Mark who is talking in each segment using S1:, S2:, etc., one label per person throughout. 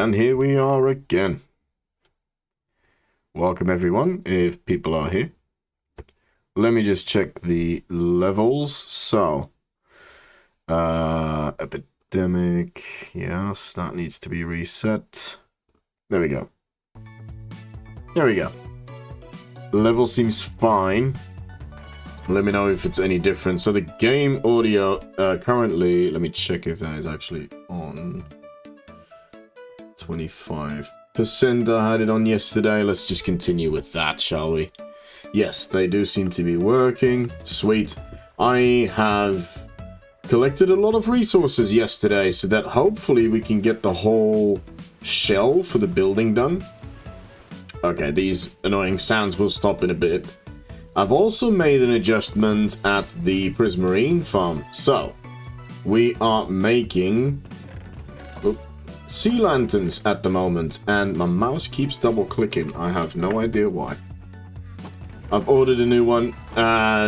S1: And here we are again. Welcome everyone, if people are here. Let me just check the levels. So, epidemic, yes, that needs to be reset. There we go. There we go. Level seems fine. Let me know if it's any different. So the game audio, currently, let me check if that is actually on. 25%. I had it on yesterday. Let's just continue with that, shall we? Yes, they do seem to be working. Sweet. I have collected a lot of resources yesterday so that hopefully we can get the whole shell for the building done. Okay, these annoying sounds will stop in a bit. I've also made an adjustment at the Prismarine farm. So, we are making sea lanterns at the moment, and my mouse keeps double clicking. I have no idea why. I've ordered a new one,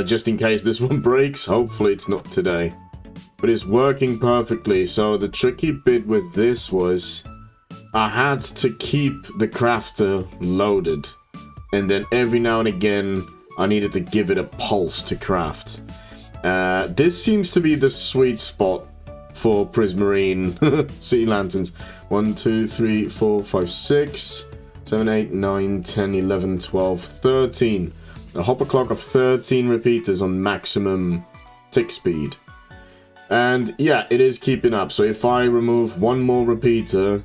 S1: just in case this one breaks. Hopefully it's not today. But it's working perfectly. So the tricky bit with this was I had to keep the crafter loaded. And then every now and again, I needed to give it a pulse to craft. This seems to be the sweet spot for Prismarine sea lanterns. 1, 2, 3, 4, 5, 6, 7, 8, 9, 10, 11, 12, 13. A hopper clock of 13 repeaters on maximum tick speed. And yeah, it is keeping up. So if I remove one more repeater,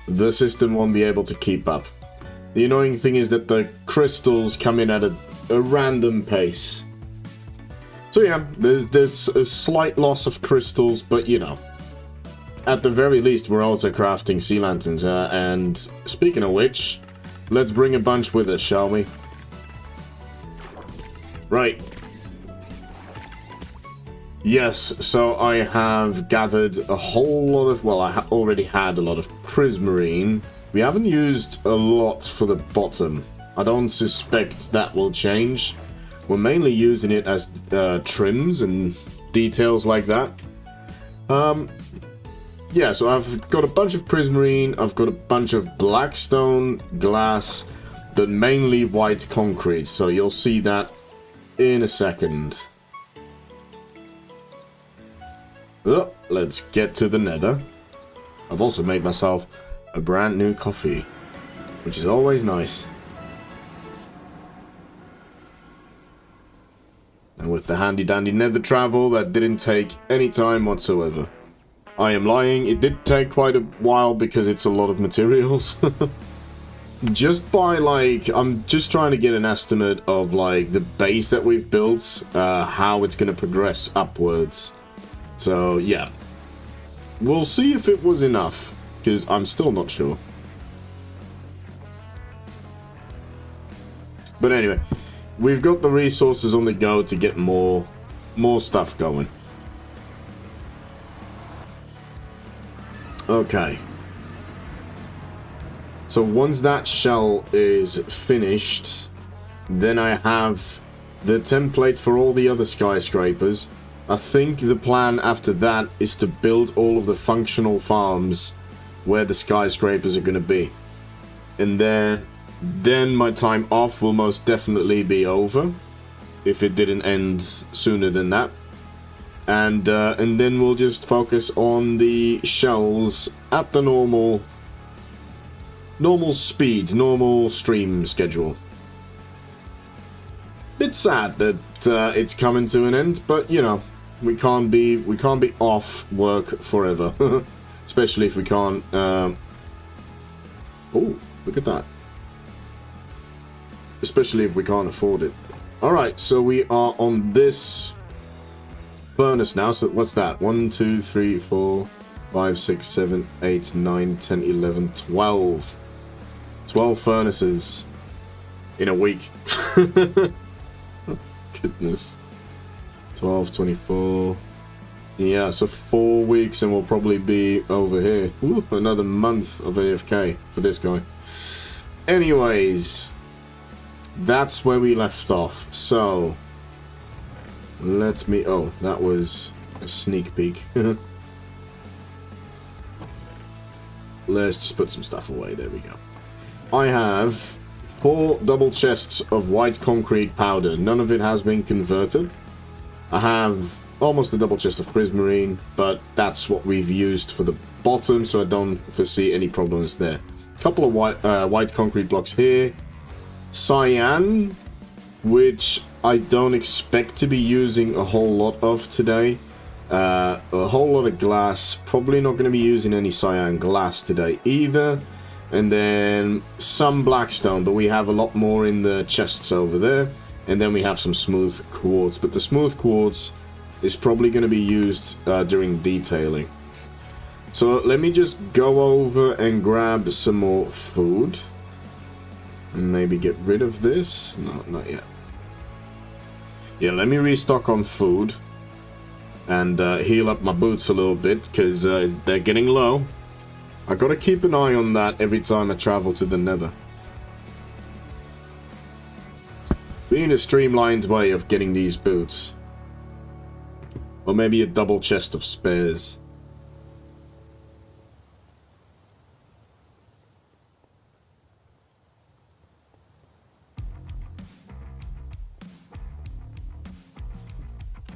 S1: the system won't be able to keep up. The annoying thing is that the crystals come in at a random pace. So yeah, there's a slight loss of crystals, but you know, at the very least we're also crafting sea lanterns. And speaking of which, let's bring a bunch with us, shall we? Right. Yes, so I have gathered a whole lot of, well, I already had a lot of Prismarine. We haven't used a lot for the bottom. I don't suspect that will change. We're mainly using it as trims and details like that. Yeah, so I've got a bunch of Prismarine, I've got a bunch of blackstone, glass, but mainly white concrete. So you'll see that in a second. Oh, let's get to the nether. I've also made myself a brand new coffee, which is always nice. And with the handy dandy nether travel, that didn't take any time whatsoever. I am lying, it did take quite a while because it's a lot of materials. Just by like, I'm just trying to get an estimate of like the base that we've built, how it's going to progress upwards. So yeah, we'll see if it was enough, because I'm still not sure. But anyway, we've got the resources on the go to get more stuff going. Okay. So once that shell is finished, then I have the template for all the other skyscrapers. I think the plan after that is to build all of the functional farms where the skyscrapers are going to be. And then my time off will most definitely be over, if it didn't end sooner than that. And then we'll just focus on the shells at the normal speed, normal stream schedule. Bit sad that it's coming to an end, but you know, we can't be off work forever, especially if we can't. Oh, look at that! Especially if we can't afford it. All right, so we are on this furnace now. So what's that? 1, 2, 3, 4, 5, 6, 7, 8, 9, 10, 11, 12. 12 furnaces in a week. Goodness. 12, 24. Yeah, so 4 weeks and we'll probably be over here. Ooh, another month of AFK for this guy. Anyways, that's where we left off. So, let me... Oh, that was a sneak peek. let's just put some stuff away. There we go. I have 4 double chests of white concrete powder. None of it has been converted. I have almost a double chest of prismarine, but that's what we've used for the bottom, so I don't foresee any problems there. Couple of white concrete blocks here. Cyan, which I don't expect to be using a whole lot of today. A whole lot of glass. Probably not going to be using any cyan glass today either. And then some blackstone, but we have a lot more in the chests over there. And then we have some smooth quartz, but the smooth quartz is probably going to be used during detailing. So let me just go over and grab some more food. And maybe get rid of this. No, not yet. Yeah, let me restock on food. And heal up my boots a little bit, because they're getting low. I gotta keep an eye on that every time I travel to the Nether. We need a streamlined way of getting these boots. Or maybe a double chest of spares.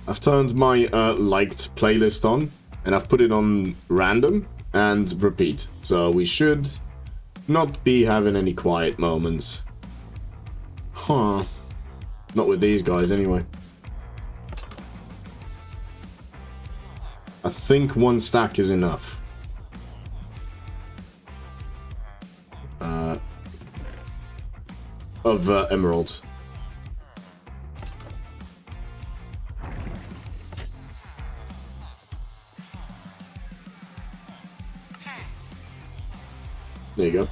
S1: I've turned my liked playlist on, and I've put it on random and repeat. So we should not be having any quiet moments. Huh. Not with these guys anyway. I think 1 stack is enough. Of emeralds. There you go.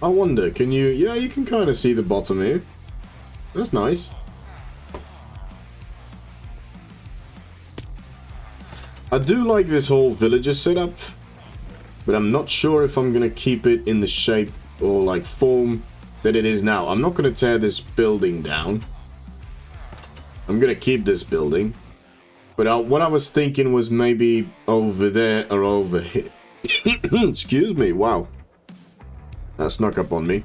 S1: I wonder, can you... Yeah, you can kind of see the bottom here. That's nice. I do like this whole villager setup, but I'm not sure if I'm going to keep it in the shape or like form that it is now. I'm not going to tear this building down. I'm going to keep this building. But what I was thinking was maybe over there or over here. Excuse me, wow. That snuck up on me.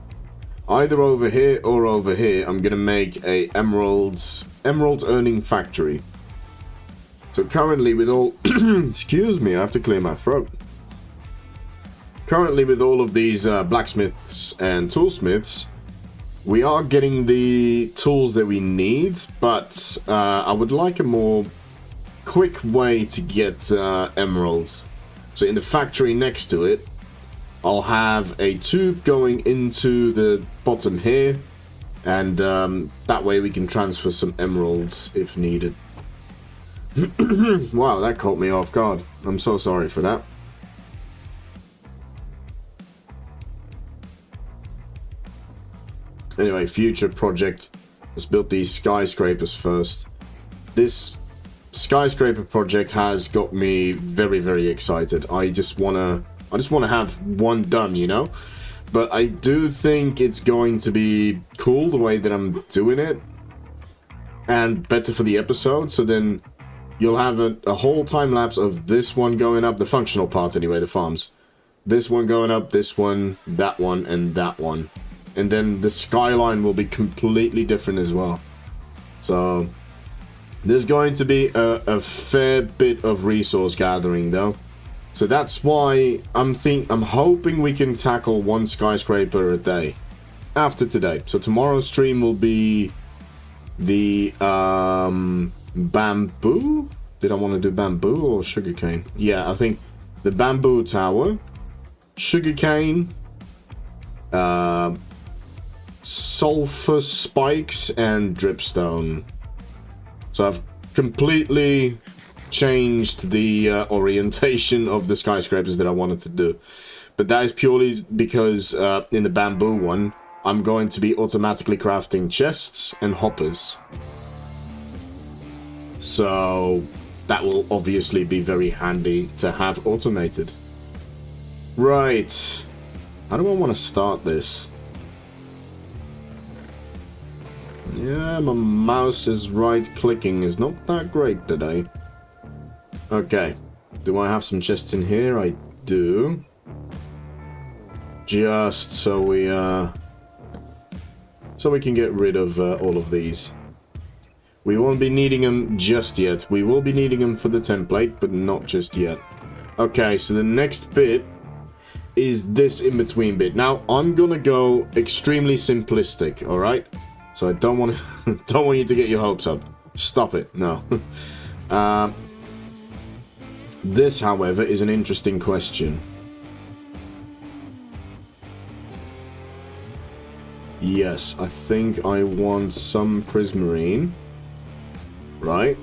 S1: Either over here or over here, I'm gonna make a emerald earning factory. So currently with all... Excuse me, I have to clear my throat. Currently with all of these blacksmiths and toolsmiths, we are getting the tools that we need, but I would like a more quick way to get emeralds. So in the factory next to it, I'll have a tube going into the bottom here, and that way we can transfer some emeralds if needed. Wow, that caught me off guard. I'm so sorry for that. Anyway, future project. Let's build these skyscrapers first. This skyscraper project has got me very, very excited. I just wanna have one done, you know? But I do think it's going to be cool the way that I'm doing it. And better for the episode, so then you'll have a whole time lapse of this one going up, the functional part anyway, the farms. This one going up, this one, and that one. And then the skyline will be completely different as well. So there's going to be a fair bit of resource gathering though. So that's why I'm hoping we can tackle 1 skyscraper a day after today. So tomorrow's stream will be the bamboo. Did I want to do bamboo or sugarcane? Yeah, I think the bamboo tower, sugarcane, sulfur spikes, and dripstone. So I've completely changed the orientation of the skyscrapers that I wanted to do, but that is purely because in the bamboo one I'm going to be automatically crafting chests and hoppers, so that will obviously be very handy to have automated. Right, how do I want to start this? Yeah, my mouse is right clicking is not that great today. Okay, do I have some chests in here? I do. just so we can get rid of all of these. We won't be needing them just yet. We will be needing them for the template, but not just yet. Okay, so the next bit is this in-between bit. Now, I'm gonna go extremely simplistic, alright? So I don't want to, don't want you to get your hopes up. Stop it, no. This, however, is an interesting question. Yes, I think I want some prismarine. Right?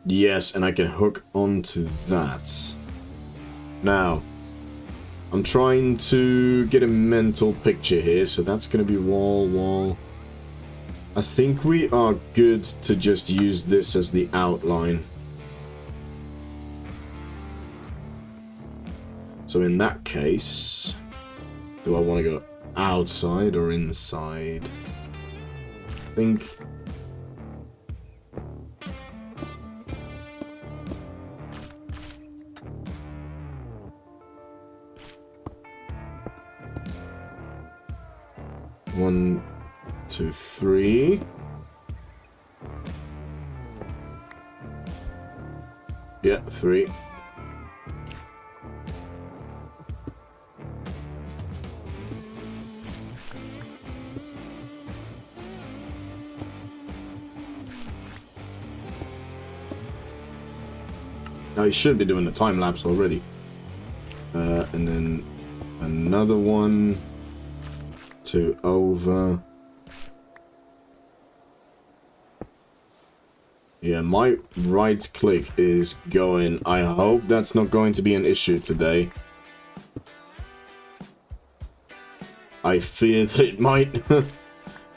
S1: Yes, and I can hook onto that. Now, I'm trying to get a mental picture here, so that's going to be wall. I think we are good to just use this as the outline. So in that case, do I want to go outside or inside? I think... One, two, three. Yeah, three. Now you should be doing the time lapse already. And then another one. Two over. Yeah, my right click is going. I hope that's not going to be an issue today. I fear that it might.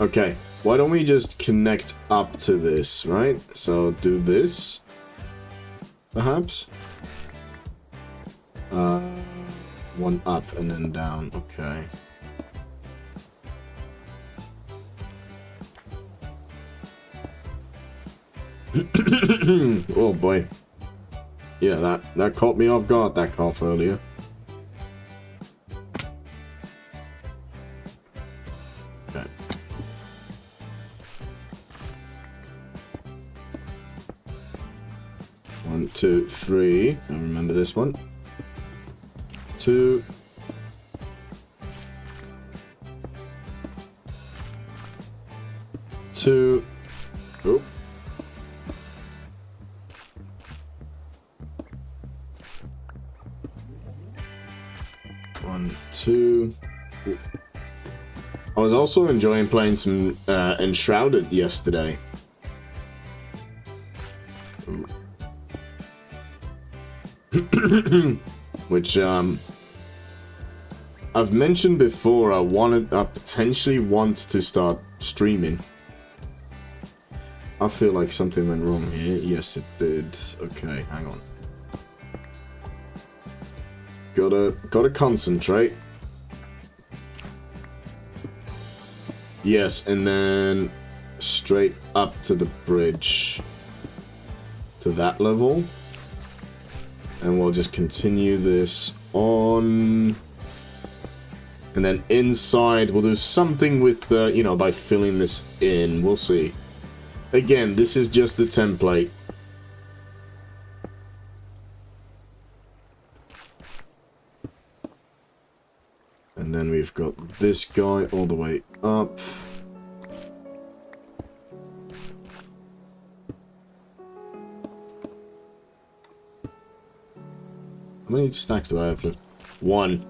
S1: Okay, why don't we just connect up to this, right? So do this, perhaps. One up and then down. Okay. Oh boy. Yeah, that caught me off guard, that cough earlier. Okay. One, two, three. I remember this one. Two. Two. Oh. One, two. Ooh. I was also enjoying playing some Enshrouded yesterday. Which I've mentioned before. I potentially want to start streaming. I feel like something went wrong here. Yes, it did. Okay, hang on. Gotta concentrate. Yes, and then straight up to the bridge. To that level. And we'll just continue this on. And then inside, we'll do something with, you know, by filling this in. We'll see. Again, this is just the template. And then we've got this guy all the way up. How many stacks do I have left? One.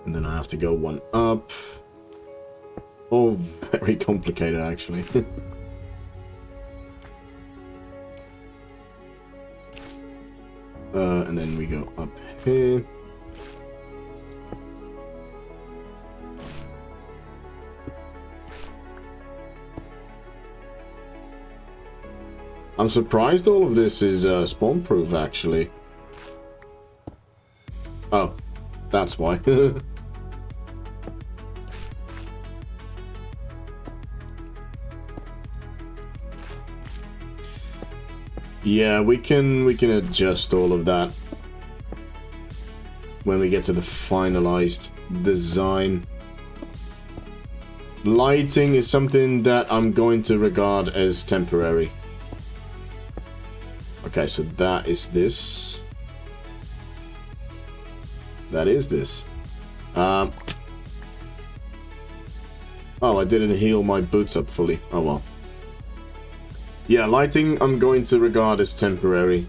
S1: And then I have to go one up. Oh, very complicated, actually. And then we go up here. I'm surprised all of this is spawn-proof, actually. Oh, that's why. Yeah, we can adjust all of that when we get to the finalized design. Lighting is something that I'm going to regard as temporary. Okay, so that is this. That is this. Oh, I didn't heal my boots up fully. Oh well. Yeah, lighting I'm going to regard as temporary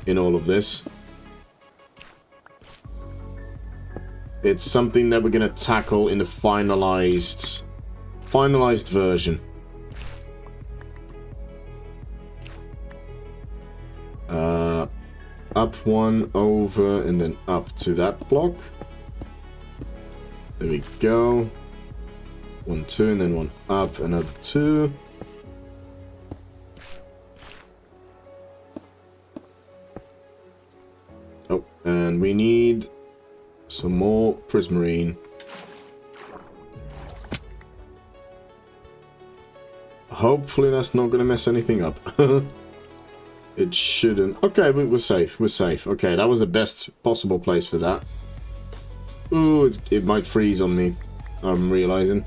S1: in all of this. It's something that we're going to tackle in the finalized version. Up one, over, and then up to that block. There we go. 1, 2, and then one up, another 2. Oh, and we need some more prismarine. Hopefully that's not going to mess anything up. It shouldn't. Okay, we're safe. We're safe. Okay, that was the best possible place for that. Ooh, it might freeze on me. I'm realizing.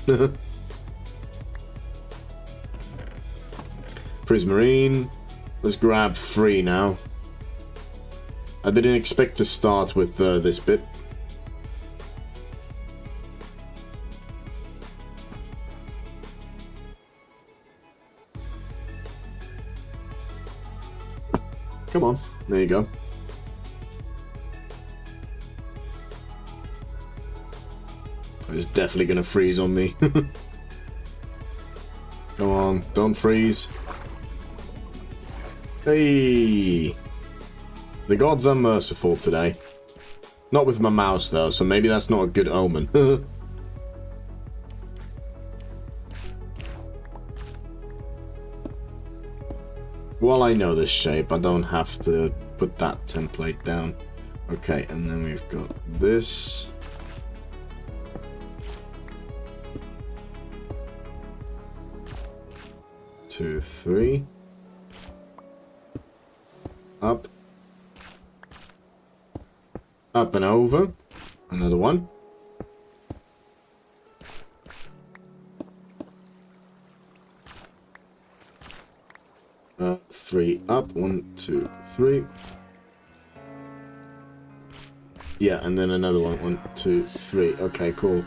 S1: Prismarine. Let's grab 3 now. I didn't expect to start with this bit. Come on, there you go. It's definitely gonna freeze on me. Come on, don't freeze. Hey! The gods are merciful today. Not with my mouse though, so maybe that's not a good omen. Well, I know this shape, I don't have to put that template down. Okay, and then we've got this. Two, 3. Up. Up and over. Another one. Three up. 1, 2, 3. Yeah, and then another one. 1, 2, 3. Okay, cool.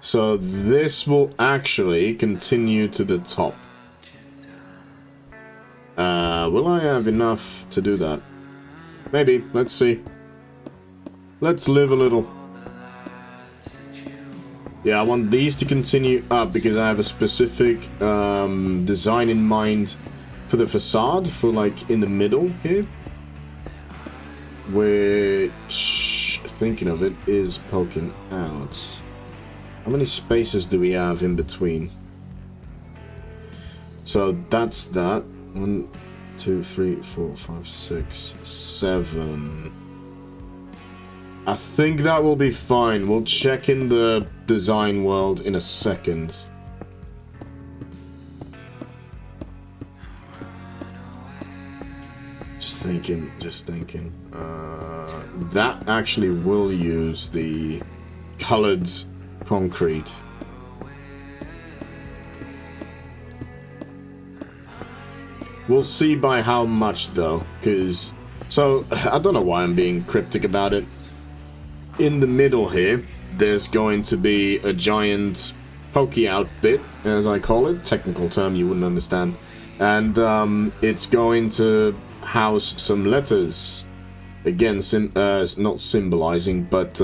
S1: So this will actually continue to the top. Will I have enough to do that? Maybe. Let's see. Let's live a little. Yeah, I want these to continue up because I have a specific design in mind for the facade, for like in the middle here. Which, thinking of it, is poking out. How many spaces do we have in between? So that's that. 1, 2, 3, 4, 5, 6, 7. I think that will be fine. We'll check in the design world in a second. Just thinking. That actually will use the colored concrete. We'll see by how much though, because... So, I don't know why I'm being cryptic about it. In the middle here, there's going to be a giant pokey out bit, as I call it. Technical term you wouldn't understand. And it's going to house some letters. Again, not symbolizing, but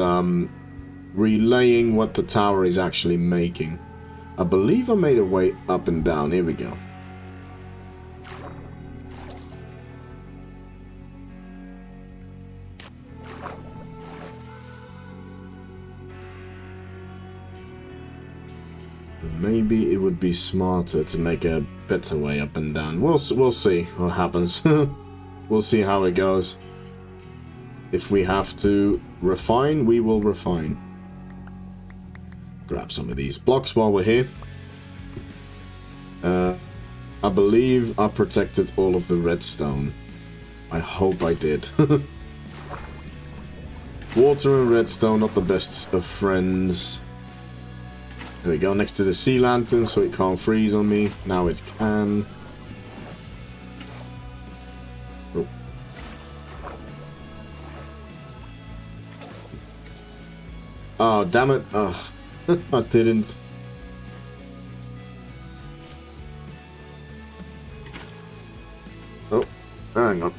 S1: relaying what the tower is actually making. I believe I made a way up and down. Here we go. Maybe it would be smarter to make a better way up and down. We'll see what happens. We'll see how it goes. If we have to refine, we will refine. Grab some of these blocks while we're here. I believe I protected all of the redstone. I hope I did. Water and redstone, not the best of friends. There we go, next to the sea lantern so it can't freeze on me. Now it can. Oh. Oh, damn it. Oh, I didn't. Oh, hang on.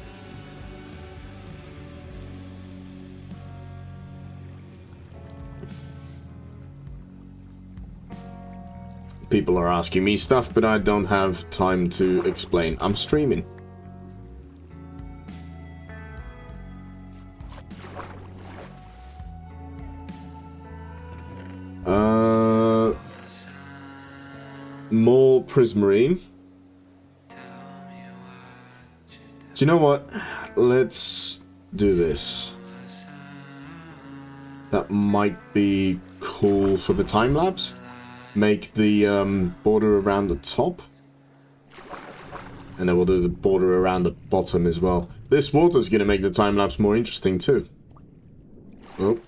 S1: People are asking me stuff, but I don't have time to explain. I'm streaming. More prismarine. Do you know what? Let's do this. That might be cool for the time lapse. Make the border around the top. And then we'll do the border around the bottom as well. This water is going to make the time lapse more interesting too. Oh.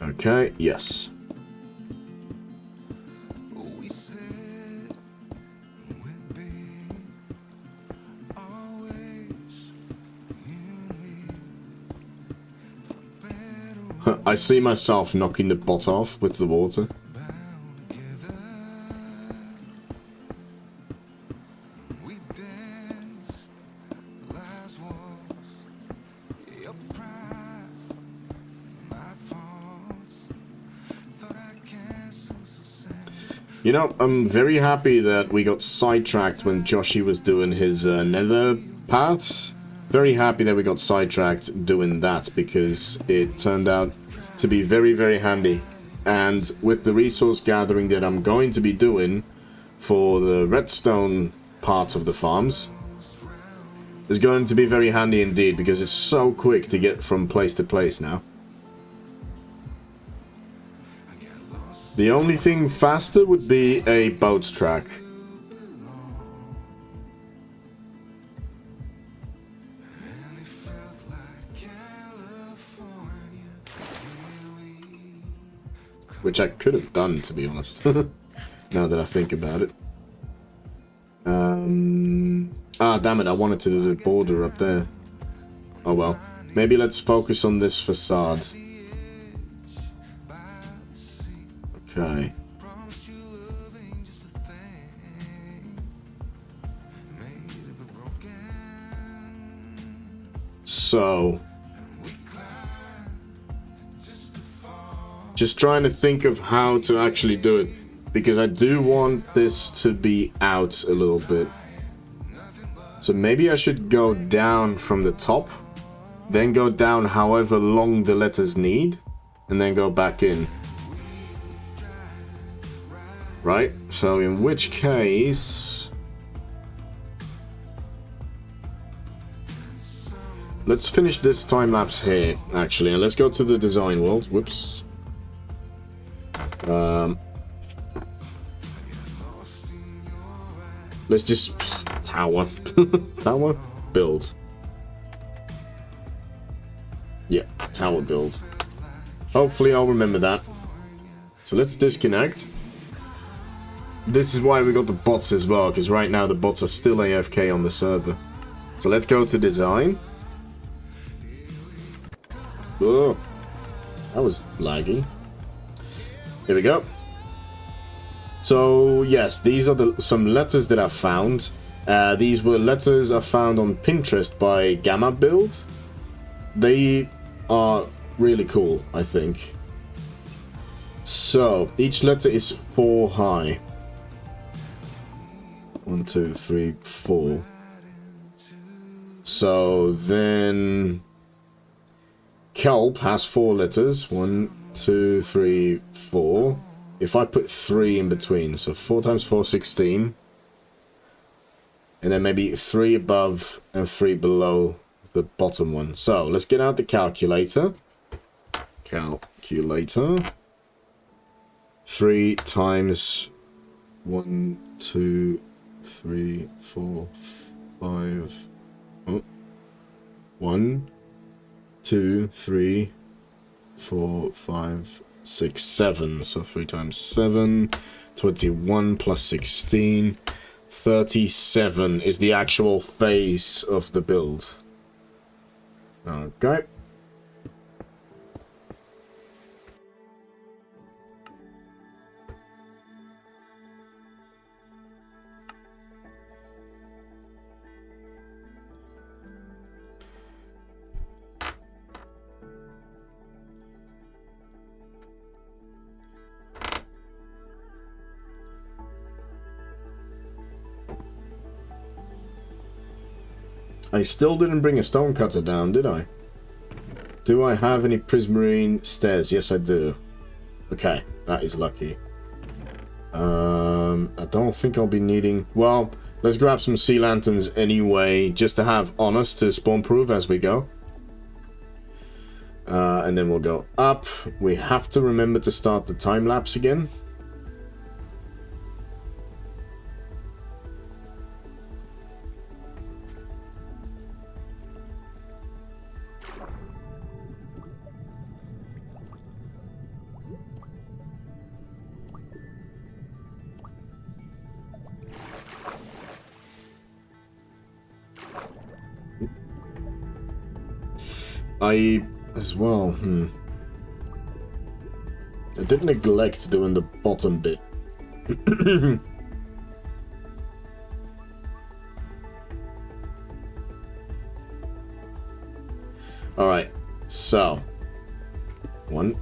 S1: Okay, yes. I see myself knocking the bot off with the water. You know, I'm very happy that we got sidetracked when Joshy was doing his nether paths. Very happy that we got sidetracked doing that because it turned out to be very, very handy. And with the resource gathering that I'm going to be doing for the redstone parts of the farms, is going to be very handy indeed because it's so quick to get from place to place now. The only thing faster would be a boat track. Which I could have done, to be honest. Now that I think about it. Ah, damn it, I wanted to do the border up there. Oh well. Maybe let's focus on this facade. Okay. So... just trying to think of how to actually do it. Because I do want this to be out a little bit. So maybe I should go down from the top. Then go down however long the letters need. And then go back in. Right? So in which case... let's finish this time lapse here, actually. And let's go to the design world. Whoops. Let's just... tower. Tower? Build. Yeah, tower build. Hopefully I'll remember that. So let's disconnect. This is why we got the bots as well, because right now the bots are still AFK on the server. So let's go to design. Oh, that was laggy. Here we go. So yes, these are some letters that I found. These were letters I found on Pinterest by Gamma Build. They are really cool, I think. So each letter is 4 high. 1, 2, 3, 4. So then KELP has 4 letters. 1, 2, 3, 4. If I put 3 in between, so 4 times 4, 16. And then maybe 3 above and 3 below the bottom one. So, let's get out the calculator. Calculator. 3 times 1, 2, 3, 4, 5. Oh. 1, 2, 3, 4, 5, 6, 7. So 3 times 7. 21 plus 16. 37 is the actual phase of the build. Okay. I still didn't bring a stonecutter down, did I? Do I have any prismarine stairs? Yes, I do. Okay, that is lucky. I don't think I'll be needing... Well, let's grab some sea lanterns anyway, just to have on us to spawn-proof as we go. And then we'll go up. We have to remember to start the time-lapse again. I, as well, I did neglect doing the bottom bit. Alright, so. 1.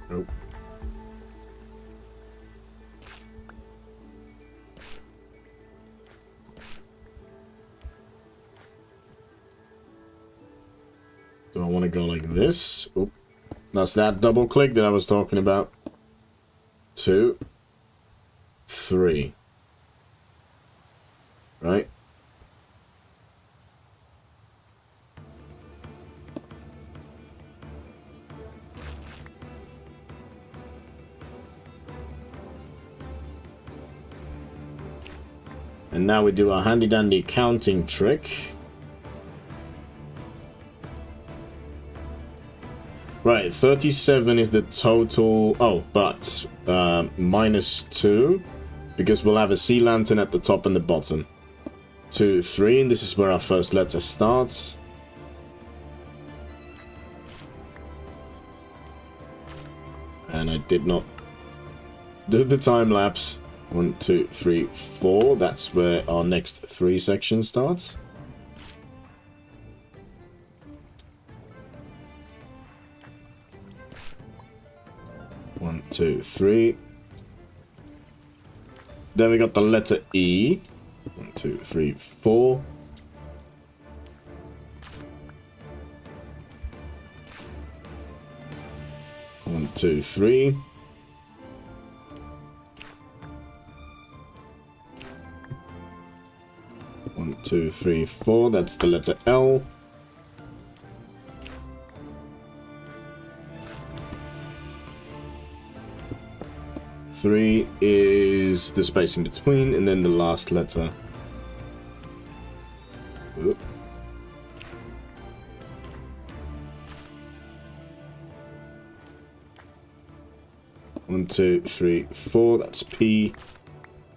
S1: Nope. Do I want to go like this? Oop. That's that double click that I was talking about. 2, 3. Right? And now we do our handy dandy counting trick. Right, 37 is the total... Oh, but -2, because we'll have a sea lantern at the top and the bottom. 2, 3, and this is where our first letter starts. And I did not do the time lapse. 1, 2, 3, 4. That's where our next 3 section starts. One, 2, 3. Then we got the letter E. 1, 2, 3, 4. One, 2, 3. One, 2, 3, 4. That's the letter L. Three is the space in between, and then the last letter. Oop. One, 2, 3, 4. That's P,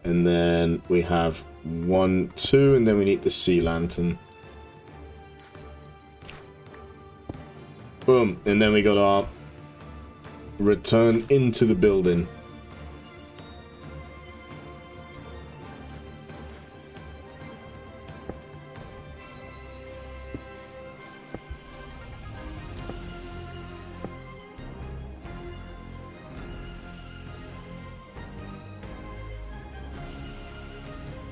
S1: and then we have 1, 2, and then we need the sea lantern. Boom, and then we got our return into the building.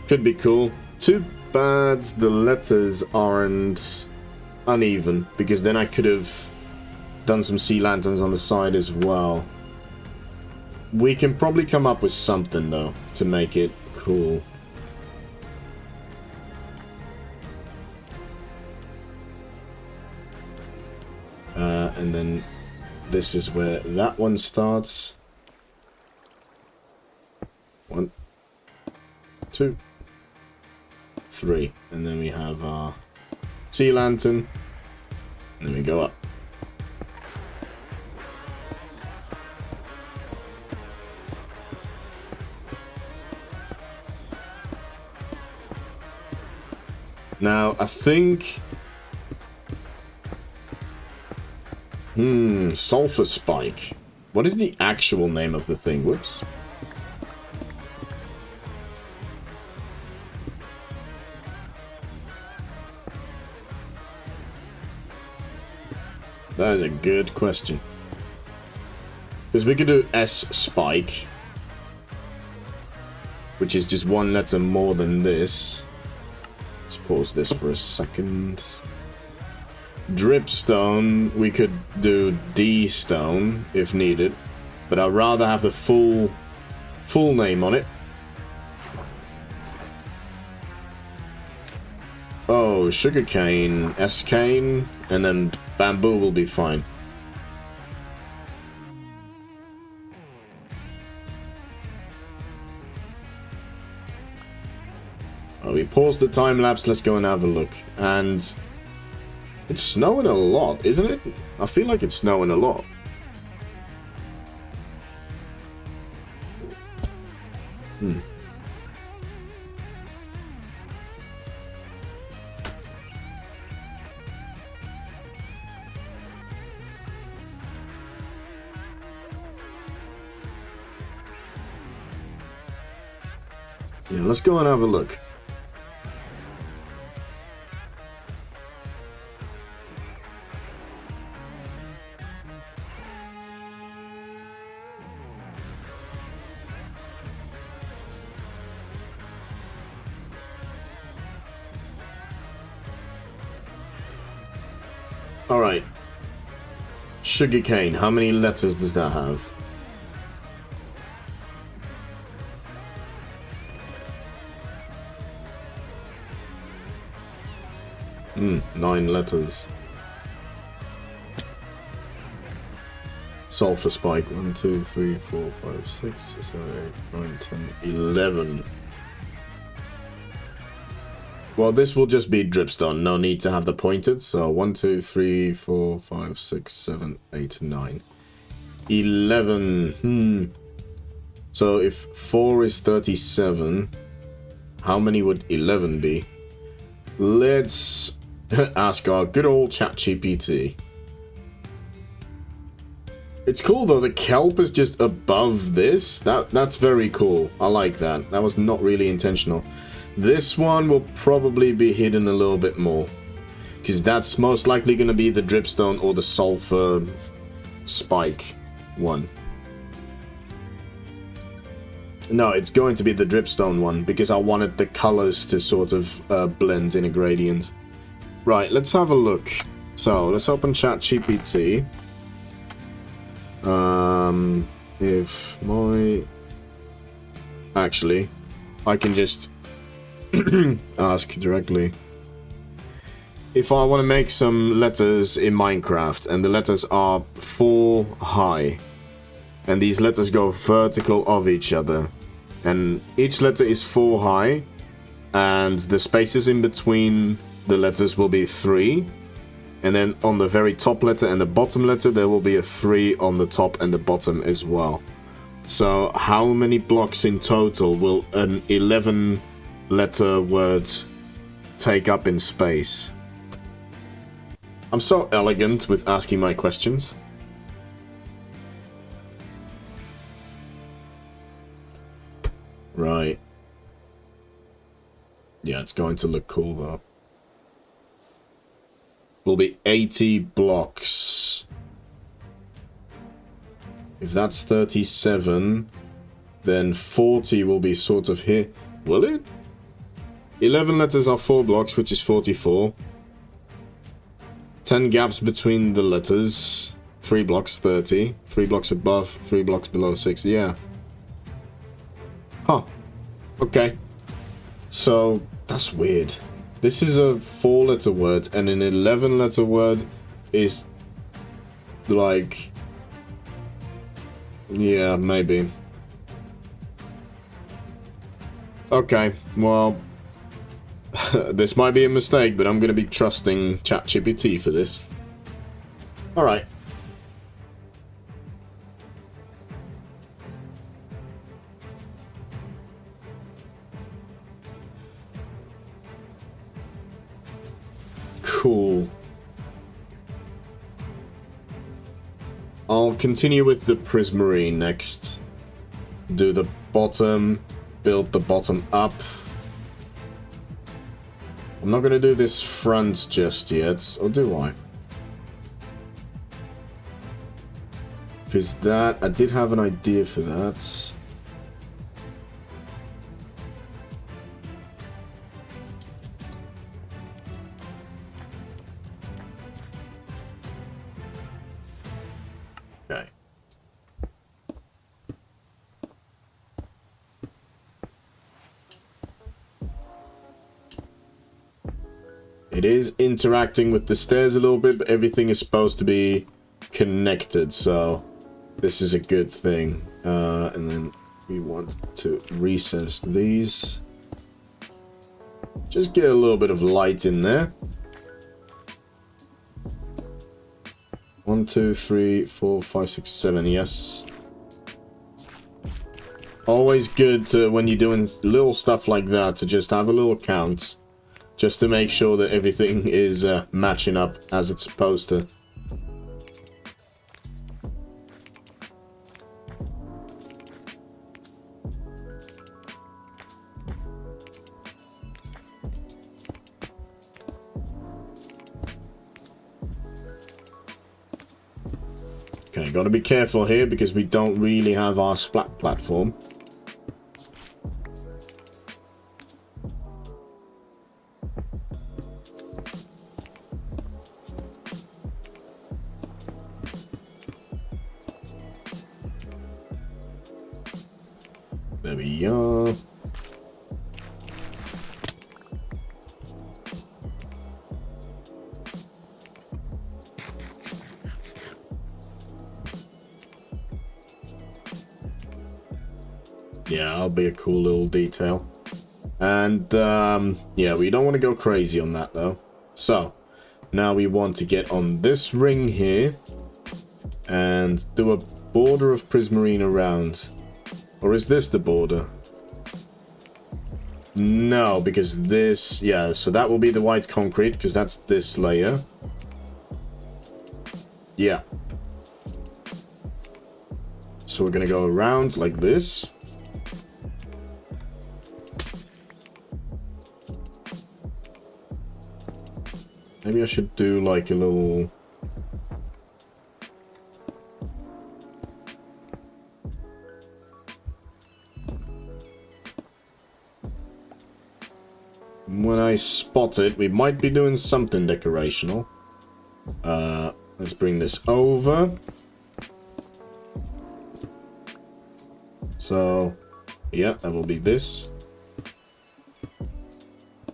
S1: Could be cool. Too bad the letters aren't uneven, because then I could have done some sea lanterns on the side as well. We can probably come up with something, though, to make it cool. And then this is where that one starts. 1, 2, 3. And then we have our sea lantern. And then we go up. Now, I think... sulfur spike. What is the actual name of the thing? Whoops. That is a good question. Because we could do S spike, which is just one letter more than this. Let's pause this for a second. Dripstone, we could do D stone if needed, but I'd rather have the full name on it. Oh, sugarcane, S-cane, and then bamboo will be fine. Oh, we paused the time lapse, let's go and have a look. And it's snowing a lot, isn't it? I feel like it's snowing a lot. Yeah, let's go and have a look. Alright. Sugarcane, how many letters does that have? Hmm, 9 letters. Sulfur spike, 1, 2, 3, 4, 5, 6, 7, 8, 9, 10, 11. Well, this will just be dripstone, no need to have the pointed. So 1, 2, 3, 4, 5, 6, 7, 8, 9. 11. So if 4 is 37, how many would 11 be? Let's ask our good old ChatGPT. It's cool though, the KELP is just above this. That's very cool. I like that. That was not really intentional. This one will probably be hidden a little bit more, because that's most likely going to be the dripstone or the sulfur spike one. No, it's going to be the dripstone one, because I wanted the colors to sort of blend in a gradient. Right, let's have a look. So, let's open ChatGPT. If my... Actually, I can just ask directly. If I want to make some letters in Minecraft, and the letters are 4 high, and these letters go vertical of each other, and each letter is 4 high, and the spaces in between the letters will be 3, and then on the very top letter and the bottom letter there will be a 3 on the top and the bottom as well. So how many blocks in total will an 11 letter word take up in space? I'm so elegant with asking my questions. Right. Yeah, it's going to look cool though. Will be 80 blocks. If that's 37, then 40 will be sort of here. Will it? 11 letters are 4 blocks, which is 44. 10 gaps between the letters. 3 blocks, 30. 3 blocks above, 3 blocks below 6. Yeah. Huh. Okay. So, that's weird. This is a 4-letter word, and an 11-letter word is like... Yeah, maybe. Okay, well... this might be a mistake, but I'm gonna be trusting ChatGPT for this. Alright. Cool. I'll continue with the Prismarine next. Do the bottom, build the bottom up. I'm not gonna do this front just yet, or do I? Because that, I did have an idea for that. Okay. It is interacting with the stairs a little bit, but everything is supposed to be connected, so this is a good thing. And then we want to recess these. Just get a little bit of light in there. 1, 2, 3, 4, 5, 6, 7, yes. Always good to, when you're doing little stuff like that, to just have a little count. Just to make sure that everything is matching up as it's supposed to. Okay, gotta be careful here because we don't really have our splat platform. There we are. Yeah, that'll be a cool little detail. And, yeah, we don't want to go crazy on that, though. So, now we want to get on this ring here and do a border of Prismarine around. Or is this the border? No, because this... Yeah, so that will be the white concrete, because that's this layer. Yeah. So we're going to go around like this. Maybe I should do like a little... When I spot it, we might be doing something decorational. Let's bring this over. So, yeah, that will be this.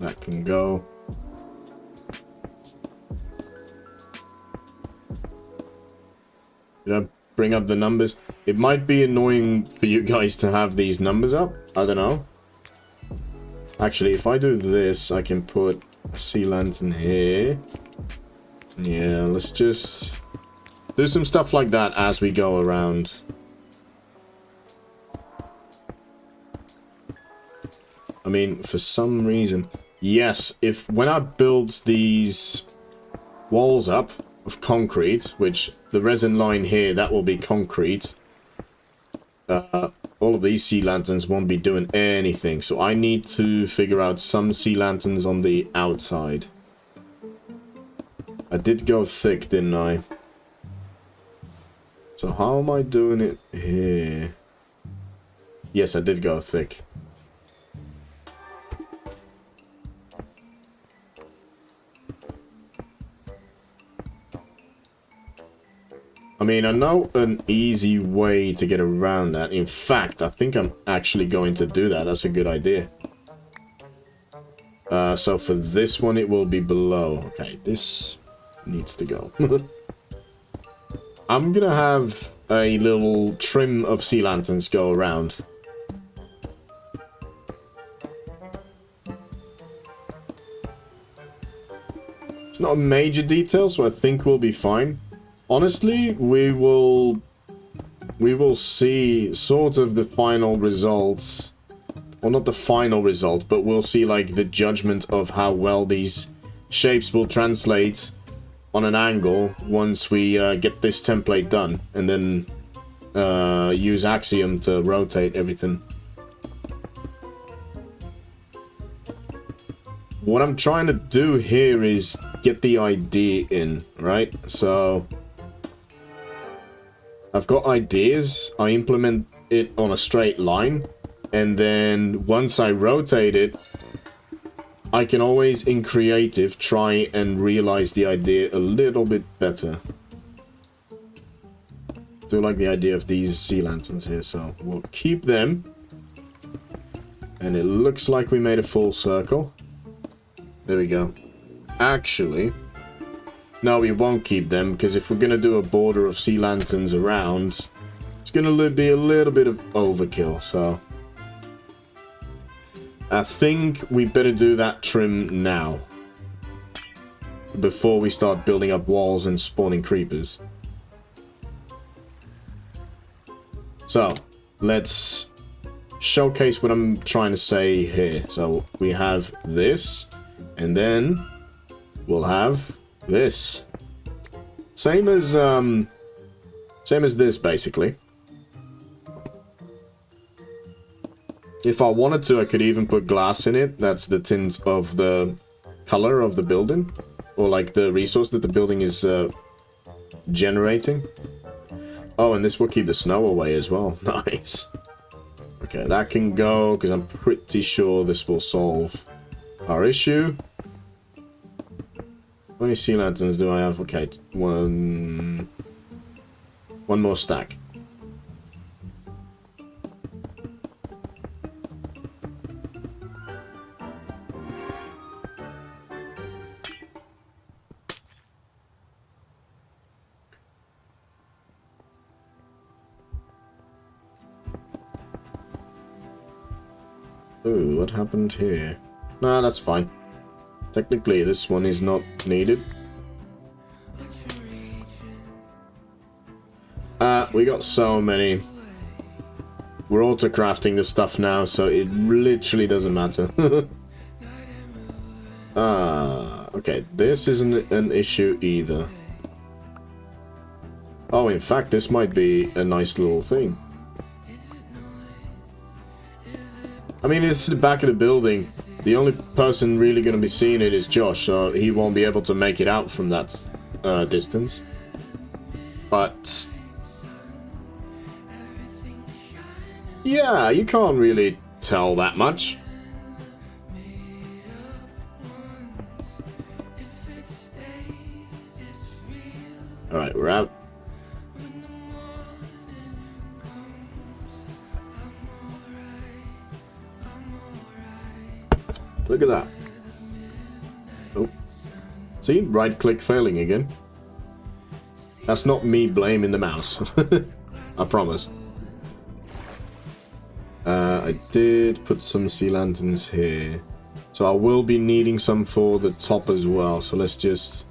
S1: That can go. Did I bring up the numbers? It might be annoying for you guys to have these numbers up. I don't know. Actually, if I do this, I can put a sea lantern here. Yeah, let's just do some stuff like that as we go around. I mean, for some reason... Yes, if when I build these walls up of concrete, which the resin line here, that will be concrete, all of these sea lanterns won't be doing anything. So I need to figure out some sea lanterns on the outside. I did go thick, didn't I? So how am I doing it here? Yes, I did go thick. I mean, I know an easy way to get around that. In fact, I think I'm actually going to do that. That's a good idea. So for this one, it will be below. Okay, this needs to go. I'm gonna have a little trim of sea lanterns go around. It's not a major detail, so I think we'll be fine. Honestly, we will see sort of the final results. Well, not the final result, but we'll see like the judgment of how well these shapes will translate on an angle once we get this template done, and then use Axiom to rotate everything. What I'm trying to do here is get the idea in, right? So I've got ideas, I implement it on a straight line, and then once I rotate it, I can always in creative try and realize the idea a little bit better. Do like the idea of these sea lanterns here, so we'll keep them. And it looks like we made a full circle. There we go. Actually, no, we won't keep them, because if we're going to do a border of sea lanterns around, it's going to be a little bit of overkill, so I think we better do that trim now, before we start building up walls and spawning creepers. So, let's showcase what I'm trying to say here. So, we have this, and then we'll have this. Same as this, basically. If I wanted to, I could even put glass in it. That's the tint of the color of the building, or like the resource that the building is generating. Oh, and this will keep the snow away as well. Nice. Okay, that can go, because I'm pretty sure this will solve our issue. How many sea lanterns do I have? Okay, one more stack. Ooh, what happened here? Nah, that's fine. Technically, this one is not needed. We got so many. We're auto-crafting this stuff now, so it literally doesn't matter. Okay, this isn't an issue either. Oh, in fact, this might be a nice little thing. I mean, it's the back of the building. The only person really going to be seeing it is Josh, so he won't be able to make it out from that distance. But yeah, you can't really tell that much. Alright, we're out. Look at that. Oh. See? Right-click failing again. That's not me blaming the mouse. I promise. I did put some sea lanterns here. So I will be needing some for the top as well. So let's just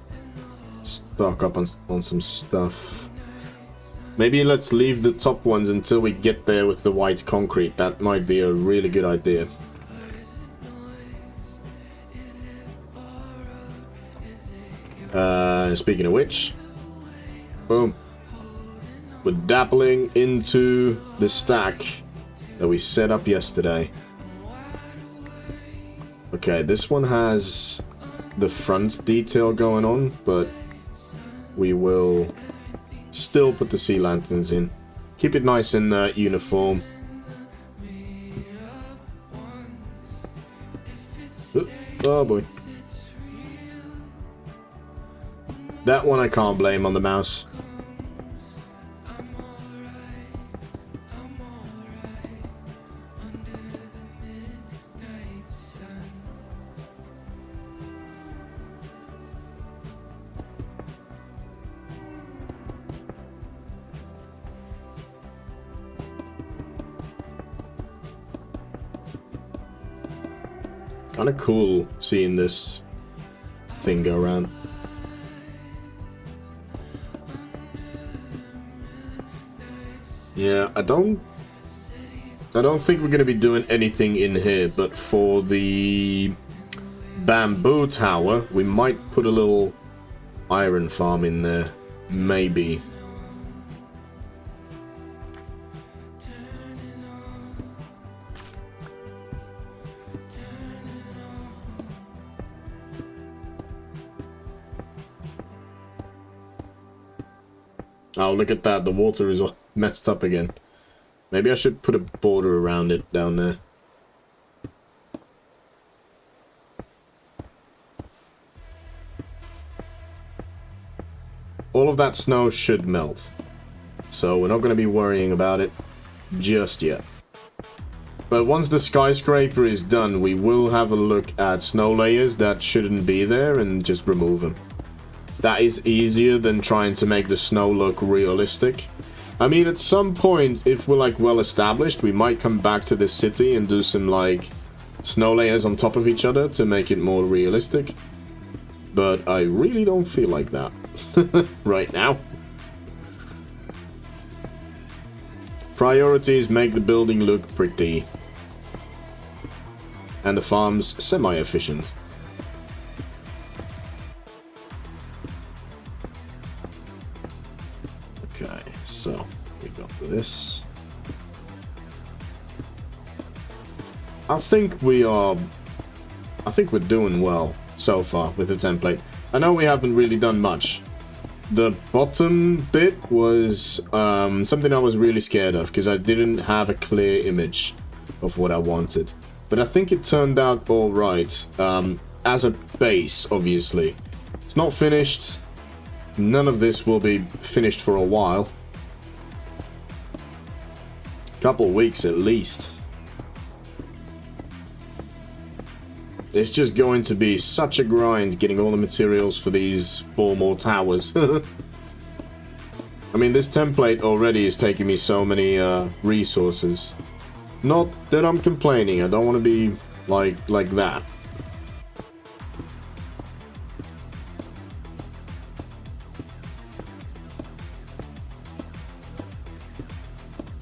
S1: stock up on some stuff. Maybe let's leave the top ones until we get there with the white concrete. That might be a really good idea. Speaking of which, boom. We're dappling into the stack that we set up yesterday. Okay, this one has the front detail going on, but we will still put the sea lanterns in. Keep it nice and uniform. Oh boy. That one I can't blame on the mouse. Kind of cool seeing this thing go around. Yeah, I don't think we're going to be doing anything in here, but for the bamboo tower, we might put a little iron farm in there. Maybe. Oh, look at that. The water is all messed up again. Maybe I should put a border around it down there. All of that snow should melt. So we're not going to be worrying about it just yet. But once the skyscraper is done, we will have a look at snow layers that shouldn't be there and just remove them. That is easier than trying to make the snow look realistic. I mean, at some point, if we're like well established, we might come back to this city and do some like snow layers on top of each other to make it more realistic. But I really don't feel like that right now. Priorities make the building look pretty. And the farm's semi-efficient. Okay, so we got this. I think we're doing well so far with the template. I know we haven't really done much. The bottom bit was something I was really scared of because I didn't have a clear image of what I wanted. But I think it turned out all right as a base, obviously. It's not finished. None of this will be finished for a while. Couple weeks at least. It's just going to be such a grind getting all the materials for these 4 more towers. I mean, this template already is taking me so many resources. Not that I'm complaining, I don't want to be like that.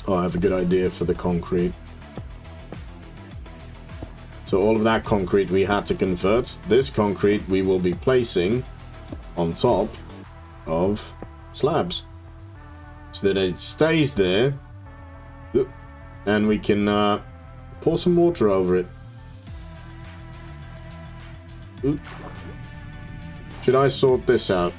S1: Oh, I have a good idea for the concrete. So all of that concrete we had to convert. This concrete we will be placing on top of slabs. So that it stays there. And we can pour some water over it. Oop. Should I sort this out?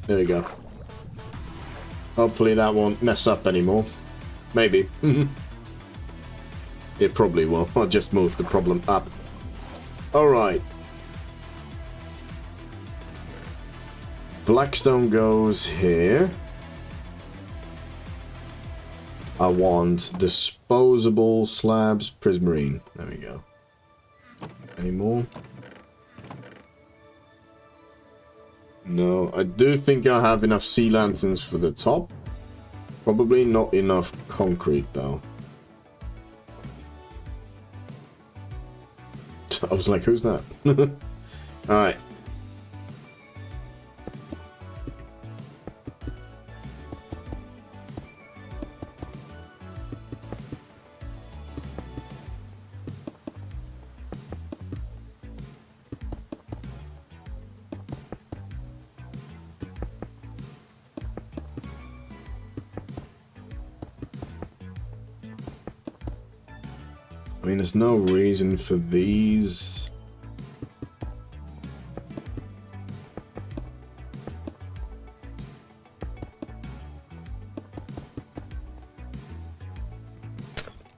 S1: There we go. Hopefully that won't mess up anymore. Maybe. It probably will. I'll just move the problem up. Alright. Blackstone goes here. I want disposable slabs, prismarine. There we go. Any more? No, I do think I have enough sea lanterns for the top. Probably not enough concrete though. I was like, who's that? Alright. I mean, there's no reason for these.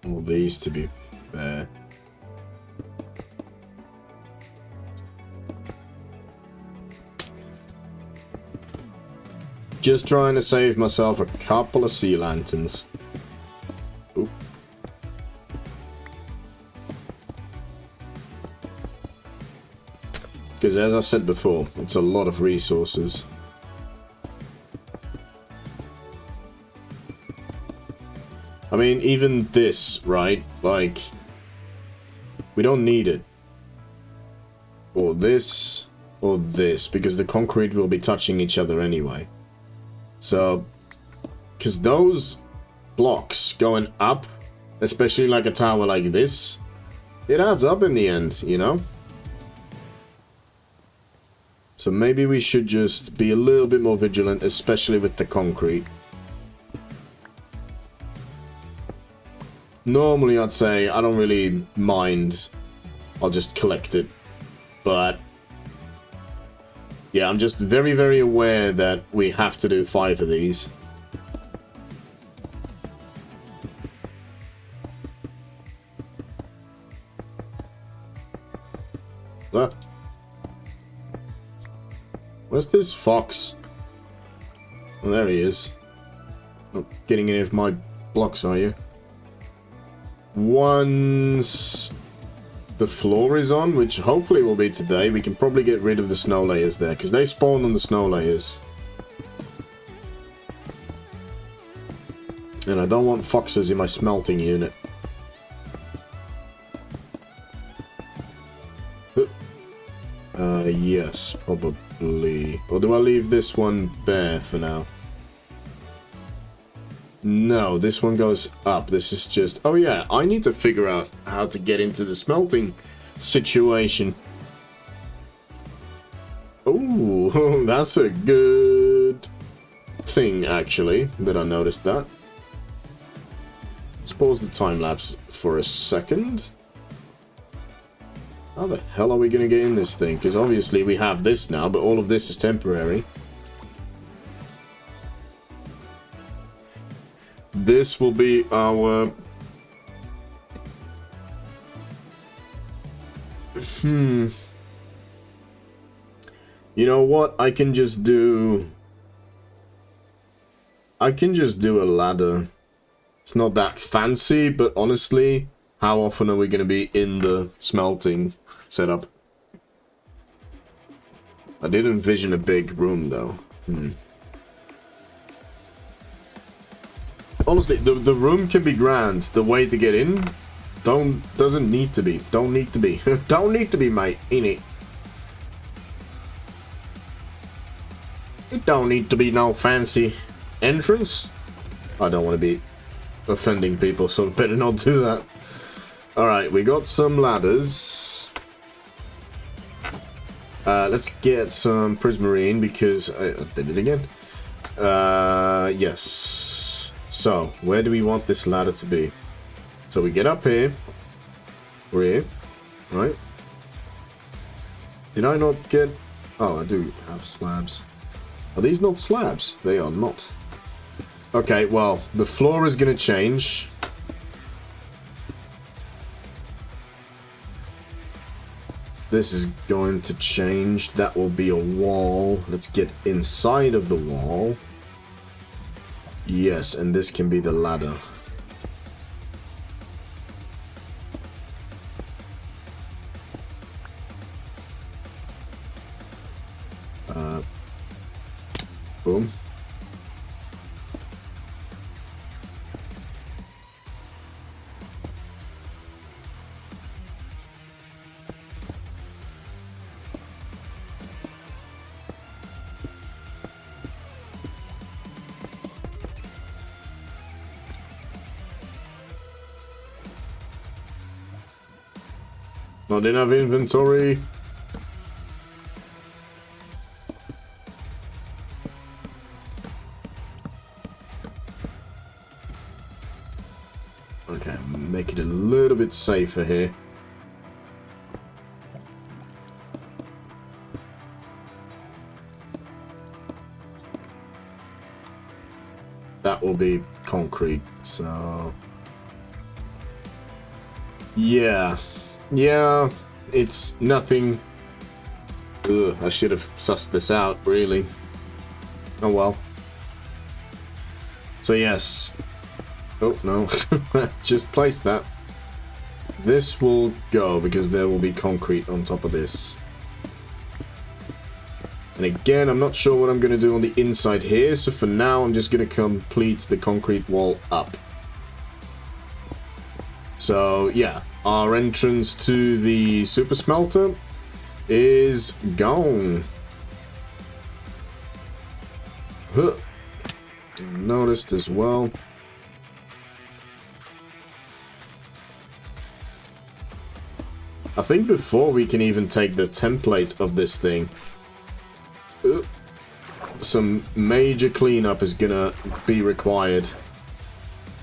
S1: All these to be fair. Just trying to save myself a couple of sea lanterns. Oop. Because as I said before, it's a lot of resources. I mean, even this, right? Like, we don't need it. Or this, because the concrete will be touching each other anyway. So, because those blocks going up, especially like a tower like this, it adds up in the end, you know? So maybe we should just be a little bit more vigilant, especially with the concrete. Normally I'd say I don't really mind, I'll just collect it, but yeah, I'm just very, very aware that we have to do 5 of these. What? Where's this fox? Oh, there he is. Not getting any of my blocks, are you? Once the floor is on, which hopefully will be today, we can probably get rid of the snow layers there, because they spawn on the snow layers. And I don't want foxes in my smelting unit. Yes, probably. Or do I leave this one bare for now? No, this one goes up. This is just... Oh yeah, I need to figure out how to get into the smelting situation. Oh, that's a good thing, actually, that I noticed that. Let's pause the time-lapse for a second. How the hell are we going to get in this thing? Because obviously we have this now, but all of this is temporary. This will be our... You know what? I can just do a ladder. It's not that fancy, but honestly, how often are we going to be in the smelting setup? I did envision a big room, though. Honestly, the room can be grand. The way to get in doesn't need to be. Don't need to be. Don't need to be, mate. Ain't it? It don't need to be no fancy entrance. I don't want to be offending people, so better not do that. Alright, we got some ladders. Let's get some prismarine because I did it again. Yes. So, where do we want this ladder to be? So we get up here. We're here. Right. Did I not get... Oh, I do have slabs. Are these not slabs? They are not. Okay, well, the floor is going to change. This is going to change. That will be a wall. Let's get inside of the wall. Yes, and this can be the ladder. Boom. Not enough inventory. Okay, make it a little bit safer here. That will be concrete, so... Yeah. Yeah, it's nothing... Ugh, I should have sussed this out, really. Oh well. So yes... Oh, no. Just place that. This will go because there will be concrete on top of this. And again, I'm not sure what I'm going to do on the inside here, so for now I'm just going to complete the concrete wall up. So yeah, our entrance to the super smelter is gone. Huh. Noticed as well. I think before we can even take the template of this thing, some major cleanup is gonna be required.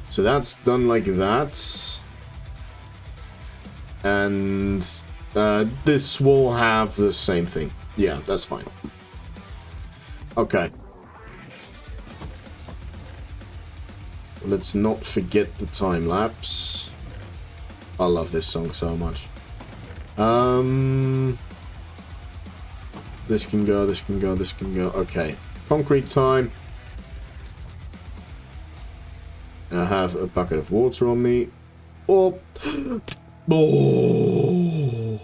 S1: So that's done like that. And this will have the same thing. Yeah, that's fine. Okay. Let's not forget the time lapse. I love this song so much. This can go, this can go, this can go. Okay. Concrete time. And I have a bucket of water on me. Oh. Oh.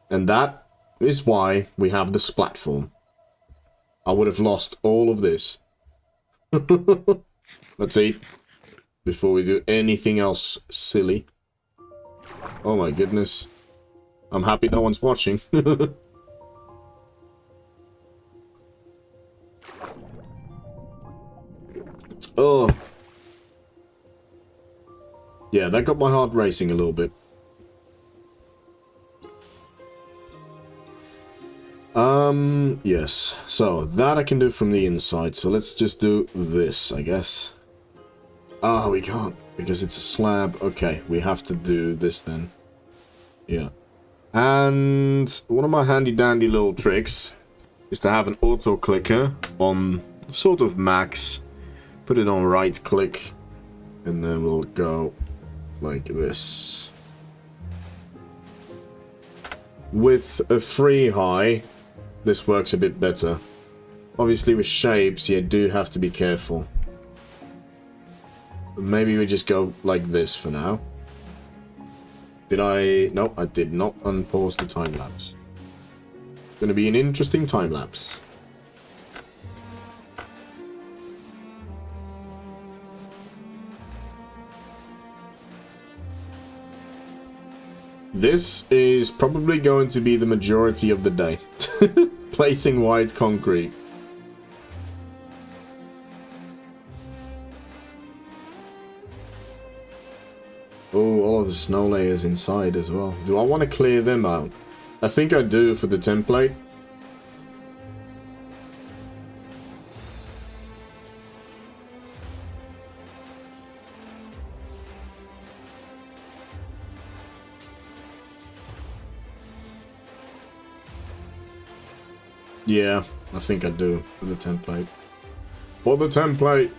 S1: And that is why we have this platform. I would have lost all of this. Let's eat before we do anything else silly. Oh my goodness. I'm happy no one's watching. Oh. Yeah, that got my heart racing a little bit. Yes. So, that I can do from the inside. So let's just do this, I guess. Ah, we can't, because it's a slab. Okay, we have to do this then. Yeah. And one of my handy-dandy little tricks is to have an auto-clicker on sort of max. Put it on right-click, and then we'll go like this. With a free high, this works a bit better. Obviously with shapes, you do have to be careful. Maybe we just go like this for now. Did I... No, I did not unpause the time-lapse. It's gonna be an interesting time-lapse. This is probably going to be the majority of the day. Placing white concrete. Oh, all of the snow layers inside as well. Do I want to clear them out? I think I do for the template. Yeah, I think I do for the template. For the template!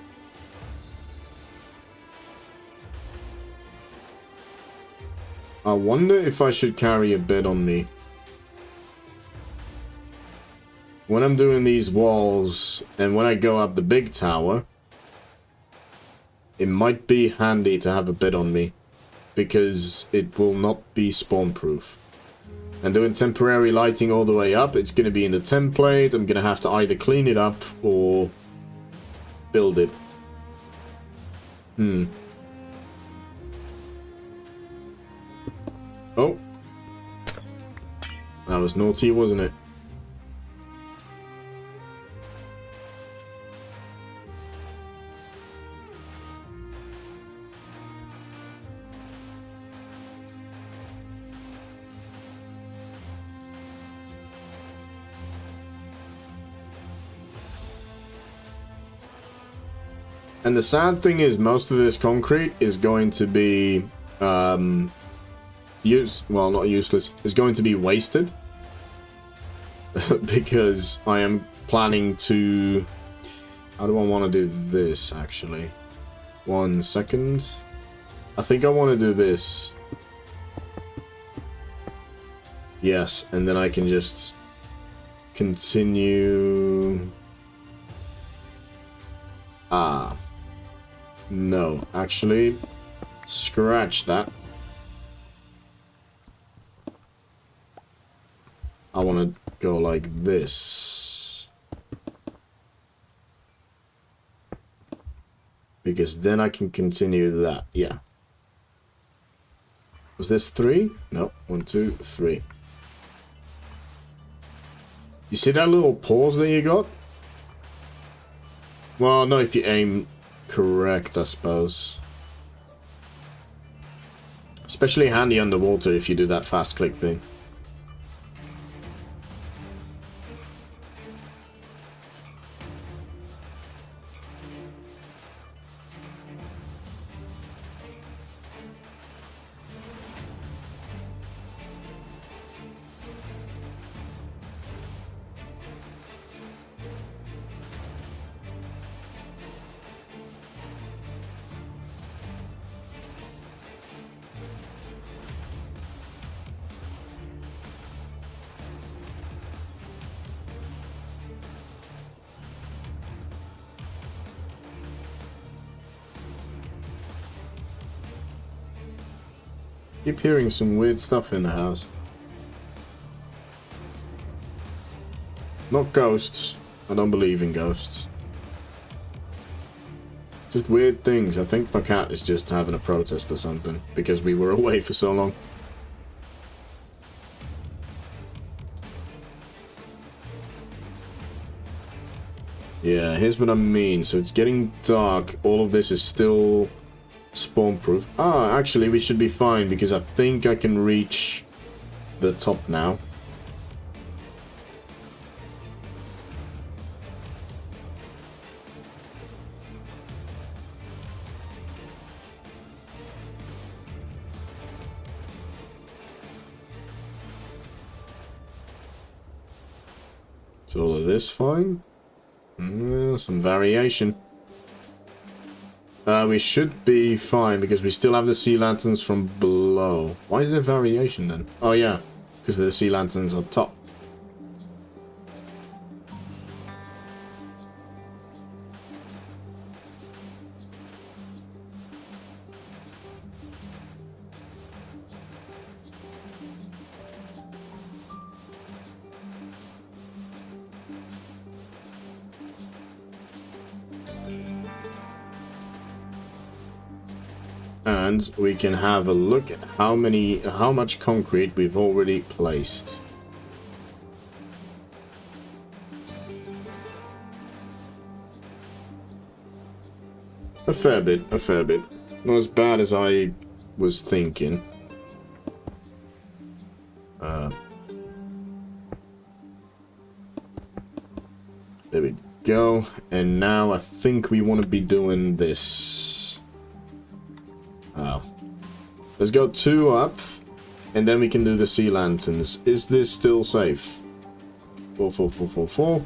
S1: I wonder if I should carry a bed on me. When I'm doing these walls, and when I go up the big tower, it might be handy to have a bed on me, because it will not be spawn-proof. And doing temporary lighting all the way up, it's going to be in the template. I'm going to have to either clean it up or build it. Oh. That was naughty, wasn't it? And the sad thing is, most of this concrete is going to be, well, not useless, is going to be wasted. Because I am planning to, how do I want to do this, actually? 1 second. I think I want to do this. Yes, and then I can just continue. Ah. No, actually, scratch that. I want to go like this. Because then I can continue that. Yeah. Was this 3? No. 1, 2, 3. You see that little pause that you got? Well, no, if you aim correct, I suppose. Especially handy underwater if you do that fast click thing. Keep hearing some weird stuff in the house. Not ghosts. I don't believe in ghosts. Just weird things. I think my cat is just having a protest or something because we were away for so long. Yeah, here's what I mean. So it's getting dark. All of this is still spawn-proof. Ah, actually, we should be fine because I think I can reach the top now. Is all of this fine? Some variation. We should be fine because we still have the sea lanterns from below. Why is there variation then? Oh yeah, because the sea lanterns on top. And we can have a look at how much concrete we've already placed. A fair bit, a fair bit. Not as bad as I was thinking. There we go. And now I think we want to be doing this. Oh. Let's go 2 up, and then we can do the sea lanterns. Is this still safe? 4, 4, 4, 4, 4.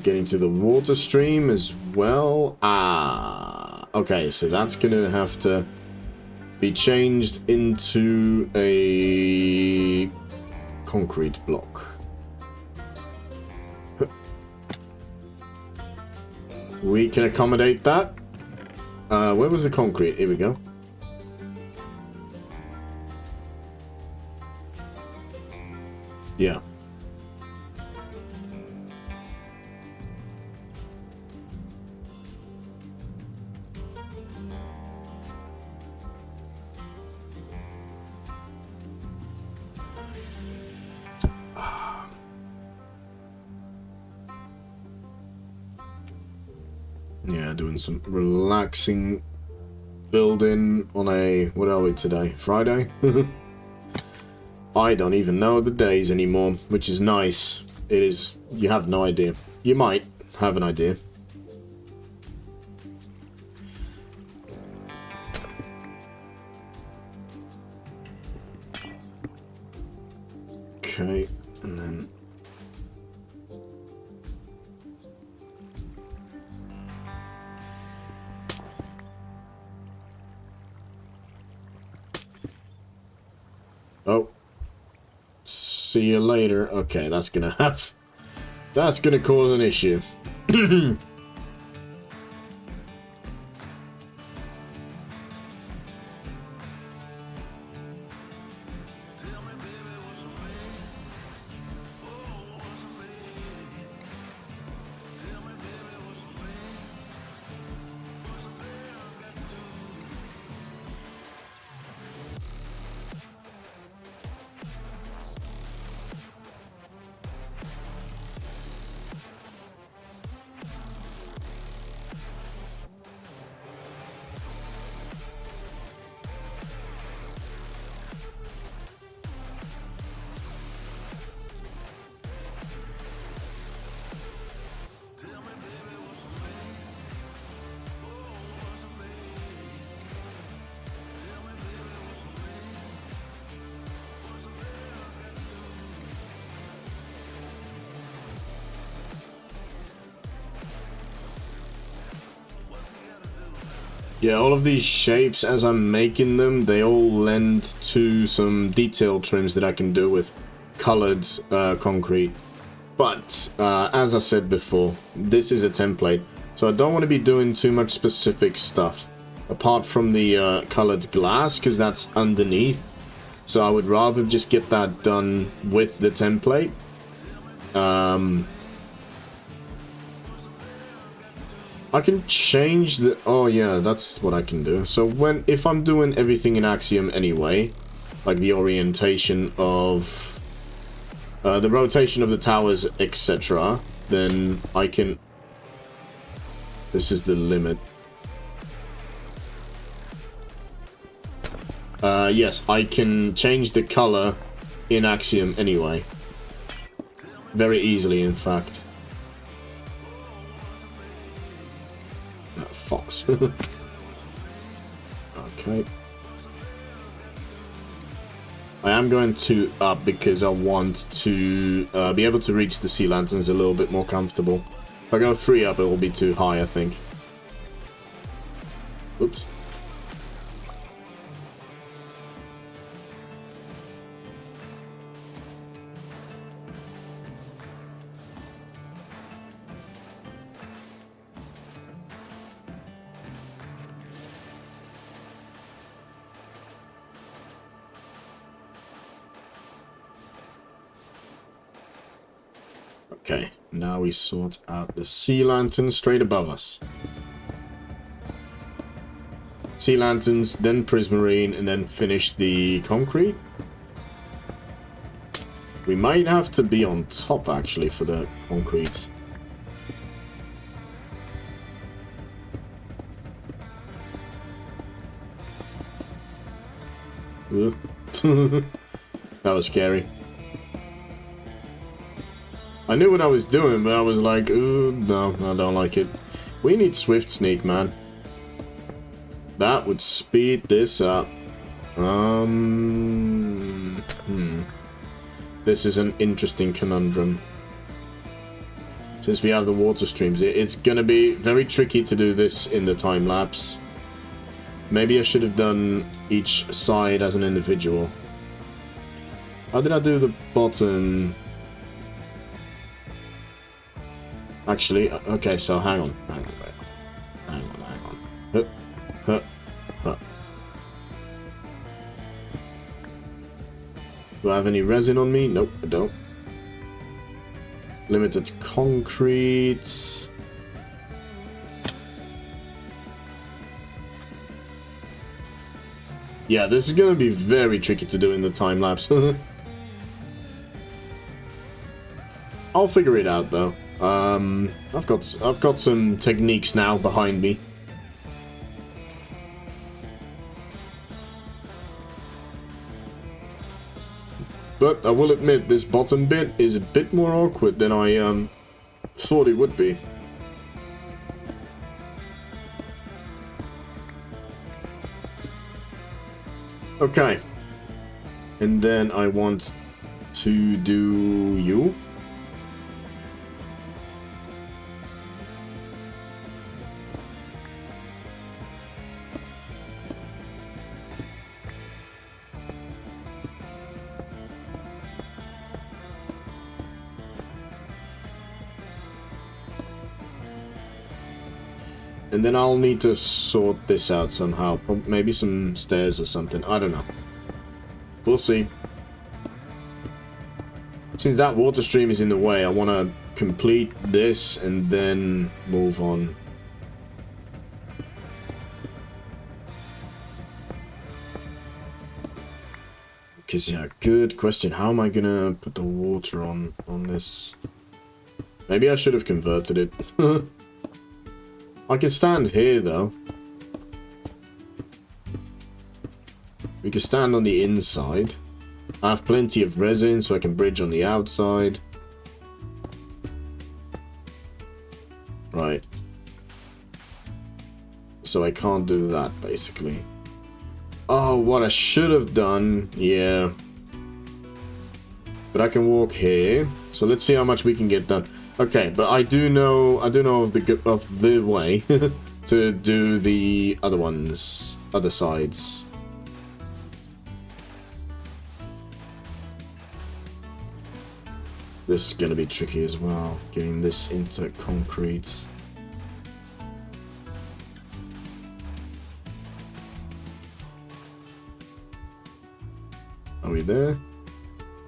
S1: Getting to the water stream as well. Ah, okay, so that's gonna have to be changed into a concrete block. We can accommodate that. Where was the concrete? Here we go. Yeah. Yeah, doing some relaxing building on a... What are we today? Friday? I don't even know the days anymore, which is nice. It is... You have no idea. You might have an idea. Okay, and then... Oh. See you later. Okay, that's gonna cause an issue. Yeah, all of these shapes, as I'm making them, they all lend to some detail trims that I can do with colored concrete. But, as I said before, this is a template, so I don't want to be doing too much specific stuff, apart from the colored glass, because that's underneath. So I would rather just get that done with the template. I can change the... Oh yeah, that's what I can do. So if I'm doing everything in Axiom anyway, like the orientation of... the rotation of the towers, etc., then I can... This is the limit. Yes, I can change the color in Axiom anyway. Very easily, in fact. Fox. Okay. I am going to up because I want to be able to reach the sea lanterns a little bit more comfortable. If I go 3 up, it will be too high, I think. Oops. Okay, now we sort out the sea lanterns straight above us. Sea lanterns, then prismarine, and then finish the concrete. We might have to be on top, actually, for the concrete. That was scary. I knew what I was doing, but I was like, ooh, no, I don't like it. We need Swift Sneak, man. That would speed this up. This is an interesting conundrum. Since we have the water streams, it's gonna be very tricky to do this in the time lapse. Maybe I should have done each side as an individual. How did I do the bottom? Actually, okay, so hang on. Do I have any resin on me? Nope, I don't. Limited concrete. Yeah, this is gonna be very tricky to do in the time lapse. I'll figure it out though. I've got some techniques now behind me. But I will admit, this bottom bit is a bit more awkward than I thought it would be. Okay. And then I want to do you. And then I'll need to sort this out somehow. Maybe some stairs or something. I don't know. We'll see. Since that water stream is in the way, I want to complete this and then move on. Because, yeah, good question. How am I going to put the water on this? Maybe I should have converted it. I can stand here, though. We can stand on the inside. I have plenty of resin, so I can bridge on the outside. Right. So I can't do that, basically. Oh, what I should have done... Yeah. But I can walk here. So let's see how much we can get done. Okay, but I do know of the way. to do the other ones, other sides. This is gonna be tricky as well, getting this into concrete. Are we there?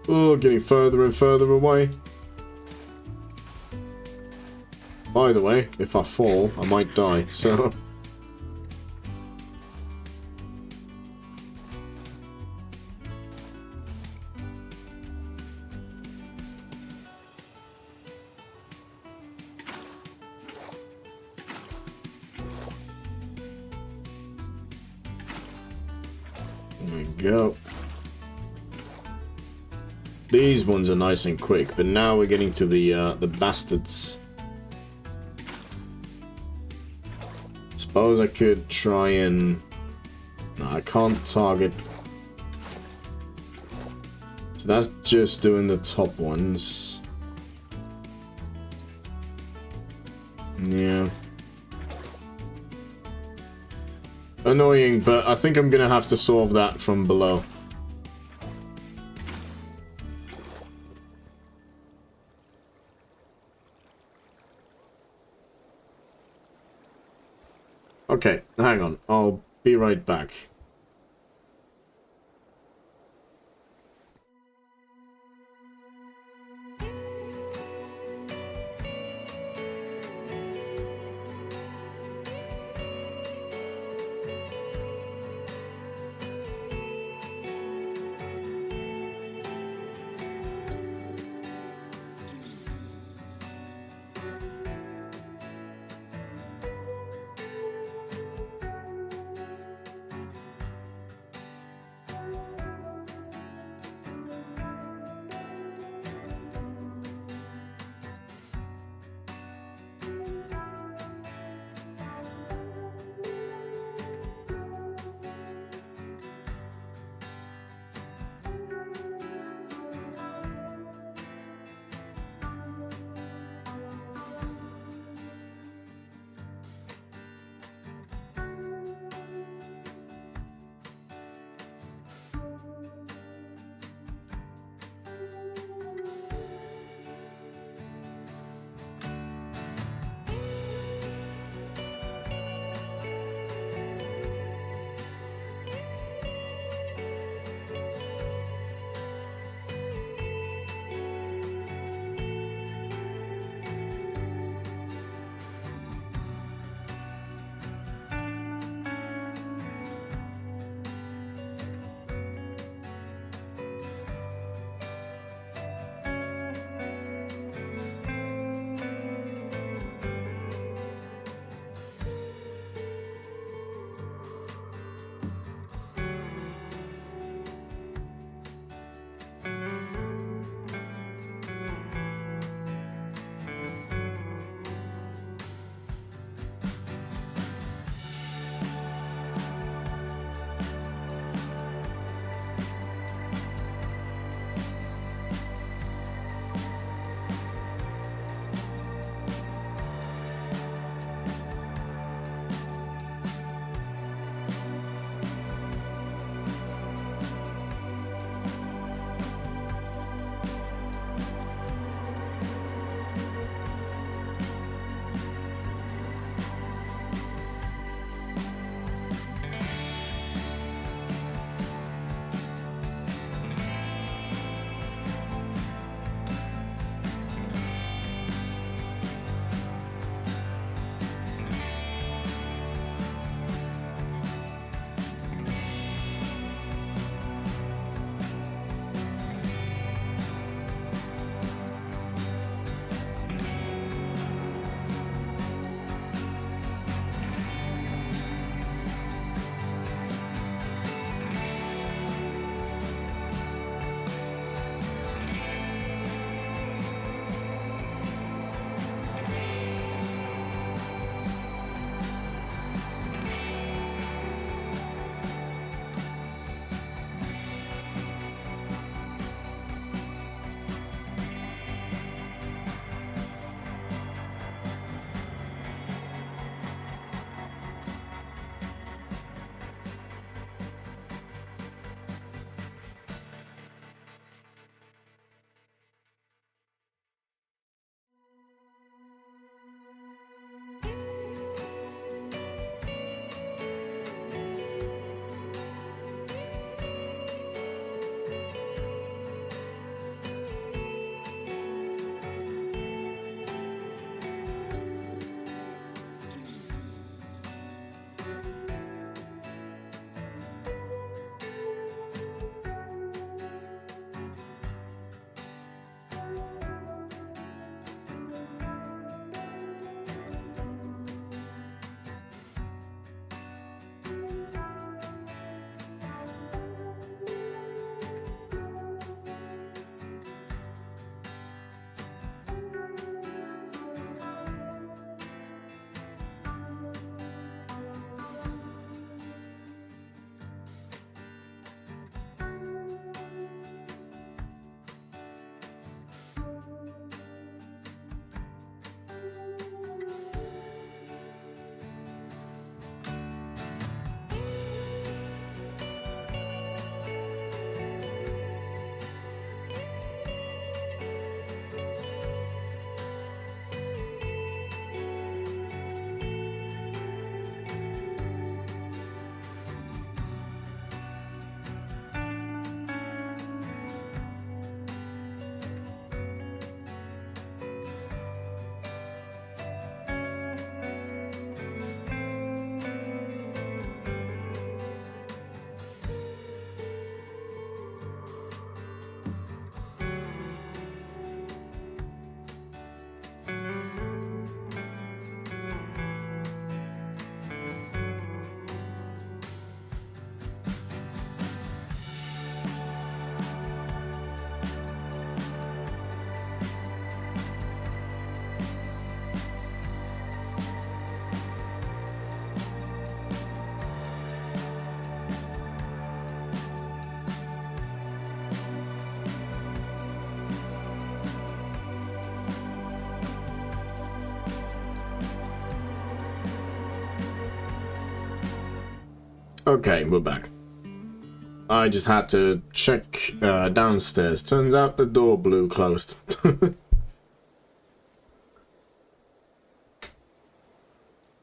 S1: Oh, getting further and further away. By the way, if I fall, I might die, so... There we go. These ones are nice and quick, but now we're getting to the bastards. Suppose I could try and... No, I can't target. So that's just doing the top ones. Yeah. Annoying, but I think I'm gonna have to solve that from below. Okay, hang on. I'll be right back. Okay, we're back. I just had to check downstairs. Turns out the door blew closed.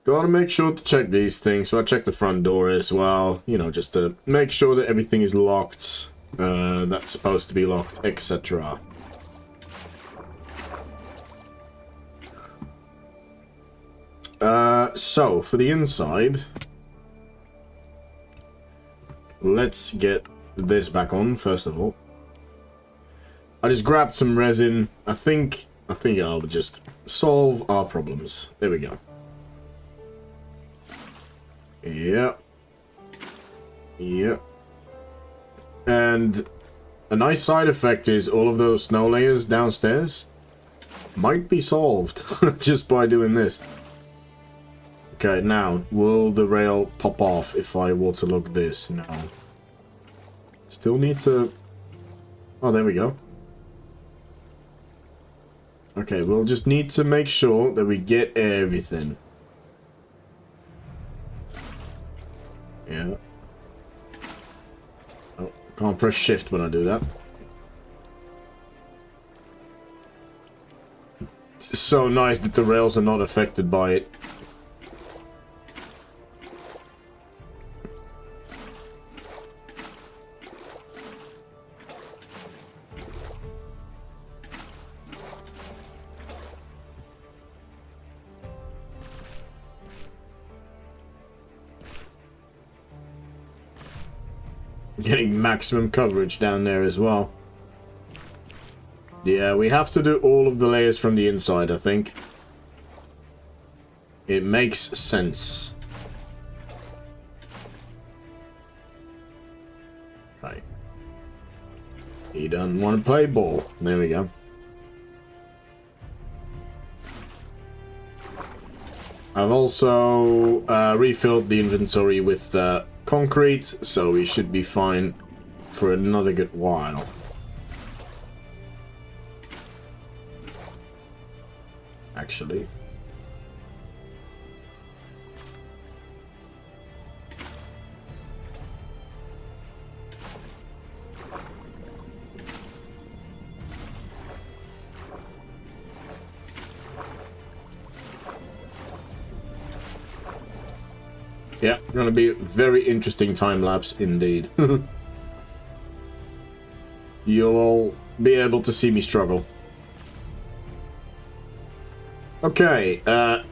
S1: Gotta make sure to check these things, so I checked the front door as well, you know, just to make sure that everything is locked, that's supposed to be locked, etc. So, for the inside, let's get this back on, first of all. I just grabbed some resin. I think I'll just solve our problems. There we go. Yep. Yep. And a nice side effect is all of those snow layers downstairs might be solved just by doing this. Okay, now, will the rail pop off if I waterlock this? No. Still need to... Oh, there we go. Okay, we'll just need to make sure that we get everything. Yeah. Oh, can't press shift when I do that. It's so nice that the rails are not affected by it. Getting maximum coverage down there as well. Yeah, we have to do all of the layers from the inside, I think. It makes sense. Right. He doesn't want to play ball. There we go. I've also refilled the inventory with concrete, so we should be fine for another good while. Actually. Yeah, gonna be a very interesting time lapse indeed. You'll all be able to see me struggle. Okay,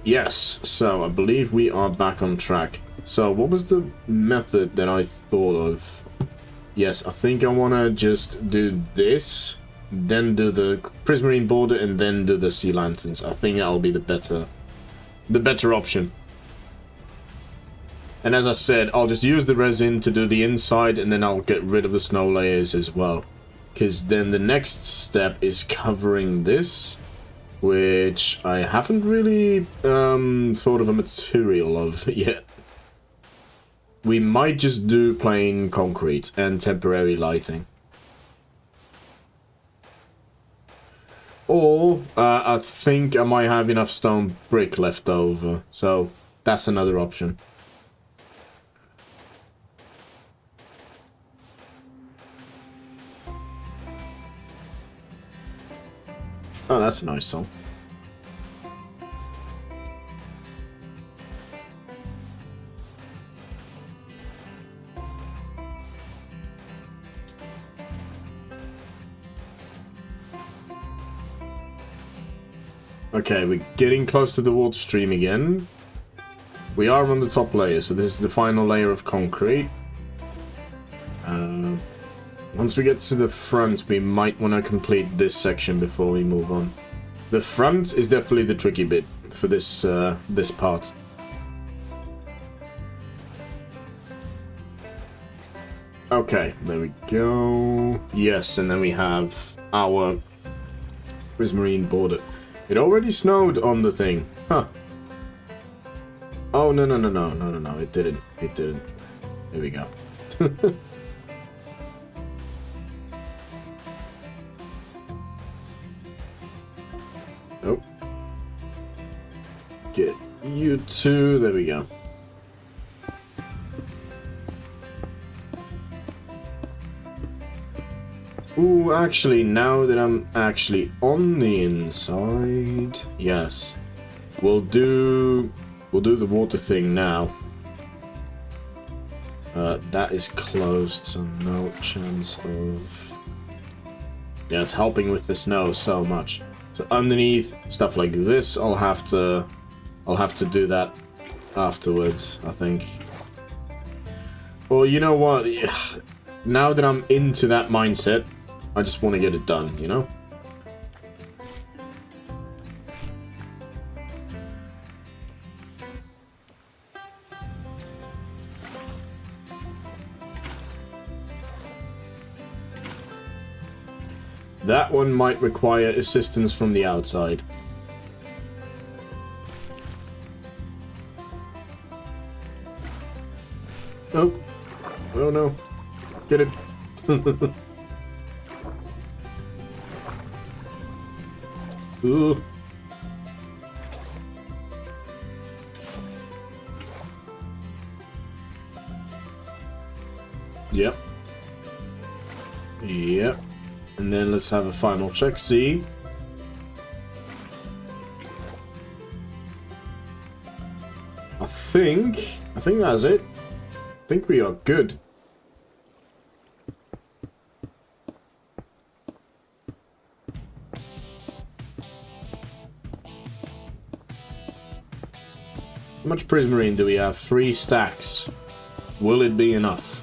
S1: yes, so I believe we are back on track. So what was the method that I thought of? Yes, I think I want to just do this, then do the prismarine border, and then do the sea lanterns. I think that'll be the better option. And as I said, I'll just use the resin to do the inside, and then I'll get rid of the snow layers as well. Because then the next step is covering this, which I haven't really thought of a material of yet. We might just do plain concrete and temporary lighting. Or I think I might have enough stone brick left over, so that's another option. Oh, that's a nice song. Okay, we're getting close to the water stream again. We are on the top layer, so this is the final layer of concrete. Once we get to the front, we might want to complete this section before we move on. The front is definitely the tricky bit for this this part. Okay, there we go. Yes, and then we have our prismarine border. It already snowed on the thing. Huh. Oh, no, it didn't. It didn't. There we go. Oh. Get you two. There we go. Ooh, actually, now that I'm actually on the inside, yes, we'll do the water thing now. That is closed, so no chance of... Yeah, it's helping with the snow so much. So underneath, stuff like this, I'll have to do that afterwards, I think. Or you know what? Now that I'm into that mindset, I just want to get it done, you know? That one might require assistance from the outside. Oh. Oh no. Get it. Ooh. Yep. Yep. And then let's have a final check. See? I think that's it. I think we are good. How much prismarine do we have? 3 stacks. Will it be enough?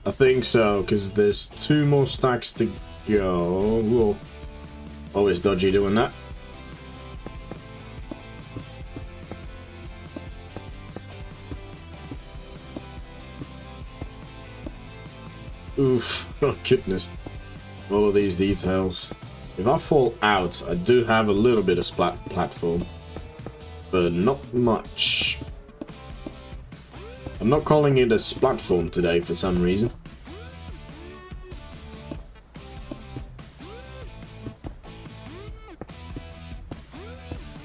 S1: I think so, because there's 2 more stacks to go. Whoa. Always dodgy doing that. Oof. Oh, goodness. All of these details. If I fall out, I do have a little bit of platform. But not much. I'm not calling it a splatform today for some reason.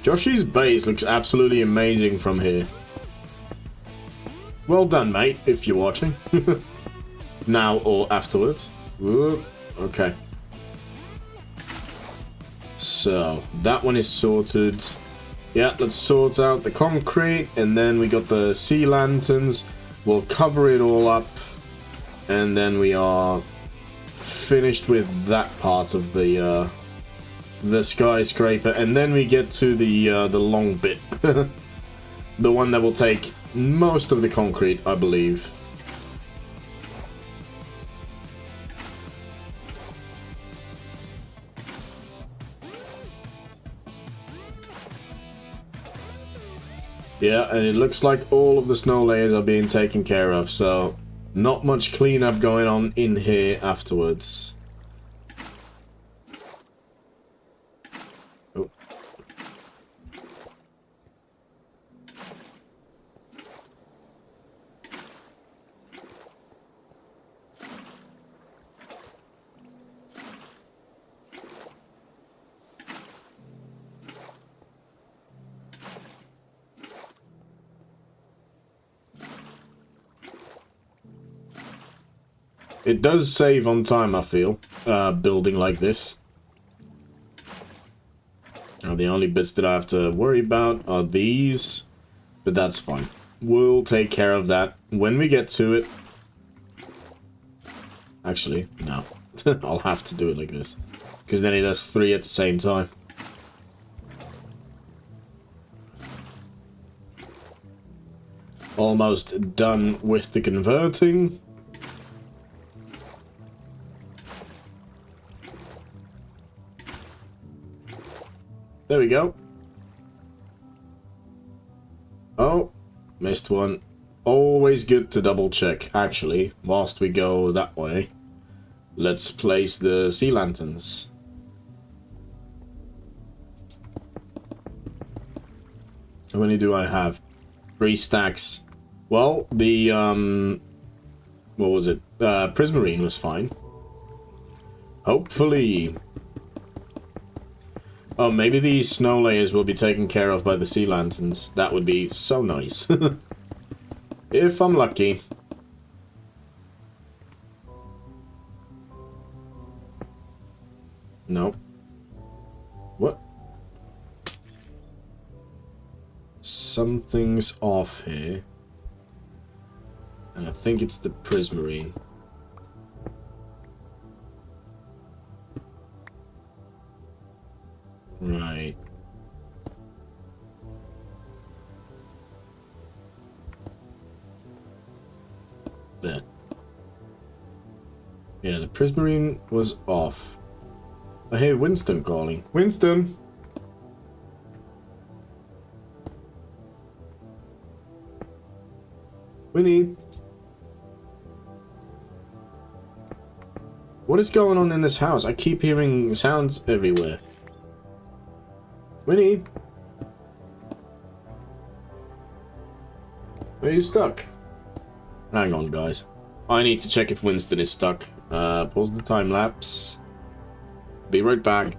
S1: Joshy's base looks absolutely amazing from here. Well done, mate, if you're watching. Now or afterwards. Whoop. Okay. So, that one is sorted. Yeah, let's sort out the concrete, and then we got the sea lanterns. We'll cover it all up, and then we are finished with that part of the skyscraper, and then we get to the long bit, the one that will take most of the concrete, I believe. Yeah, and it looks like all of the snow layers are being taken care of, so not much cleanup going on in here afterwards. Oh. It does save on time, I feel, building like this. Now, the only bits that I have to worry about are these, but that's fine. We'll take care of that when we get to it. Actually, no. I'll have to do it like this, because then it does 3 at the same time. Almost done with the converting. There we go. Oh, missed one. Always good to double check. Actually, whilst we go that way, let's place the sea lanterns. How many do I have? 3 stacks. Well, the, what was it? Prismarine was fine. Hopefully. Oh, maybe these snow layers will be taken care of by the sea lanterns. That would be so nice. If I'm lucky. No. What? Something's off here. And I think it's the Prismarine. Right. There. Yeah, the Prismarine was off. I hear Winston calling. Winston! Winnie! What is going on in this house? I keep hearing sounds everywhere. Winnie! Are you stuck? Hang on, guys. I need to check if Winston is stuck. Pause the time lapse. Be right back.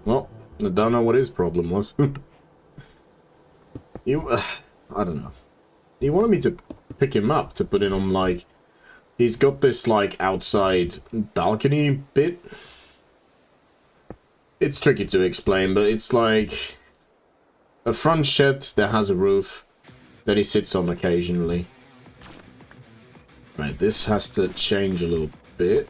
S1: Well, I don't know what his problem was. I don't know. He wanted me to pick him up to put it on, like... He's got this, like, outside balcony bit. It's tricky to explain, but it's like... a front shed that has a roof that he sits on occasionally. Right, this has to change a little bit.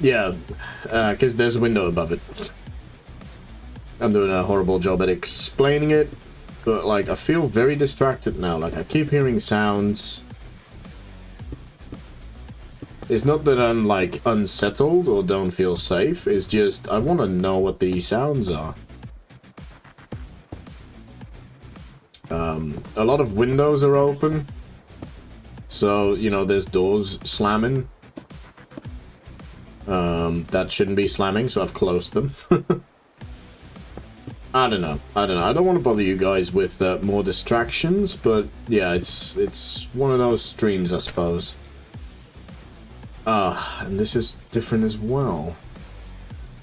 S1: Yeah, because there's a window above it. I'm doing a horrible job at explaining it, but, like, I feel very distracted now. Like, I keep hearing sounds. It's not that I'm, like, unsettled or don't feel safe. It's just, I want to know what these sounds are. A lot of windows are open. So, you know, there's doors slamming. That shouldn't be slamming, so I've closed them. I don't know. I don't want to bother you guys with more distractions, but yeah, it's one of those streams, I suppose. And this is different as well.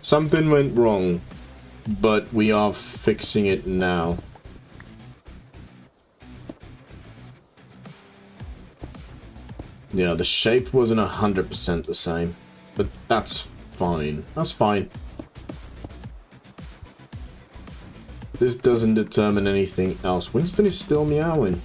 S1: Something went wrong, but we are fixing it now. Yeah, the shape wasn't 100% the same. But that's fine. That's fine. This doesn't determine anything else. Winston is still meowing.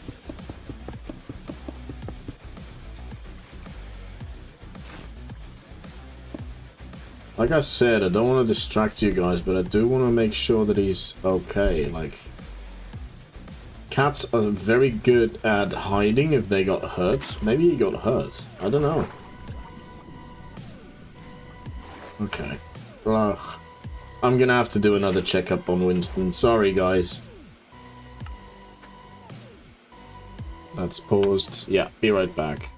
S1: Like I said, I don't want to distract you guys, but I do want to make sure that he's okay. Like, cats are very good at hiding if they got hurt. Maybe he got hurt. I don't know. Okay. Ugh. I'm gonna have to do another checkup on Winston. Sorry, guys. That's paused. Yeah, be right back.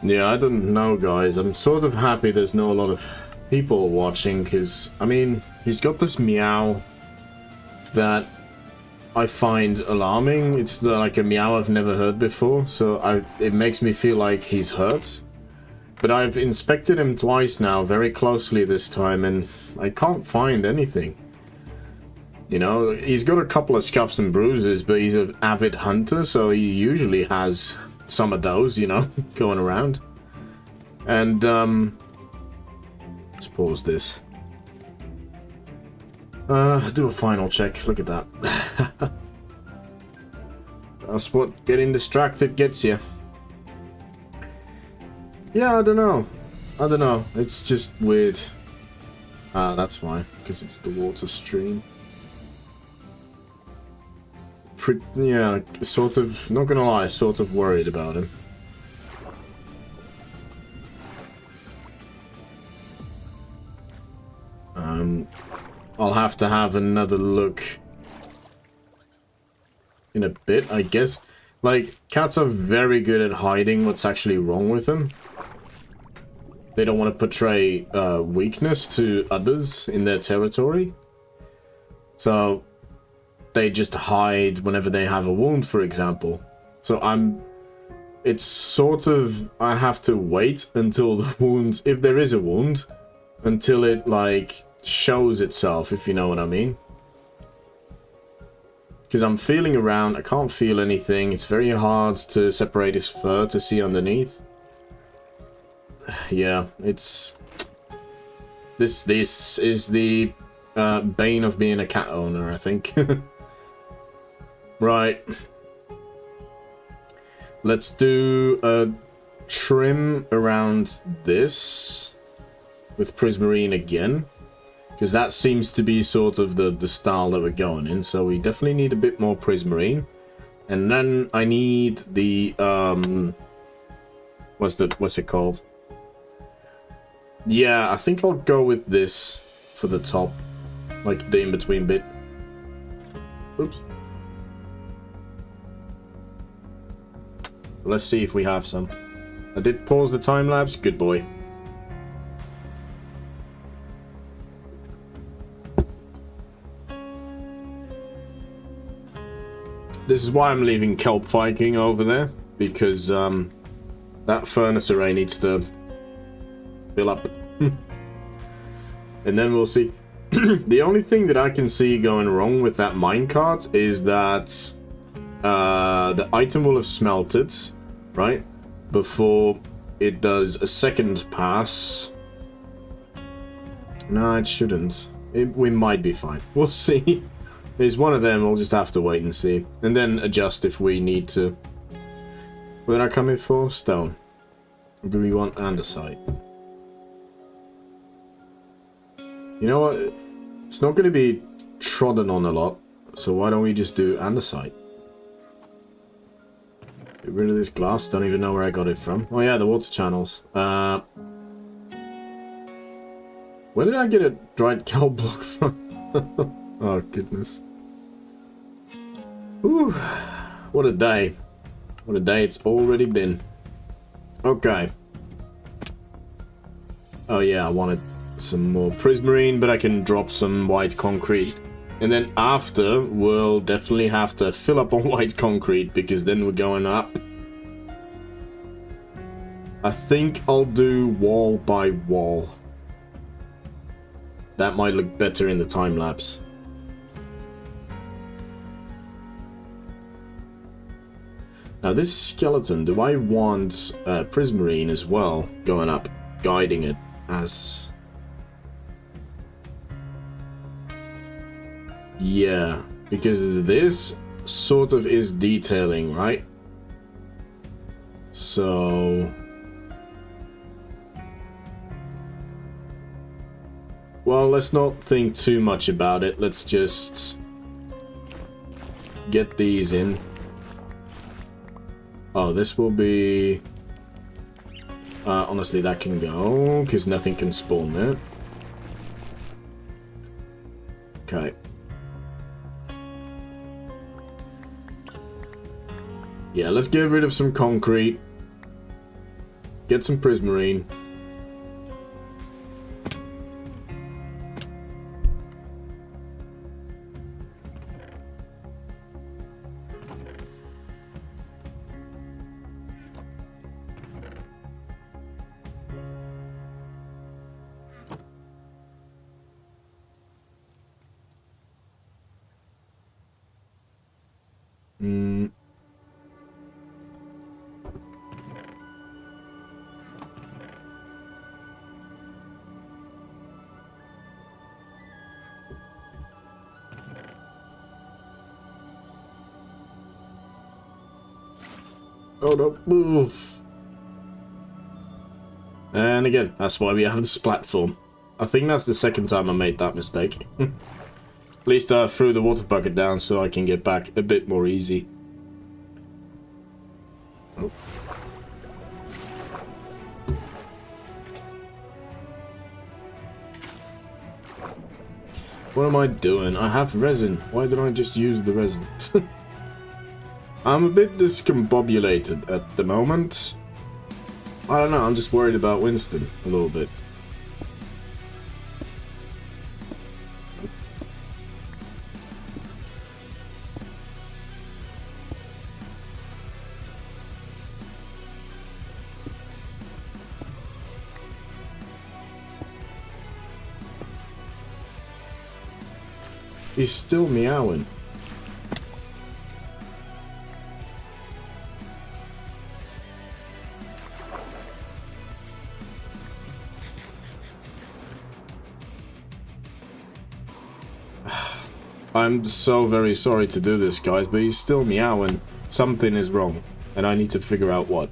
S1: Yeah, I don't know, guys. I'm sort of happy there's not a lot of people watching, because, I mean, he's got this meow that I find alarming. It's like a meow I've never heard before, so it makes me feel like he's hurt. But I've inspected him twice now, very closely this time, and I can't find anything. You know, he's got a couple of scuffs and bruises, but he's an avid hunter, so he usually has some of those, you know, going around. And, let's pause this. Do a final check. Look at that. That's what getting distracted gets you. Yeah, I don't know. It's just weird. That's why, because it's the water stream. Yeah, sort of, not gonna lie, sort of worried about him. I'll have to have another look in a bit, I guess. Like, cats are very good at hiding what's actually wrong with them. They don't want to portray weakness to others in their territory. So they just hide whenever they have a wound, for example. So it's sort of, I have to wait until the wound, if there is a wound, until it, like, shows itself, if you know what I mean. Because I'm feeling around, I can't feel anything. It's very hard to separate his fur to see underneath. Yeah, it's... This is the bane of being a cat owner, I think. Right. Let's do a trim around this with prismarine again, because that seems to be sort of the style that we're going in. So we definitely need a bit more prismarine, and then I need the what's it called? Yeah, I think I'll go with this for the top, like the in-between bit. Oops. Let's see if we have some. I did pause the time lapse. Good boy. This is why I'm leaving KELP Viking over there, because that furnace array needs to fill up. And then we'll see. The only thing that I can see going wrong with that minecart is that the item will have smelted, right, before it does a second pass. No, it shouldn't. We might be fine. We'll see. There's one of them, we'll just have to wait and see. And then adjust if we need to. What did I come in for? Stone. Or do we want andesite? You know what? It's not going to be trodden on a lot. So why don't we just do andesite? Get rid of this glass. Don't even know where I got it from. Oh yeah, the water channels. Where did I get a dried KELP block from? Oh goodness. Whew. What a day. What a day it's already been. Okay. Oh yeah, I wanted some more prismarine, but I can drop some white concrete. And then after, we'll definitely have to fill up on white concrete, because then we're going up. I think I'll do wall by wall. That might look better in the time lapse. Now this skeleton, do I want prismarine as well going up, guiding it as... Yeah, because this sort of is detailing, right? So... Well, let's not think too much about it. Let's just get these in. Oh, this will be... honestly, that can go, because nothing can spawn there. Okay. Yeah, let's get rid of some concrete. Get some prismarine. Oh no. Oof. And again, that's why we have this platform. I think that's the second time I made that mistake. At least I threw the water bucket down so I can get back a bit more easy. Oh. What am I doing? I have resin. Why didn't I just use the resin? I'm a bit discombobulated at the moment. I don't know, I'm just worried about Winston a little bit. He's still meowing. I'm so very sorry to do this, guys, but he's still meowing. Something is wrong, and I need to figure out what.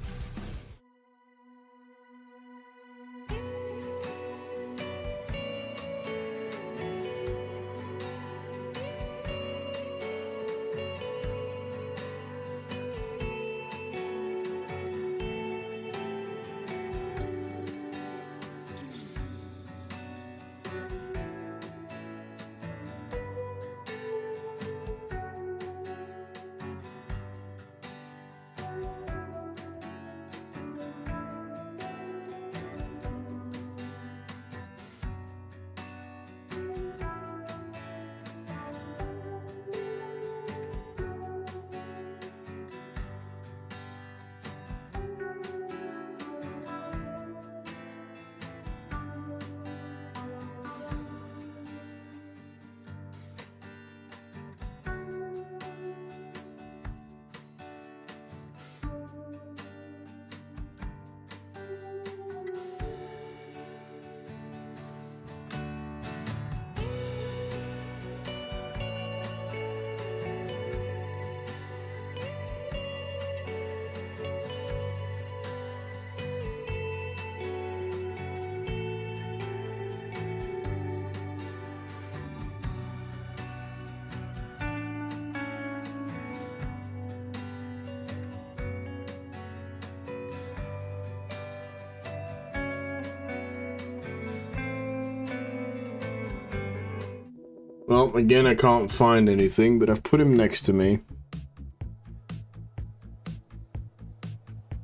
S1: Well, again, I can't find anything, but I've put him next to me.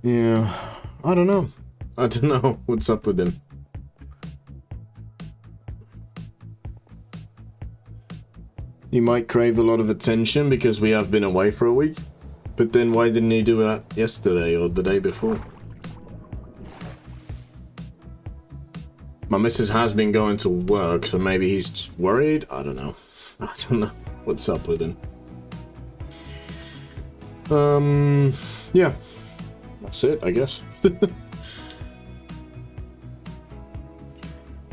S1: Yeah, I don't know. I don't know what's up with him. He might crave a lot of attention because we have been away for a week. But then why didn't he do that yesterday or the day before? My missus has been going to work, so maybe he's just worried? I don't know. I don't know what's up with him. Yeah. That's it, I guess.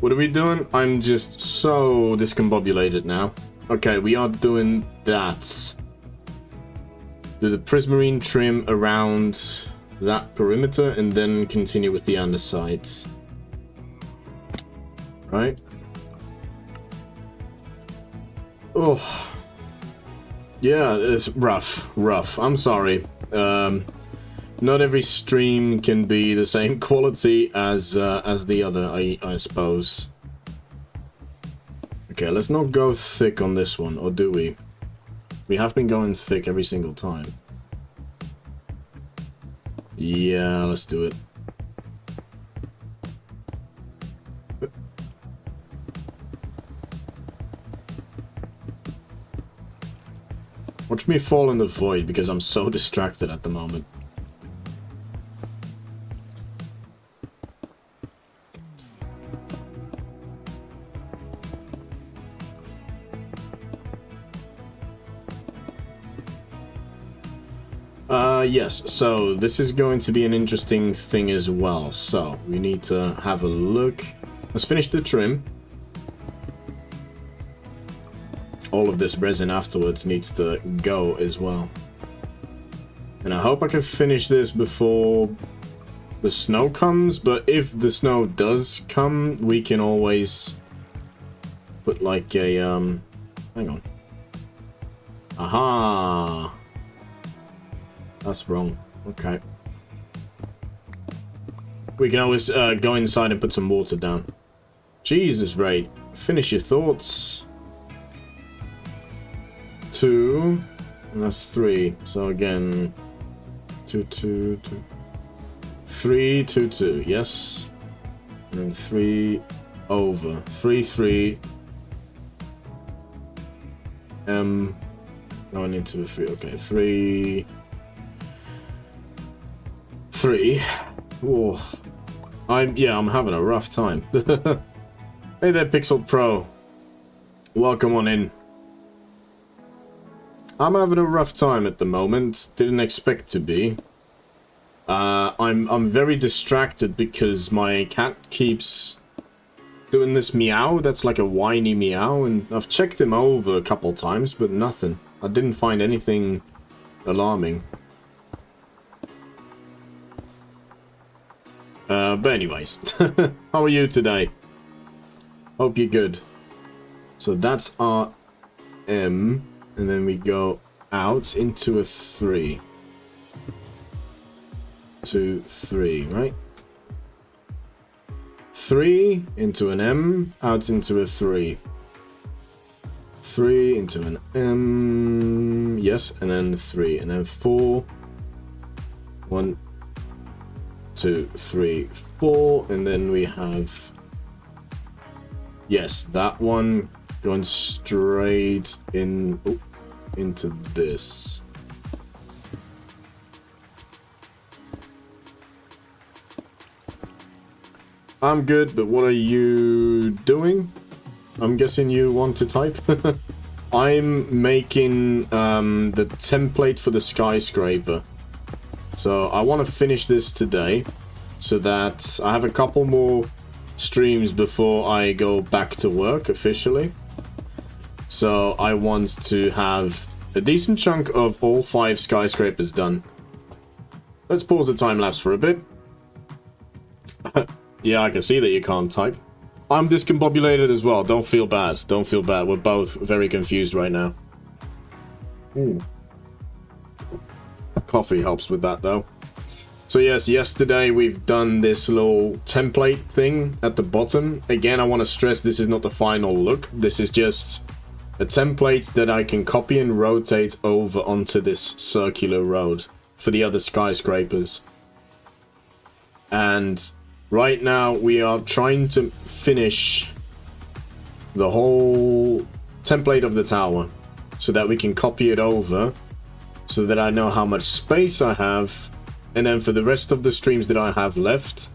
S1: What are we doing? I'm just so discombobulated now. Okay, we are doing that. Do the prismarine trim around that perimeter and then continue with the undersides. Right? Oh. Yeah, it's rough. I'm sorry. Not every stream can be the same quality as the other, I suppose. Okay, let's not go thick on this one, or do we? We have been going thick every single time. Yeah, let's do it. Watch me fall in the void because I'm so distracted at the moment. Yes, so this is going to be an interesting thing as well. So we need to have a look. Let's finish the trim. All of this resin afterwards needs to go as well. And I hope I can finish this before the snow comes, but if the snow does come, we can always put like a, hang on. Aha! That's wrong. Okay. We can always go inside and put some water down. Jesus, Raid. Finish your thoughts. 2. And that's 3. So again, 2, 2, 2. 3, 2, 2. Yes. And then 3 over. 3, 3. Going into a 3. Okay, 3. 3. Oh, I'm having a rough time. Hey there, Pixel Pro. Welcome on in. I'm having a rough time at the moment. Didn't expect to be. I'm very distracted because my cat keeps doing this meow. That's like a whiny meow, and I've checked him over a couple times, but nothing. I didn't find anything alarming. But anyways, how are you today? Hope you're good. So that's our M, and then we go out into a 3. 2, 3, right? 3 into an M, out into a 3. 3 into an M, yes, and then 3, and then 4. 1, 2, 3, 4, and then we have, yes, that one going straight in into this. I'm good, but what are you doing? I'm guessing you want to type. I'm making the template for the skyscraper. So I want to finish this today so that I have a couple more streams before I go back to work officially. So I want to have a decent chunk of all 5 skyscrapers done. Let's pause the time lapse for a bit. Yeah, I can see that you can't type. I'm discombobulated as well. Don't feel bad. Don't feel bad. We're both very confused right now. Ooh. Coffee helps with that though. So yes, yesterday we've done this little template thing at the bottom. Again, I want to stress this is not the final look. This is just a template that I can copy and rotate over onto this circular road for the other skyscrapers. And right now we are trying to finish the whole template of the tower so that we can copy it over so that I know how much space I have. And then for the rest of the streams that I have left,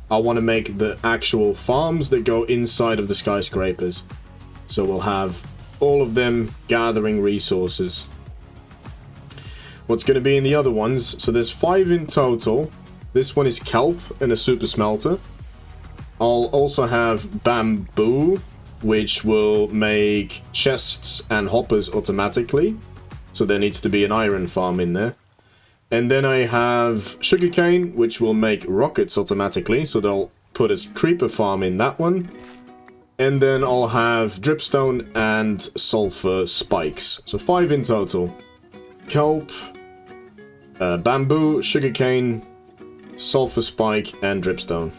S1: I want to make the actual farms that go inside of the skyscrapers. So we'll have all of them gathering resources. What's going to be in the other ones? So there's 5 in total. This one is KELP and a super smelter. I'll also have bamboo, which will make chests and hoppers automatically. So there needs to be an iron farm in there. And then I have sugarcane, which will make rockets automatically. So they'll put a creeper farm in that one. And then I'll have dripstone and sulfur spikes. So 5 in total. Kelp, bamboo, sugarcane, sulfur spike, and dripstone.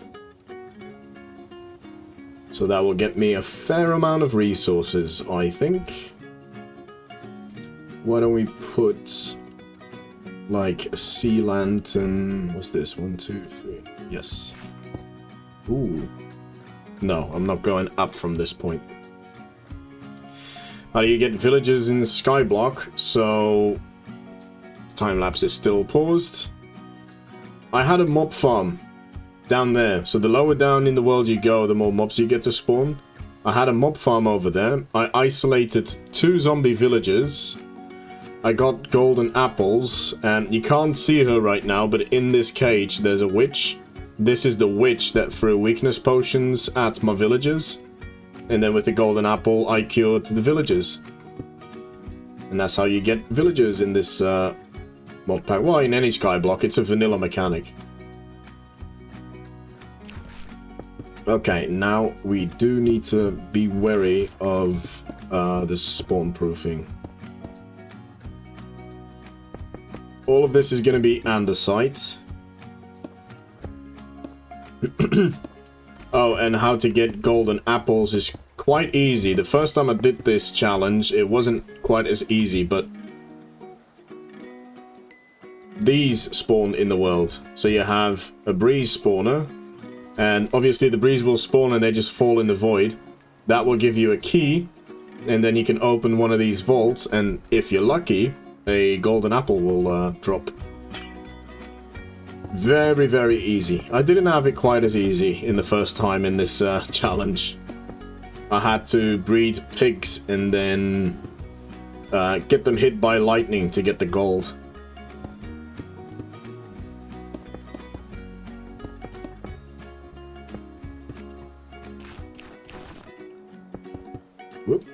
S1: So that will get me a fair amount of resources, I think. Why don't we put like a sea lantern? What's this? 1, 2, 3. Yes. Ooh. No, I'm not going up from this point. How do you get villagers in Skyblock? So time-lapse is still paused. I had a mob farm down there. So the lower down in the world you go, the more mobs you get to spawn. I had a mob farm over there. I isolated 2 zombie villagers. I got golden apples, and you can't see her right now, but in this cage there's a witch. This is the witch that threw weakness potions at my villagers. And then with the golden apple, I cured the villagers. And that's how you get villagers in this mod pack. Well, in any Skyblock, it's a vanilla mechanic. Okay, now we do need to be wary of the spawn proofing. All of this is going to be andesite. Oh, and how to get golden apples is quite easy. The first time I did this challenge, it wasn't quite as easy, but these spawn in the world. So you have a breeze spawner, and obviously the breeze will spawn and they just fall in the void. That will give you a key, and then you can open one of these vaults, and if you're lucky, a golden apple will drop. Very, very easy. I didn't have it quite as easy in the first time in this challenge. I had to breed pigs and then get them hit by lightning to get the gold. Whoop.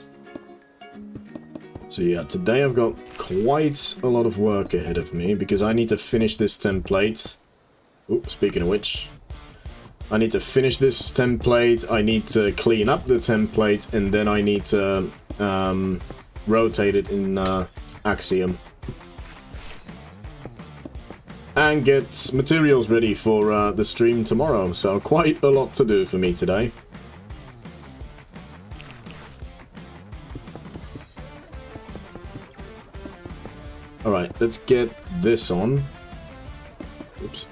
S1: So yeah, today I've got quite a lot of work ahead of me because I need to finish this template. Ooh, speaking of which, I need to finish this template, I need to clean up the template, and then I need to rotate it in Axiom. And get materials ready for the stream tomorrow, so quite a lot to do for me today. Alright, let's get this on. Oops.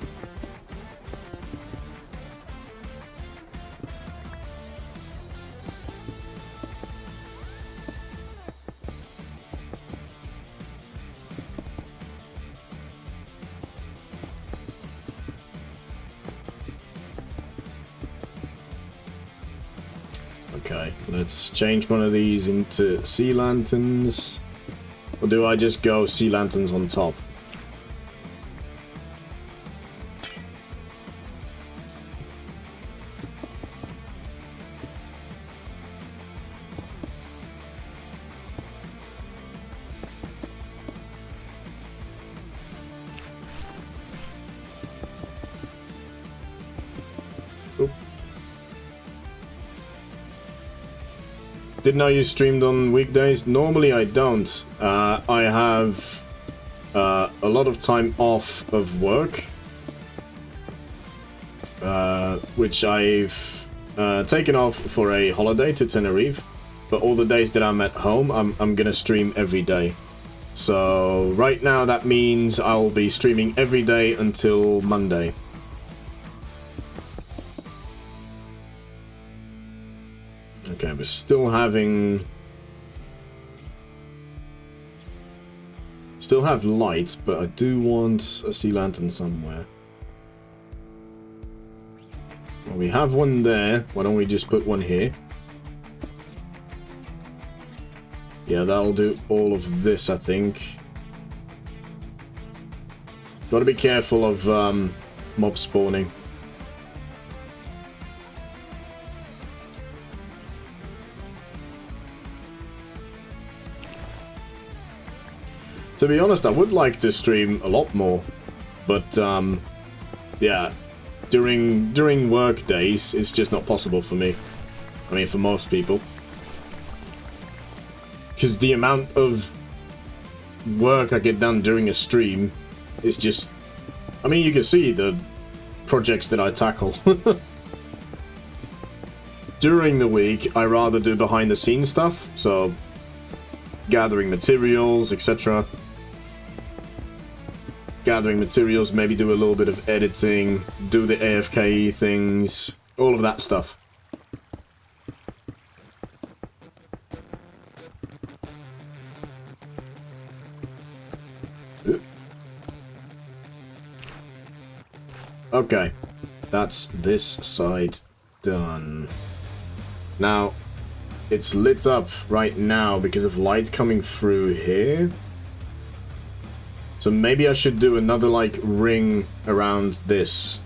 S1: Okay, let's change one of these into sea lanterns. Or do I just go sea lanterns on top? Oop. Didn't know you streamed on weekdays. Normally I don't. I have a lot of time off of work, which I've taken off for a holiday to Tenerife. But all the days that I'm at home, I'm gonna stream every day. So right now that means I'll be streaming every day until Monday. Okay, we're still having... Still have light, but I do want a sea lantern somewhere. Well, we have one there. Why don't we just put one here? Yeah, that'll do all of this, I think. Gotta be careful of mob spawning. To be honest, I would like to stream a lot more, but yeah, during work days, it's just not possible for me. I mean, for most people. Because the amount of work I get done during a stream is just... I mean, you can see the projects that I tackle. During the week, I rather do behind-the-scenes stuff, so gathering materials, etc. Gathering materials, maybe do a little bit of editing, do the AFK things, all of that stuff. Okay, that's this side done. Now, it's lit up right now because of light coming through here. So maybe I should do another, like, ring around this.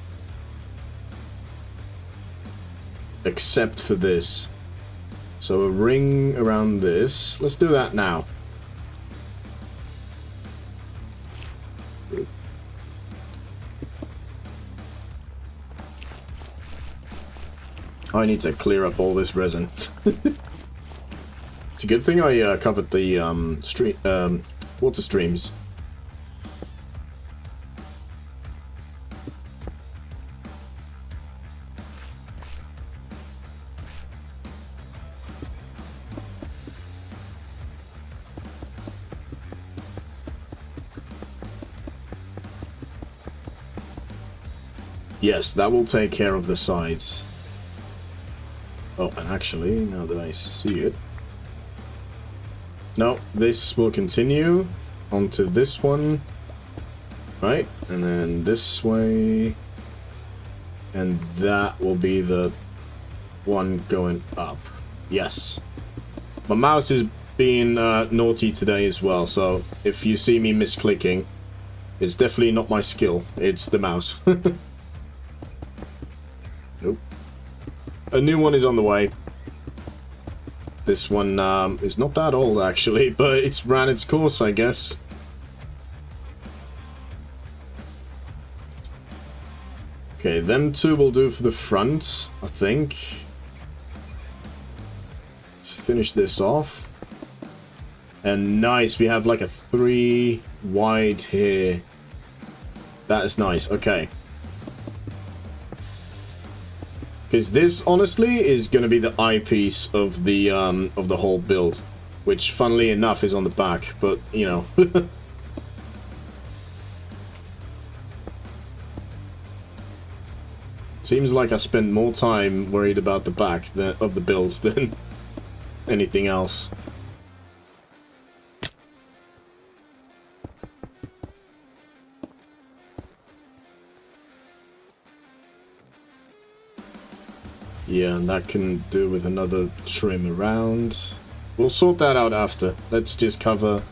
S1: Except for this. So a ring around this. Let's do that now. I need to clear up all this resin. It's a good thing I covered the water streams. Yes, that will take care of the sides. Oh, and actually, now that I see it... No, this will continue onto this one. Right, and then this way. And that will be the one going up. Yes. My mouse is being naughty today as well, so if you see me misclicking, it's definitely not my skill, it's the mouse. Nope. A new one is on the way. This one is not that old actually, but it's ran its course, I guess. Okay, them two will do for the front, I think. Let's finish this off. And nice, we have like a 3 wide here. That is nice, okay. Because this, honestly, is going to be the eyepiece of the whole build. Which, funnily enough, is on the back, but, you know. Seems like I spent more time worried about the back of the build than anything else. Yeah, and that can do with another trim around. We'll sort that out after. Let's just cover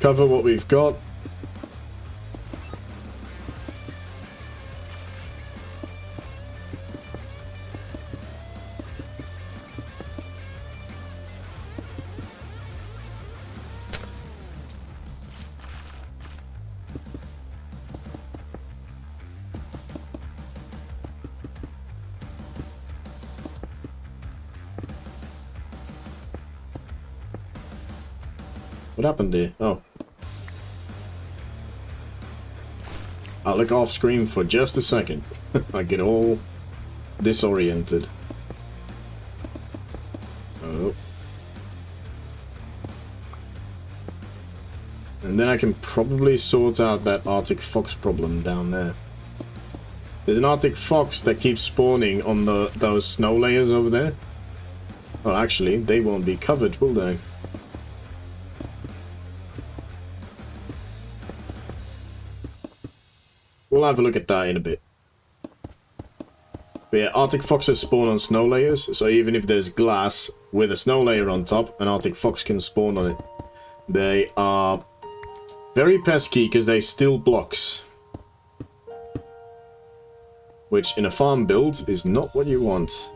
S1: what we've got. What happened there? Oh. I'll look off screen for just a second. I get all disoriented. Oh. And then I can probably sort out that Arctic fox problem down there. There's an Arctic fox that keeps spawning on those snow layers over there. Well, actually, they won't be covered, will they? We'll have a look at that in a bit. But yeah, Arctic foxes spawn on snow layers, so even if there's glass with a snow layer on top, an Arctic fox can spawn on it. They are very pesky because they steal blocks. Which in a farm build is not what you want.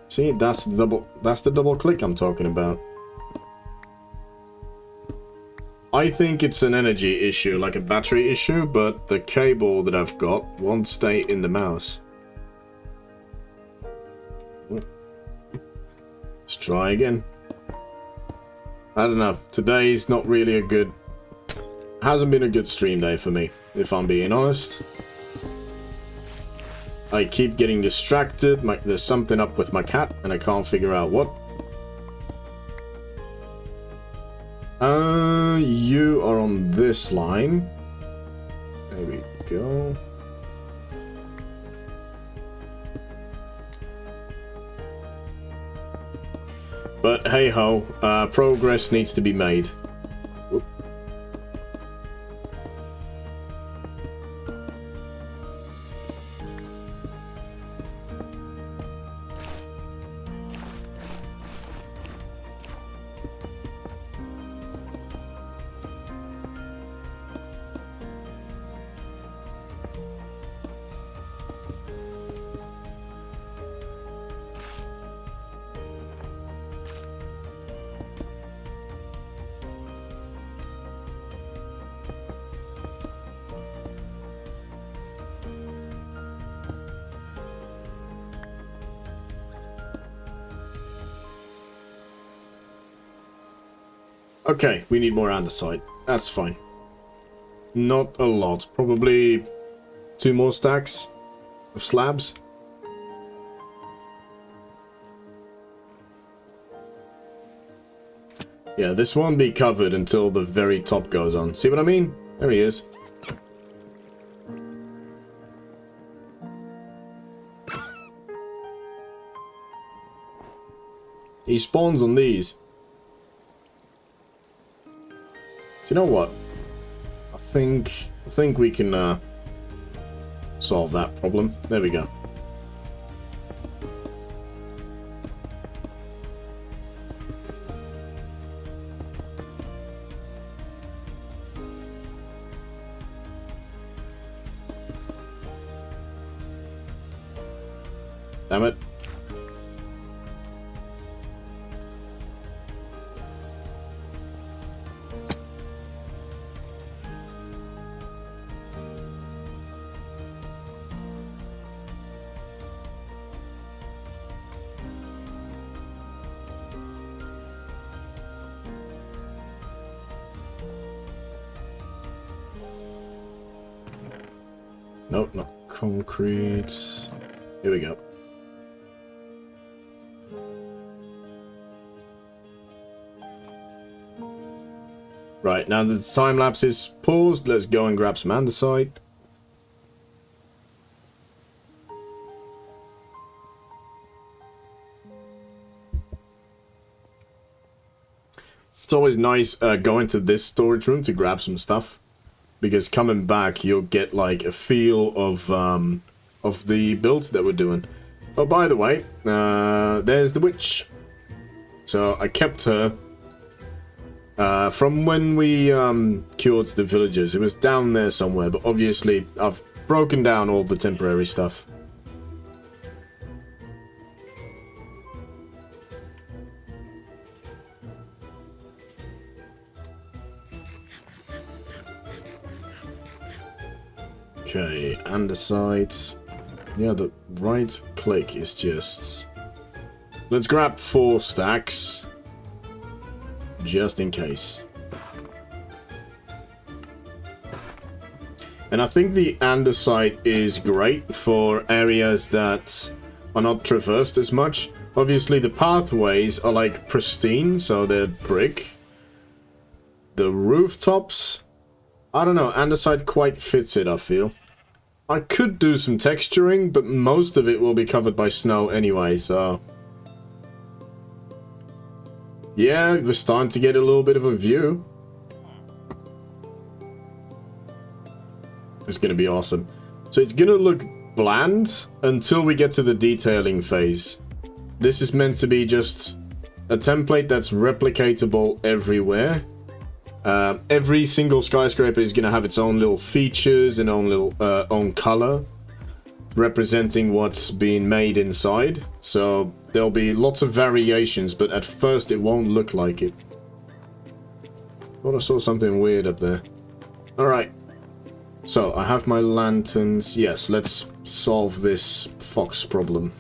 S1: See, that's the double click I'm talking about. I think it's an energy issue, like a battery issue, but the cable that I've got won't stay in the mouse. Let's try again. I don't know, today's not really a good... Hasn't been a good stream day for me, if I'm being honest. I keep getting distracted, there's something up with my cat, and I can't figure out what. You are on this line. There we go. But hey ho, progress needs to be made. Whoop. Okay, we need more andesite. That's fine. Not a lot. Probably 2 more stacks of slabs. Yeah, this won't be covered until the very top goes on. See what I mean? There he is. He spawns on these. Do you know what? I think we can solve that problem. There we go. Damn it. Nope, not concrete. Here we go. Right, now that the time lapse is paused, let's go and grab some andesite. It's always nice going to this storage room to grab some stuff, because coming back you'll get like a feel of the builds that we're doing. Oh, by the way, there's the witch. So I kept her from when we cured the villagers. It was down there somewhere, but obviously I've broken down all the temporary stuff. Okay, andesite. Yeah, the right click is just... Let's grab 4 stacks. Just in case. And I think the andesite is great for areas that are not traversed as much. Obviously, the pathways are like pristine, so they're brick. The rooftops, I don't know, andesite quite fits it, I feel. I could do some texturing, but most of it will be covered by snow anyway, so... yeah, we're starting to get a little bit of a view. It's gonna be awesome. So it's gonna look bland until we get to the detailing phase. This is meant to be just a template that's replicatable everywhere. Every single skyscraper is gonna have its own little features and own color, representing what's being made inside. So there'll be lots of variations, but at first it won't look like it. Thought I saw something weird up there. Alright. So, I have my lanterns. Yes, let's solve this fox problem.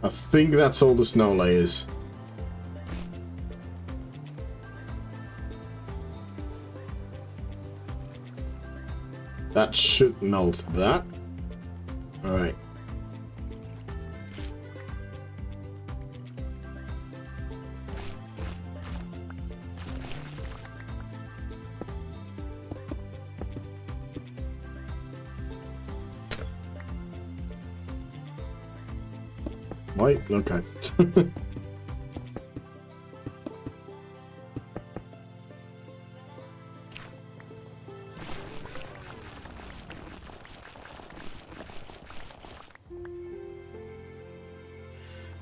S1: I think that's all the snow layers. That should melt that. Alright. Wait, okay.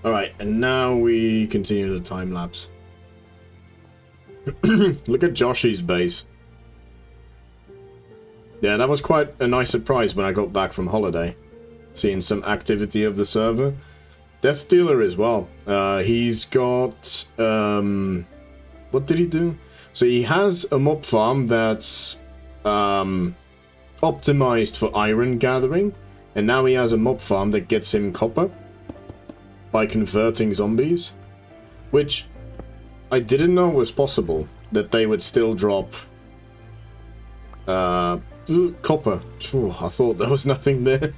S1: Alright, and now we continue the time lapse. Look at Joshy's base. Yeah, that was quite a nice surprise when I got back from holiday. Seeing some activity of the server. Death Dealer as well. He's got... what did he do? So he has a mob farm that's optimized for iron gathering. And now he has a mob farm that gets him copper by converting zombies. Which I didn't know was possible. That they would still drop copper. Ooh, I thought there was nothing there.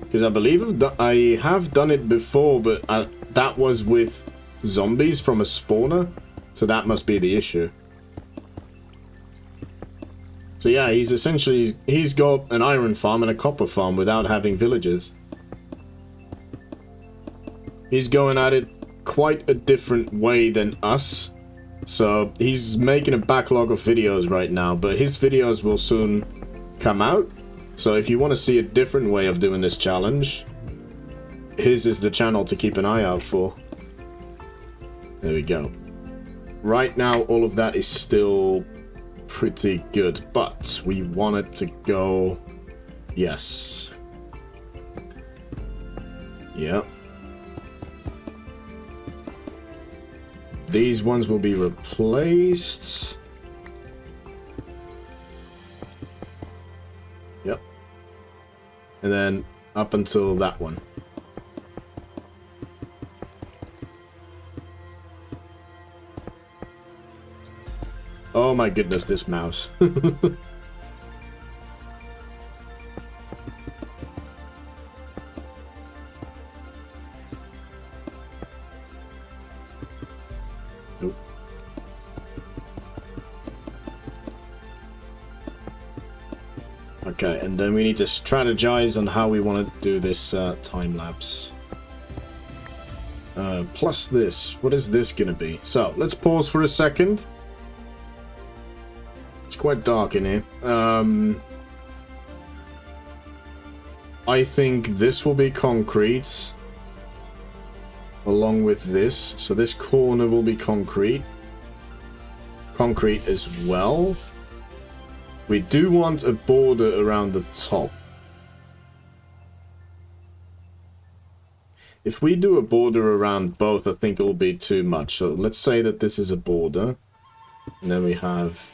S1: Because I believe I have done it before, but that was with zombies from a spawner. So that must be the issue. So yeah, he's essentially... he's got an iron farm and a copper farm without having villagers. He's going at it quite a different way than us. So he's making a backlog of videos right now, but his videos will soon come out. So if you want to see a different way of doing this challenge, his is the channel to keep an eye out for. There we go. Right now, all of that is still pretty good, but we want it to go... yes. Yep. These ones will be replaced. Yep. And then up until that one. Oh my goodness, this mouse. Nope. Okay, and then we need to strategize on how we want to do this time lapse. Plus this. What is this gonna be? So, let's pause for a second. It's quite dark in here. I think this will be concrete. Along with this. So this corner will be concrete. Concrete as well. We do want a border around the top. If we do a border around both, I think it'll be too much. So let's say that this is a border. And then we have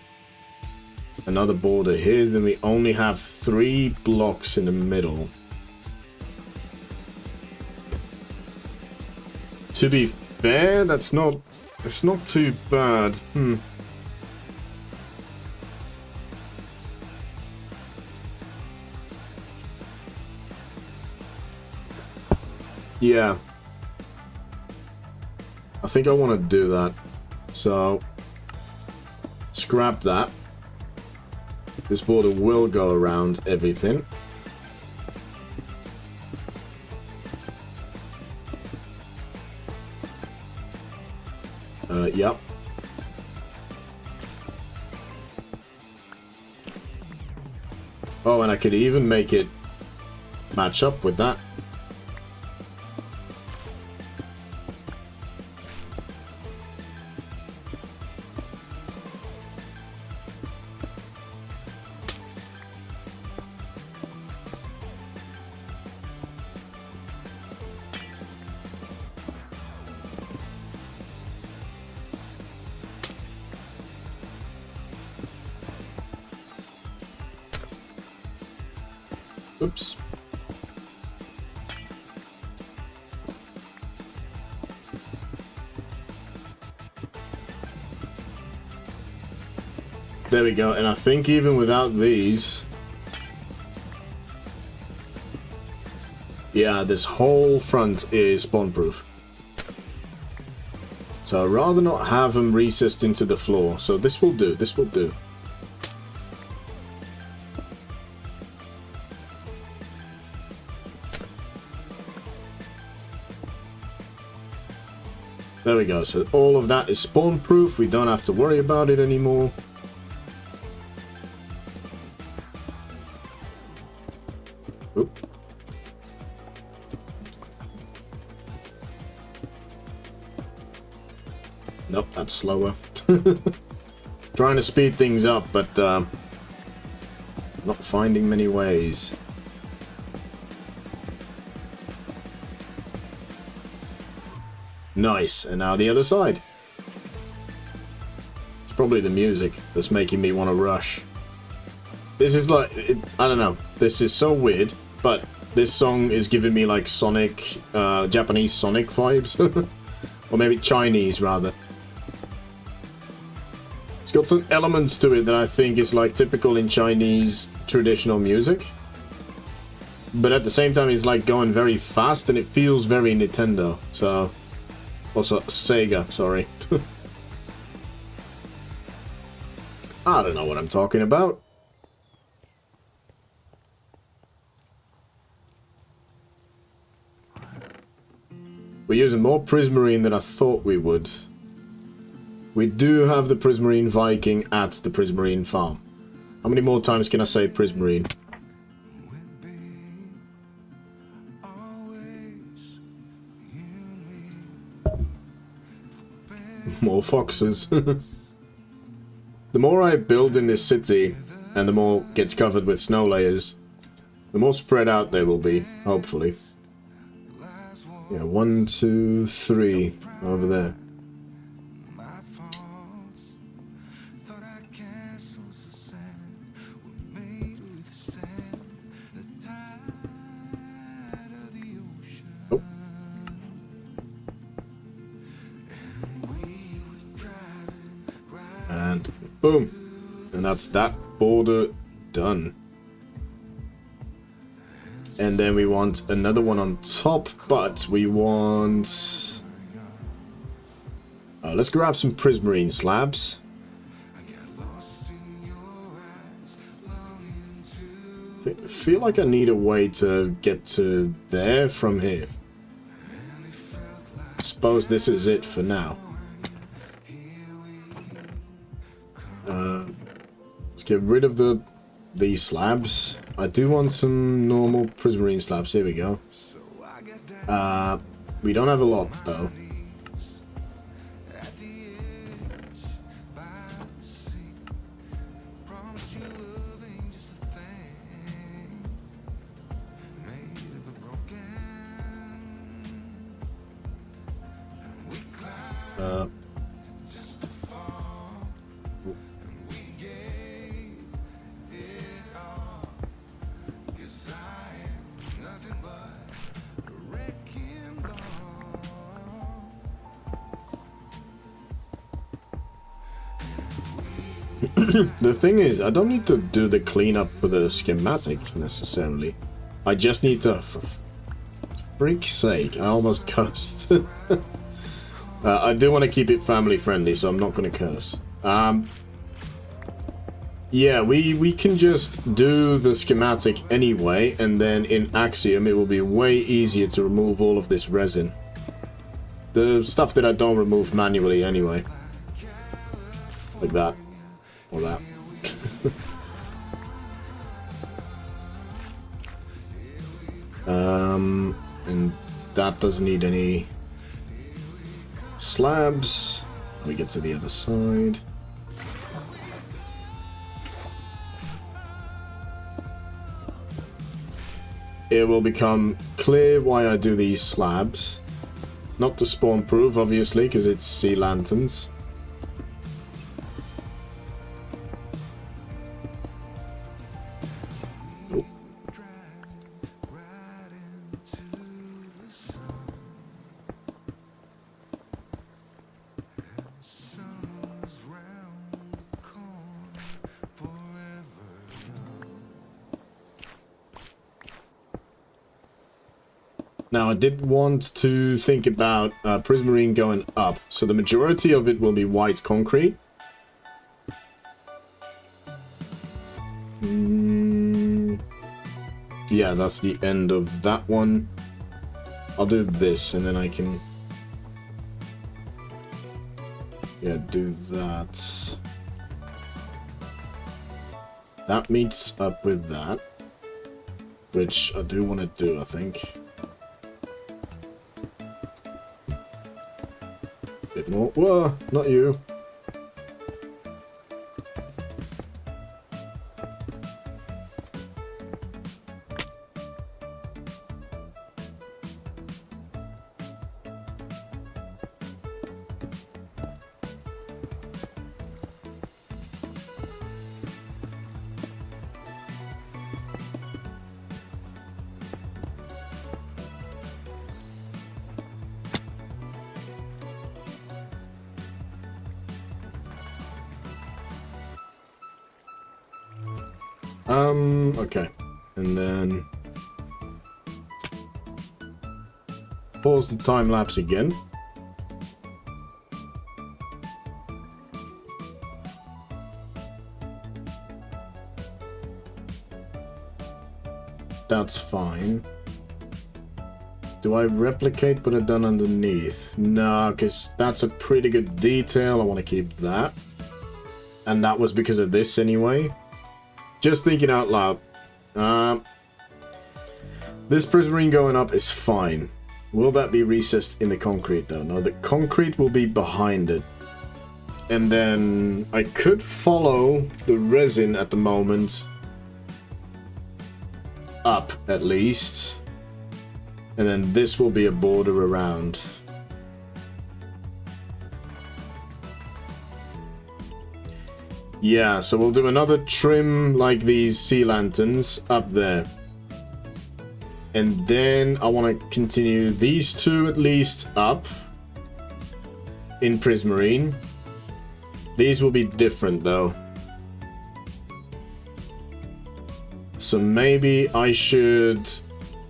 S1: another border here. Then we only have 3 blocks in the middle. To be fair, it's not too bad. Yeah. I think I want to do that. So, scrap that. This border will go around everything. Yep. Oh, and I could even make it match up with that. Oops. There we go, and I think even without these... Yeah, this whole front is spawn-proof. So I'd rather not have them recessed into the floor. So this will do, this will do. There we go, so all of that is spawn-proof, we don't have to worry about it anymore. Oop. Nope, that's slower. Trying to speed things up, but not finding many ways. Nice, and now the other side. It's probably the music that's making me want to rush. This is like, I don't know, this is so weird, but this song is giving me like Sonic, Japanese Sonic vibes. Or maybe Chinese, rather. It's got some elements to it that I think is like typical in Chinese traditional music. But at the same time, it's like going very fast and it feels very Nintendo, so... Also, Sega, sorry. I don't know what I'm talking about. We're using more Prismarine than I thought we would. We do have the TheRaidingViking at the Prismarine farm. How many more times can I say Prismarine? More foxes. The more I build in this city, and the more gets covered with snow layers, the more spread out they will be, hopefully. Yeah, 1, 2, 3 over there. Oh. And boom. And that's that border done. And then we want another one on top, but we want... let's grab some Prismarine slabs. I feel like I need a way to get to there from here. Suppose this is it for now. Let's get rid of these slabs. I do want some normal prismarine slabs. Here we go. We don't have a lot though. The thing is, I don't need to do the cleanup for the schematic necessarily. I just need to, for freak's sake, I almost cursed. I do want to keep it family friendly, so I'm not going to curse. Yeah, we can just do the schematic anyway, and then in Axiom it will be way easier to remove all of this resin. The stuff that I don't remove manually anyway. Like that. Or that. And that doesn't need any slabs. We get to the other side. It will become clear why I do these slabs. Not to spawn proof, obviously, because it's sea lanterns. Now, I did want to think about prismarine going up, so the majority of it will be white concrete. Yeah, that's the end of that one. I'll do this, and then I can... yeah, do that. That meets up with that, which I do want to do, I think. Bit more. Whoa, not you. Okay. And then pause the time lapse again. That's fine. Do I replicate what I've done underneath? No, because that's a pretty good detail. I want to keep that. And that was because of this anyway. Just thinking out loud. This prismarine going up is fine. Will that be recessed in the concrete though? No, the concrete will be behind it. And then I could follow the resin at the moment up at least. And then this will be a border around. Yeah, so we'll do another trim like these sea lanterns up there. And then I want to continue these two at least up in prismarine. These will be different though. So maybe I should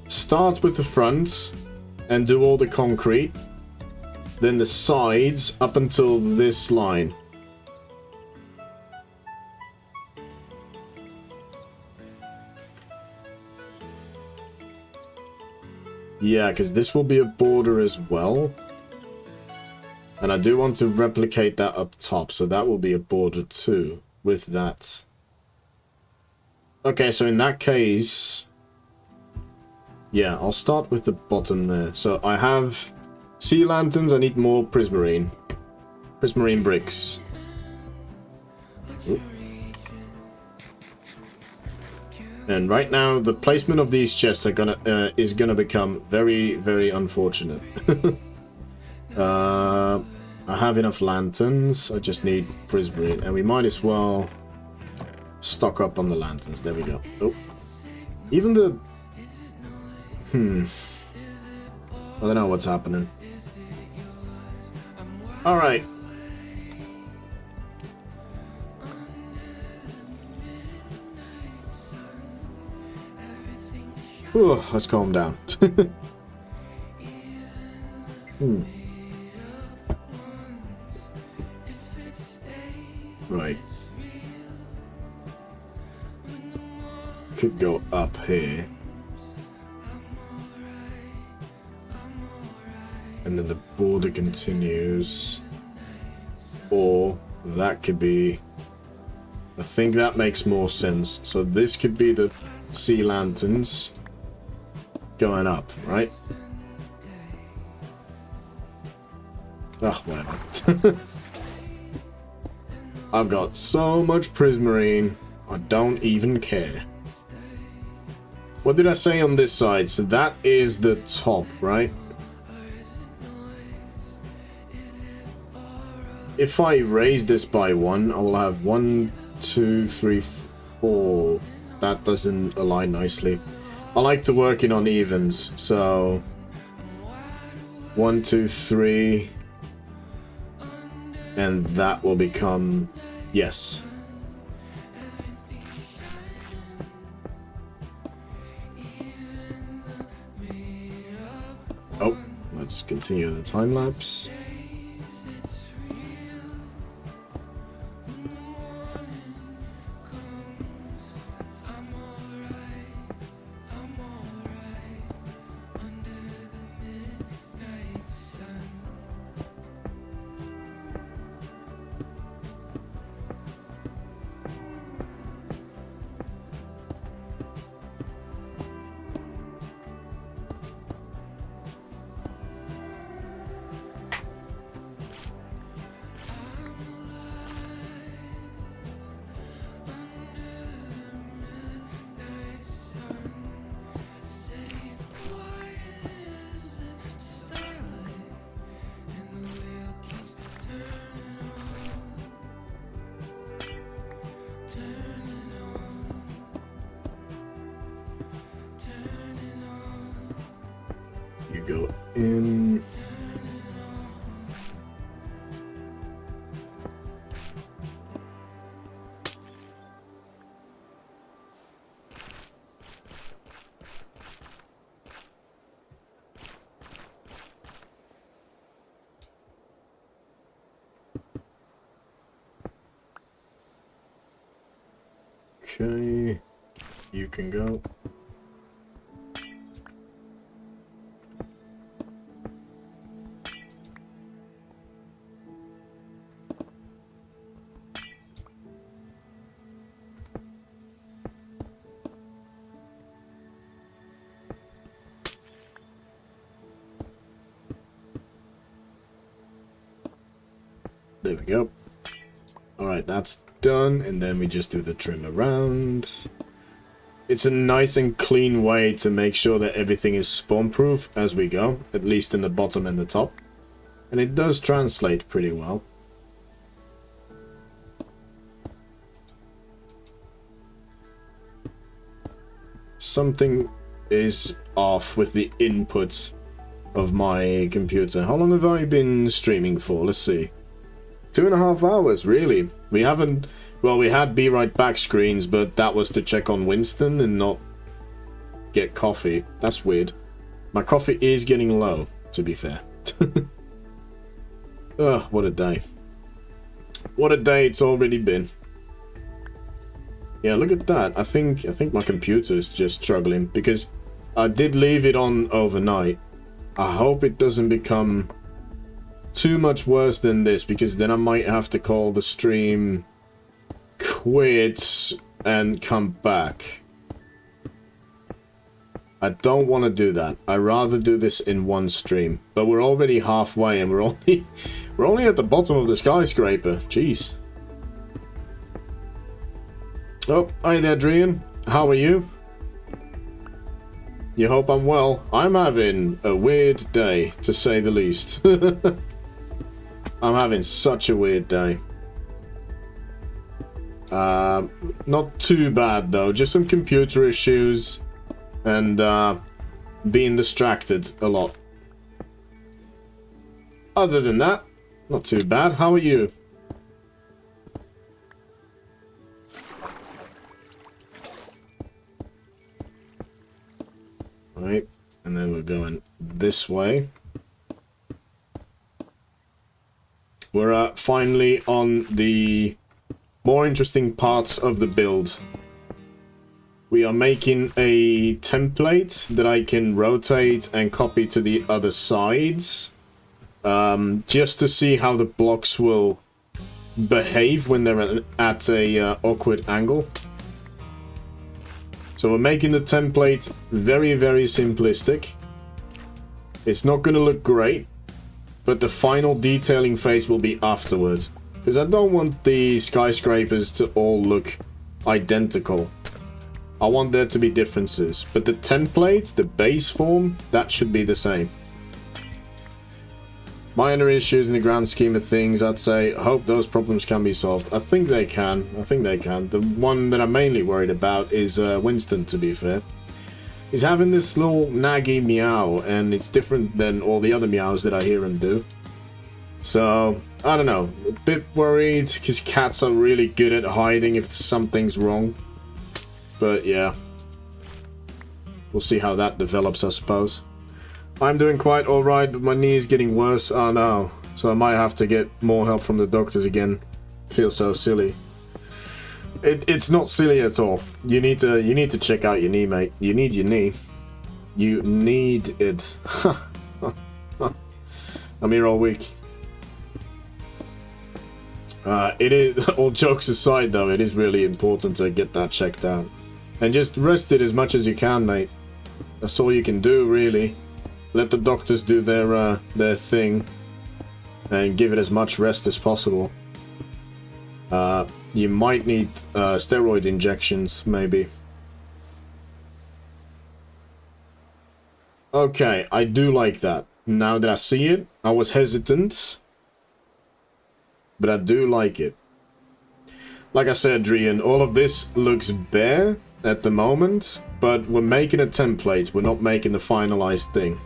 S1: start with the front and do all the concrete. Then the sides up until this line. Yeah, because this will be a border as well. And I do want to replicate that up top, so that will be a border too with that. Okay, so in that case... Yeah, I'll start with the bottom there. So I have sea lanterns. I need more prismarine. Prismarine bricks. Ooh. And right now, the placement of these chests are is gonna become very, very unfortunate. I have enough lanterns. I just need prismarine, and we might as well stock up on the lanterns. There we go. Oh, even the I don't know what's happening. All right. Ooh, let's calm down. Right. Could go up here. And then the border continues. Or that could be... I think that makes more sense. So this could be the sea lanterns going up, right? Oh, whatever. I've got so much prismarine, I don't even care. What did I say on this side? So that is the top, right? If I raise this by 1, I will have 1, 2, 3, 4. That doesn't align nicely. I like to work in on evens, so 1, 2, 3, and that will become yes. Oh, let's continue the time lapse. Go in. Okay, you can go. There we go. Alright, that's done, and then we just do the trim around. It's a nice and clean way to make sure that everything is spawn-proof as we go, at least in the bottom and the top. And it does translate pretty well. Something is off with the input of my computer. How long have I been streaming for? Let's see. 2.5 hours, really. We haven't... Well, we had Be Right Back screens, but that was to check on Winston and not get coffee. That's weird. My coffee is getting low, to be fair. Ugh, what a day. What a day it's already been. Yeah, look at that. I think my computer is just struggling, because I did leave it on overnight. I hope it doesn't become too much worse than this, because then I might have to call the stream quits and come back. I don't want to do that. I'd rather do this in one stream. But we're already halfway and we're only at the bottom of the skyscraper. Jeez. Oh, hi there, Drian. How are you? You hope I'm well? I'm having a weird day, to say the least. I'm having such a weird day. Not too bad though, just some computer issues and being distracted a lot. Other than that, not too bad. How are you? Right, and then we're going this way. We're finally on the more interesting parts of the build. We are making a template that I can rotate and copy to the other sides. Just to see how the blocks will behave when they're at a awkward angle. So we're making the template very, very simplistic. It's not going to look great, but the final detailing phase will be afterwards. Because I don't want the skyscrapers to all look identical. I want there to be differences. But the template, the base form, that should be the same. Minor issues in the grand scheme of things, I'd say. I hope those problems can be solved. I think they can. I think they can. The one that I'm mainly worried about is Winston, to be fair. He's having this little naggy meow, and it's different than all the other meows that I hear him do. So, I don't know. A bit worried, because cats are really good at hiding if something's wrong. But yeah. We'll see how that develops, I suppose. I'm doing quite alright, but my knee is getting worse. Oh no. So I might have to get more help from the doctors again. Feels so silly. It's not silly at all. You need to check out your knee, mate. You need your knee. You need it. I'm here all week. It is, all jokes aside though, it is really important to get that checked out. And just rest it as much as you can, mate. That's all you can do, really. Let the doctors do their thing. And give it as much rest as possible. You might need steroid injections, maybe. Okay, I do like that. Now that I see it, I was hesitant. But I do like it. Like I said, Drian, all of this looks bare at the moment. But we're making a template. We're not making the finalized thing.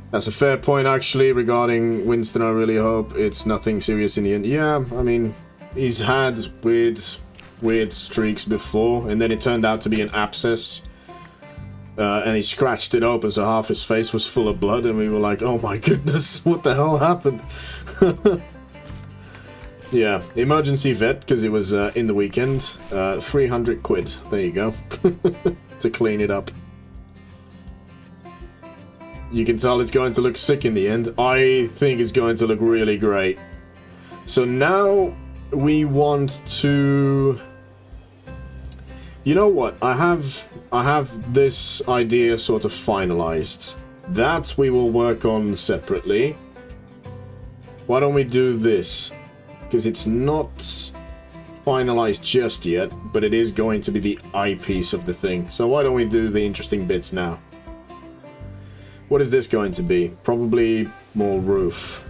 S1: That's a fair point, actually, regarding Winston. I really hope it's nothing serious in the end. Yeah, I mean, he's had weird streaks before, and then it turned out to be an abscess. And he scratched it open, so half his face was full of blood, and we were like, oh my goodness, what the hell happened? Yeah, emergency vet, because it was in the weekend. 300 quid, there you go, to clean it up. You can tell it's going to look sick in the end. I think it's going to look really great. So now we want to... You know what? I have this idea sort of finalized. That we will work on separately. Why don't we do this? Because it's not finalized just yet, but it is going to be the eyepiece of the thing. So why don't we do the interesting bits now? What is this going to be? Probably more roof.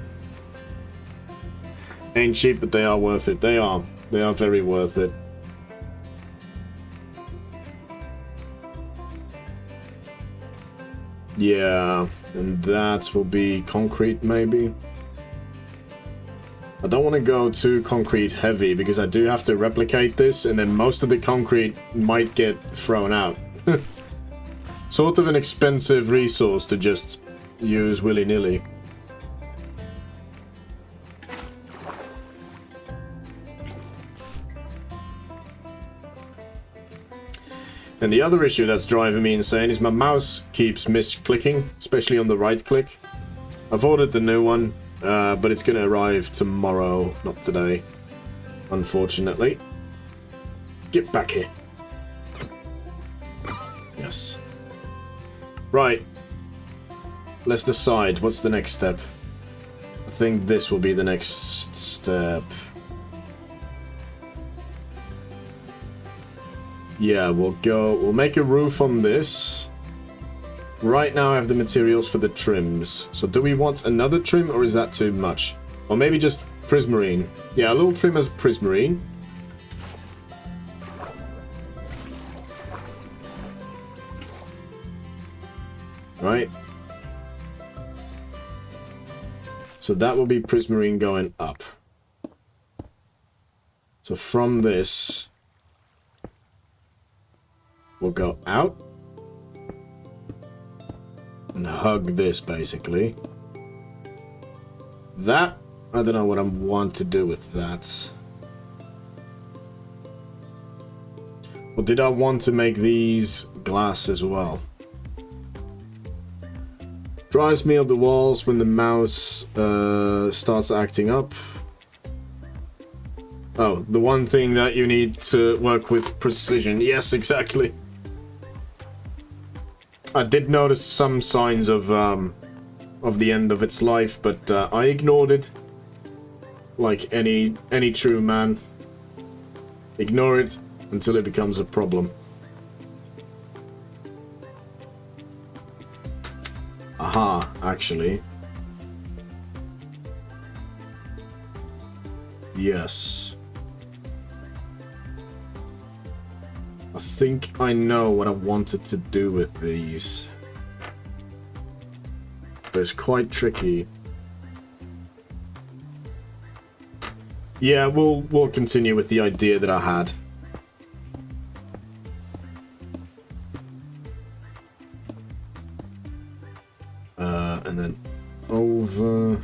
S1: Ain't cheap, but they are worth it. They are. They are very worth it. Yeah, and that will be concrete, maybe. I don't want to go too concrete heavy, because I do have to replicate this, and then most of the concrete might get thrown out. Sort of an expensive resource to just use willy-nilly. And the other issue that's driving me insane is my mouse keeps misclicking, especially on the right click. I've ordered the new one, but it's going to arrive tomorrow, not today, unfortunately. Get back here. Yes. Right. Let's decide. What's the next step? I think this will be the next step. Yeah, we'll make a roof on this. Right now I have the materials for the trims. So do we want another trim or is that too much? Or maybe just prismarine. Yeah, a little trim as prismarine. Right. So that will be prismarine going up. So from this, we'll go out and hug this basically. That, I don't know what I want to do with that. Or did I want to make these glass as well? Drives me up the walls when the mouse starts acting up. Oh, the one thing that you need to work with precision. Yes, exactly. I did notice some signs of the end of its life, but I ignored it. Like any true man. Ignore it until it becomes a problem. Aha, actually. Yes. I think I know what I wanted to do with these. But it's quite tricky. Yeah, we'll continue with the idea that I had. And then over.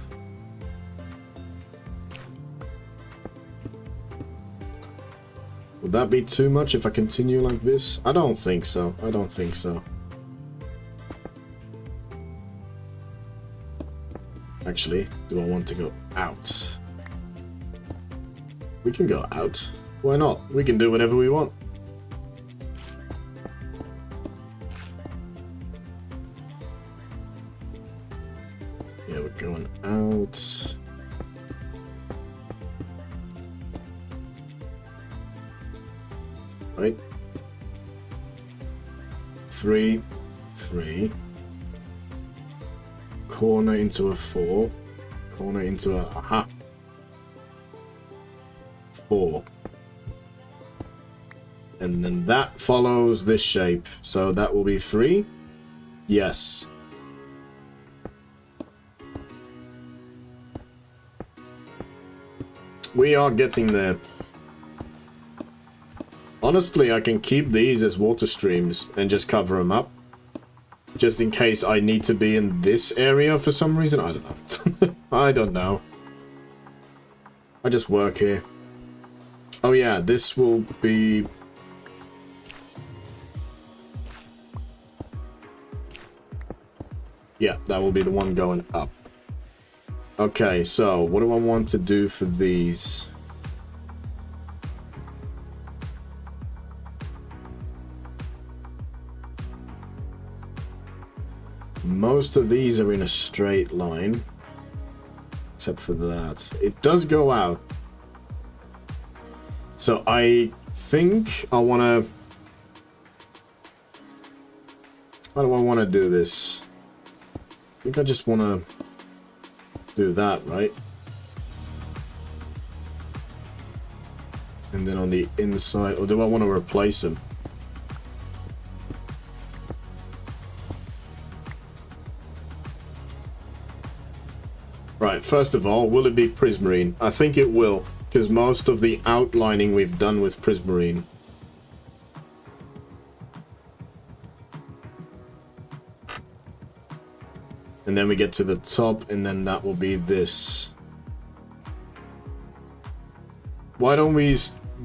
S1: Would that be too much if I continue like this? I don't think so. I don't think so. Actually, do I want to go out? We can go out. Why not? We can do whatever we want. Yeah, we're going out. Right. 3, 3. Corner into a 4. Corner into a... Aha. 4. And then that follows this shape. So that will be 3. Yes. We are getting there. Honestly, I can keep these as water streams and just cover them up. Just in case I need to be in this area for some reason. I don't know. I don't know. I just work here. Oh yeah, this will be... Yeah, that will be the one going up. Okay, so what do I want to do for these? Most of these are in a straight line. Except for that. It does go out. So I think I want to... How do I want to do this? I think I just want to do that, right? And then on the inside... Or do I want to replace them? Right, first of all, will it be prismarine? I think it will, because most of the outlining we've done with prismarine. And then we get to the top, and then that will be this. Why don't we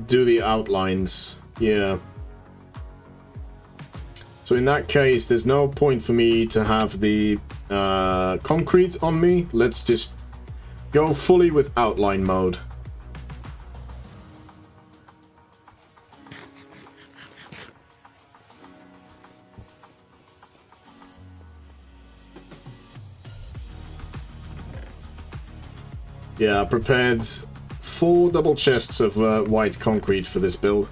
S1: do the outlines? Yeah. So in that case, there's no point for me to have the concrete on me. Let's just go fully with outline mode. Yeah, I prepared 4 double chests of white concrete for this build.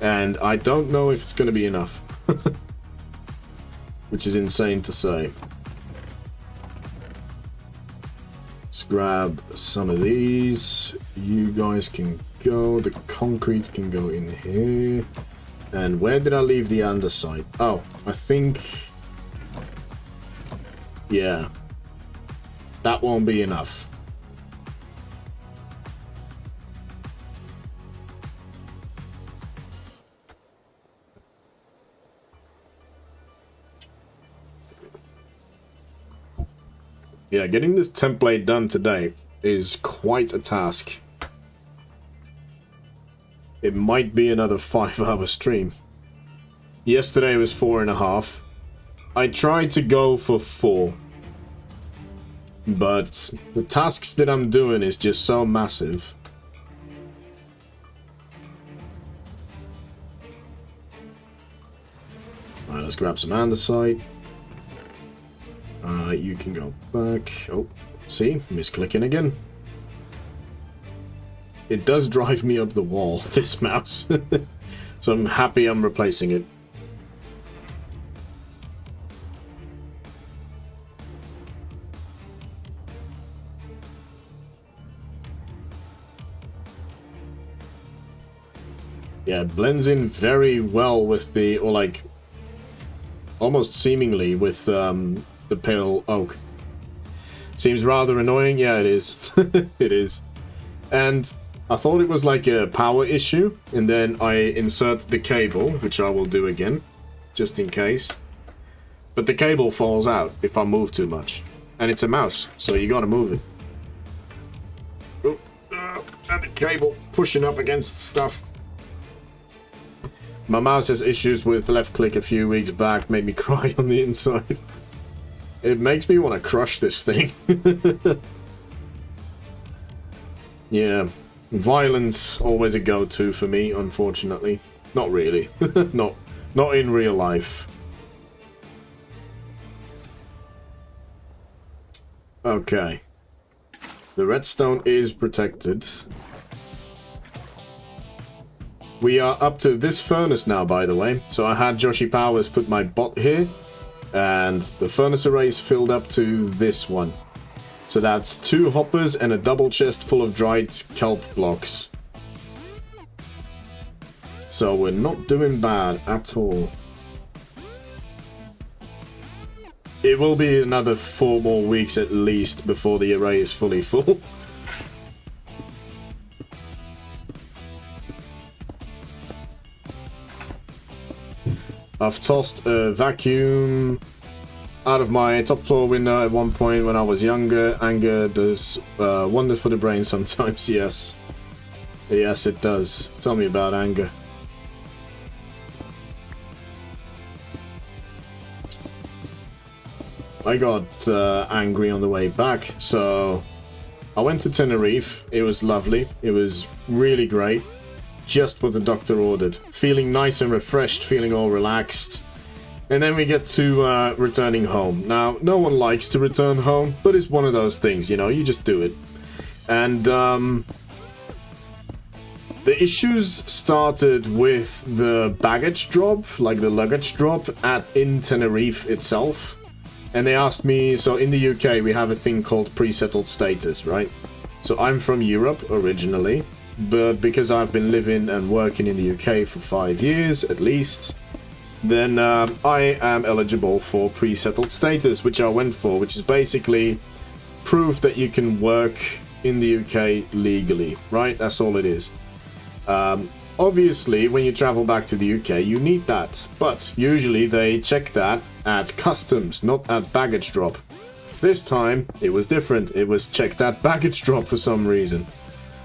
S1: And I don't know if it's going to be enough. Which is insane to say. Let's grab some of these. You guys can go. The concrete can go in here. And where did I leave the andesite? Oh, I think... yeah. That won't be enough. Yeah, getting this template done today is quite a task. It might be another 5-hour stream. Yesterday was 4.5. I tried to go for 4. But the tasks that I'm doing is just so massive. Alright, let's grab some andesite. You can go back. Oh, see? Misclicking again. It does drive me up the wall, this mouse. So I'm happy I'm replacing it. Yeah, it blends in very well with the, or like, almost seemingly with the pale oak. Seems rather annoying. Yeah, it is. It is. And I thought it was like a power issue, and then I insert the cable, which I will do again, just in case. But the cable falls out if I move too much. And it's a mouse, so you gotta move it. Oh, and the cable pushing up against stuff. My mouse has issues with left click a few weeks back, made me cry on the inside. It makes me want to crush this thing. Yeah, violence always a go-to for me, unfortunately. Not really. Not in real life. Okay. The redstone is protected. We are up to this furnace now, by the way. So I had Joshi Powers put my bot here. And the furnace array is filled up to this one. So that's 2 hoppers and a double chest full of dried KELP blocks. So we're not doing bad at all. It will be another 4 more weeks at least before the array is fully full. I've tossed a vacuum out of my top floor window at one point when I was younger. Anger does wonder for the brain sometimes, yes. Yes, it does. Tell me about anger. I got angry on the way back, so I went to Tenerife. It was lovely. It was really great. Just what the doctor ordered. Feeling nice and refreshed, feeling all relaxed. And then we get to returning home. Now, no one likes to return home, but it's one of those things, you know, you just do it. And the issues started with the baggage drop, like the luggage drop in Tenerife itself. And they asked me, so in the UK we have a thing called pre-settled status, right? So I'm from Europe originally. But because I've been living and working in the UK for 5 years at least, then I am eligible for pre-settled status, which I went for, which is basically proof that you can work in the UK legally, right? That's all it is. Obviously, when you travel back to the UK, you need that, but usually they check that at customs, not at baggage drop. This time, it was different. It was checked at baggage drop for some reason.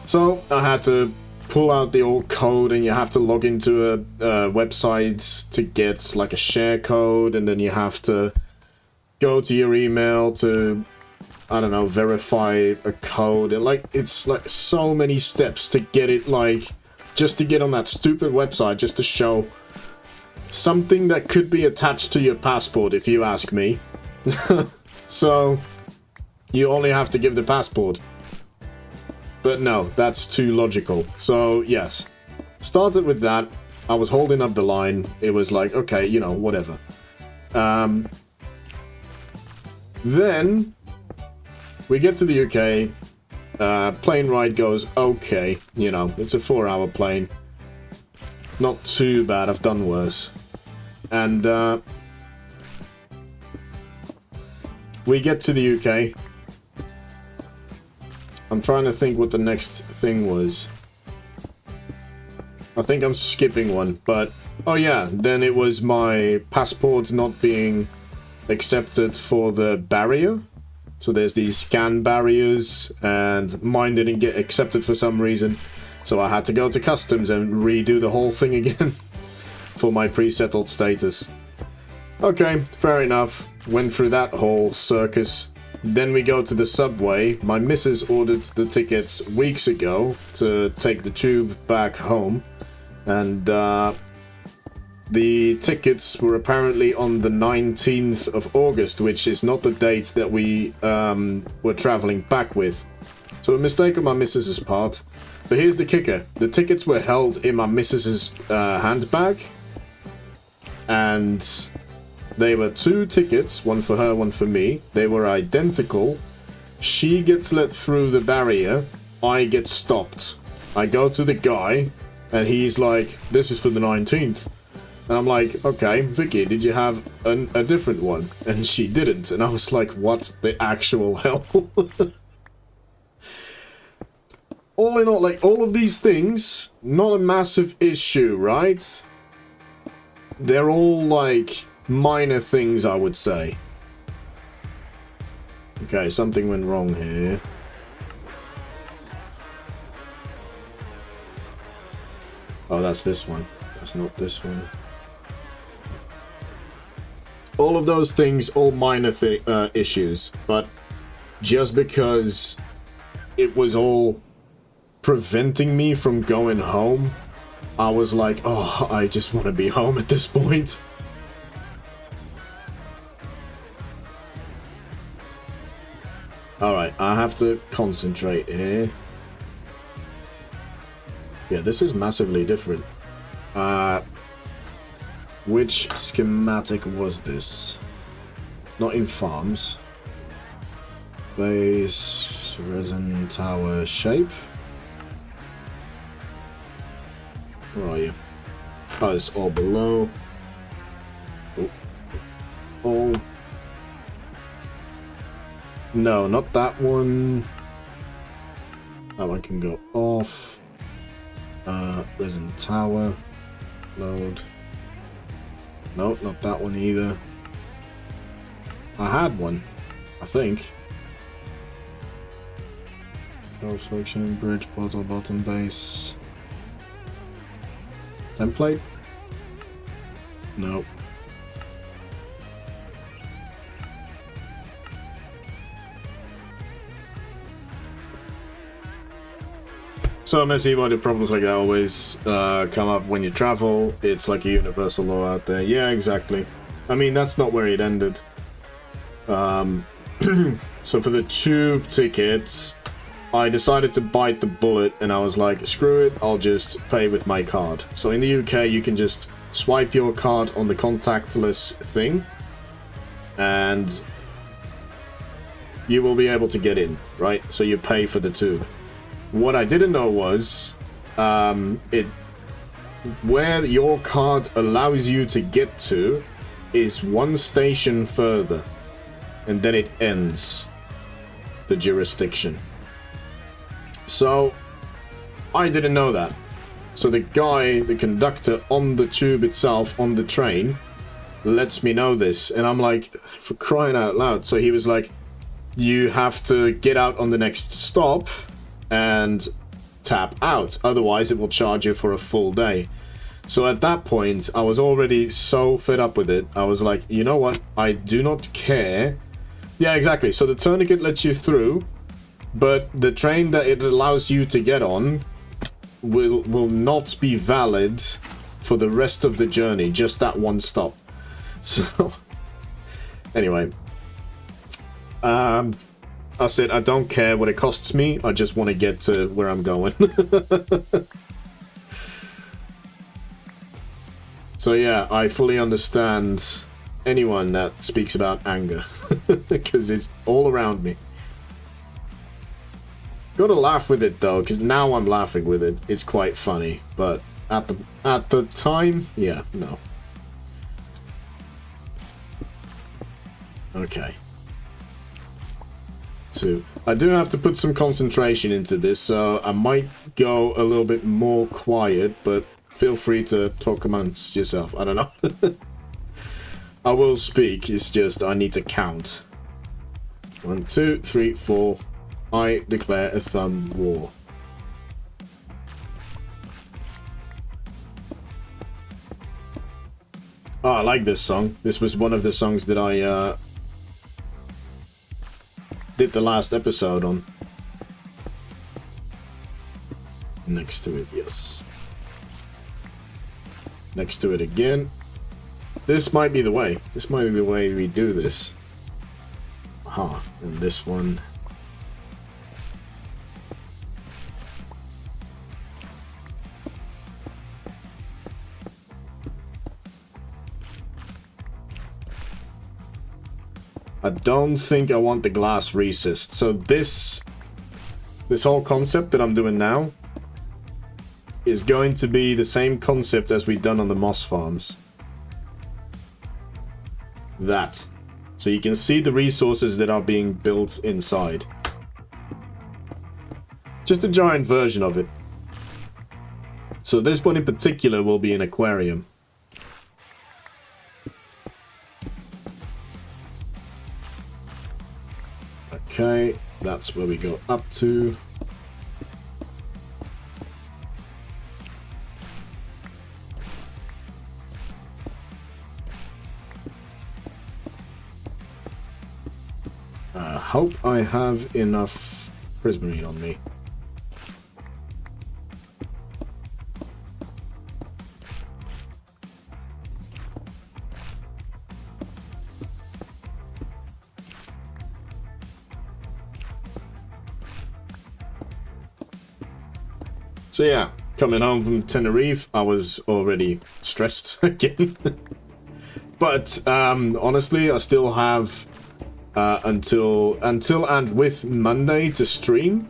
S1: So I had to pull out the old code, and you have to log into a website to get like a share code, and then you have to go to your email to, I don't know, verify a code. And like, it's like so many steps to get it, like, just to get on that stupid website, just to show something that could be attached to your passport, if you ask me. So you only have to give the passport. But no, that's too logical. So, yes. Started with that. I was holding up the line. It was like, okay, you know, whatever. Then, we get to the UK. Plane ride goes okay. You know, it's a 4-hour plane. Not too bad. I've done worse. And, we get to the UK. I'm trying to think what the next thing was. I think I'm skipping one, but... Oh yeah, then it was my passport not being accepted for the barrier. So there's these scan barriers, and mine didn't get accepted for some reason. So I had to go to customs and redo the whole thing again for my pre-settled status. Okay, fair enough. Went through that whole circus. Then we go to the subway. My missus ordered the tickets weeks ago to take the tube back home. And the tickets were apparently on the 19th of August, which is not the date that we were traveling back with. So a mistake on my missus's part. But here's the kicker. The tickets were held in my missus's handbag. And... they were 2 tickets, one for her, one for me. They were identical. She gets let through the barrier. I get stopped. I go to the guy, and he's like, this is for the 19th. And I'm like, okay, Vicky, did you have a different one? And she didn't. And I was like, what the actual hell? All in all, like, all of these things, not a massive issue, right? They're all, like... minor things, I would say. Okay, something went wrong here. Oh, that's this one. That's not this one. All of those things, all minor issues. But just because it was all preventing me from going home, I was like, oh, I just want to be home at this point. Alright, I have to concentrate here. Yeah, this is massively different. Which schematic was this? Not in farms. Base, resin, tower, shape. Where are you? Oh, it's all below. Oh. Oh. No, not that one. That one can go off. Resin tower. Load. No, not that one either. I had one, I think. KELP selection, bridge, portal, bottom base. Template? Nope. So messy, why do problems like that always come up when you travel? It's like a universal law out there. Yeah, exactly. I mean, that's not where it ended. So for the tube tickets, I decided to bite the bullet and I was like, screw it, I'll just pay with my card. So in the UK, you can just swipe your card on the contactless thing and you will be able to get in, right? So you pay for the tube. What I didn't know was, where your card allows you to get to is one station further, and then it ends the jurisdiction. So, I didn't know that. So the guy, the conductor on the tube itself, on the train, lets me know this, and I'm like, for crying out loud. So he was like, you have to get out on the next stop and tap out, otherwise it will charge you for a full day. So at that point, I was already so fed up with it. I was like, you know what, I do not care. Yeah, exactly. So the tourniquet lets you through, but the train that it allows you to get on will not be valid for the rest of the journey, just that one stop. So anyway, I said I don't care what it costs me, I just want to get to where I'm going. So yeah, I fully understand anyone that speaks about anger, because it's all around me. Gotta laugh with it though, because now I'm laughing with it. It's quite funny, but at the time, yeah, no. Okay. 2. I do have to put some concentration into this, so I might go a little bit more quiet, but feel free to talk amongst yourself. I don't know. I will speak, it's just I need to count. 1, 2, 3, 4. I declare a thumb war. Oh, I like this song. This was one of the songs that I did the last episode on. Next to it, yes. Next to it again. This might be the way. This might be the way we do this. Aha, and this one. I don't think I want the glass recessed. So this whole concept that I'm doing now is going to be the same concept as we've done on the moss farms. That. So you can see the resources that are being built inside. Just a giant version of it. So this one in particular will be an aquarium. Okay, that's where we go up to. I hope I have enough prismarine on me. So yeah, coming home from Tenerife, I was already stressed again. But honestly, I still have until and with Monday to stream,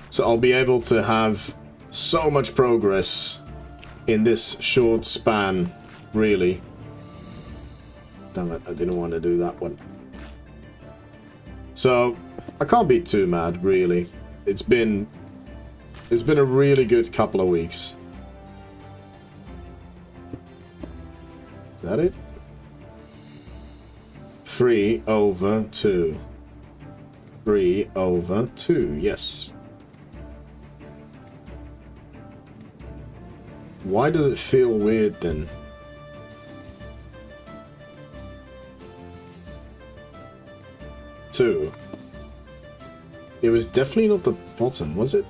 S1: so I'll be able to have so much progress in this short span, really. Damn it, I didn't want to do that one. So I can't be too mad, really. It's been a really good couple of weeks. Is that it? 3/2. 3/2, yes. Why does it feel weird then? Two. It was definitely not the bottom, was it?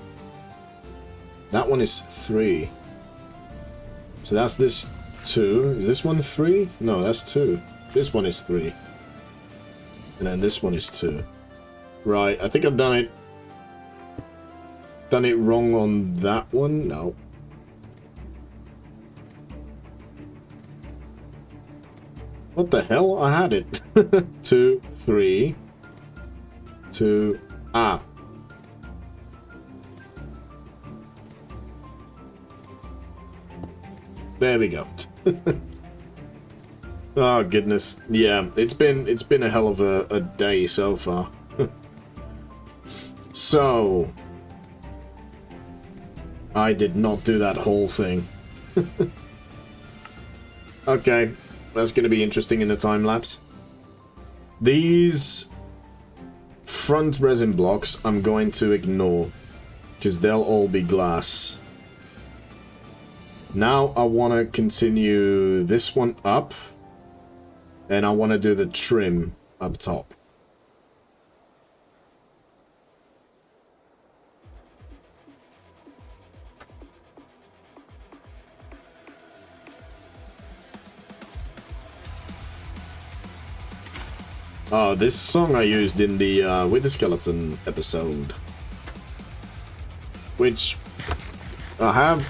S1: That one is 3. So that's this 2. Is this one 3? No, that's 2. This one is 3. And then this one is 2. Right, I think I've done it wrong on that one. No. What the hell? I had it. 2, 3, 2. Ah. There we go. Oh goodness. Yeah, it's been a hell of a day so far. So I did not do that whole thing. Okay, that's gonna be interesting in the time lapse. These front resin blocks I'm going to ignore, because they'll all be glass. Now I want to continue this one up, and I want to do the trim up top. This song I used in the With the Skeleton episode. Which I have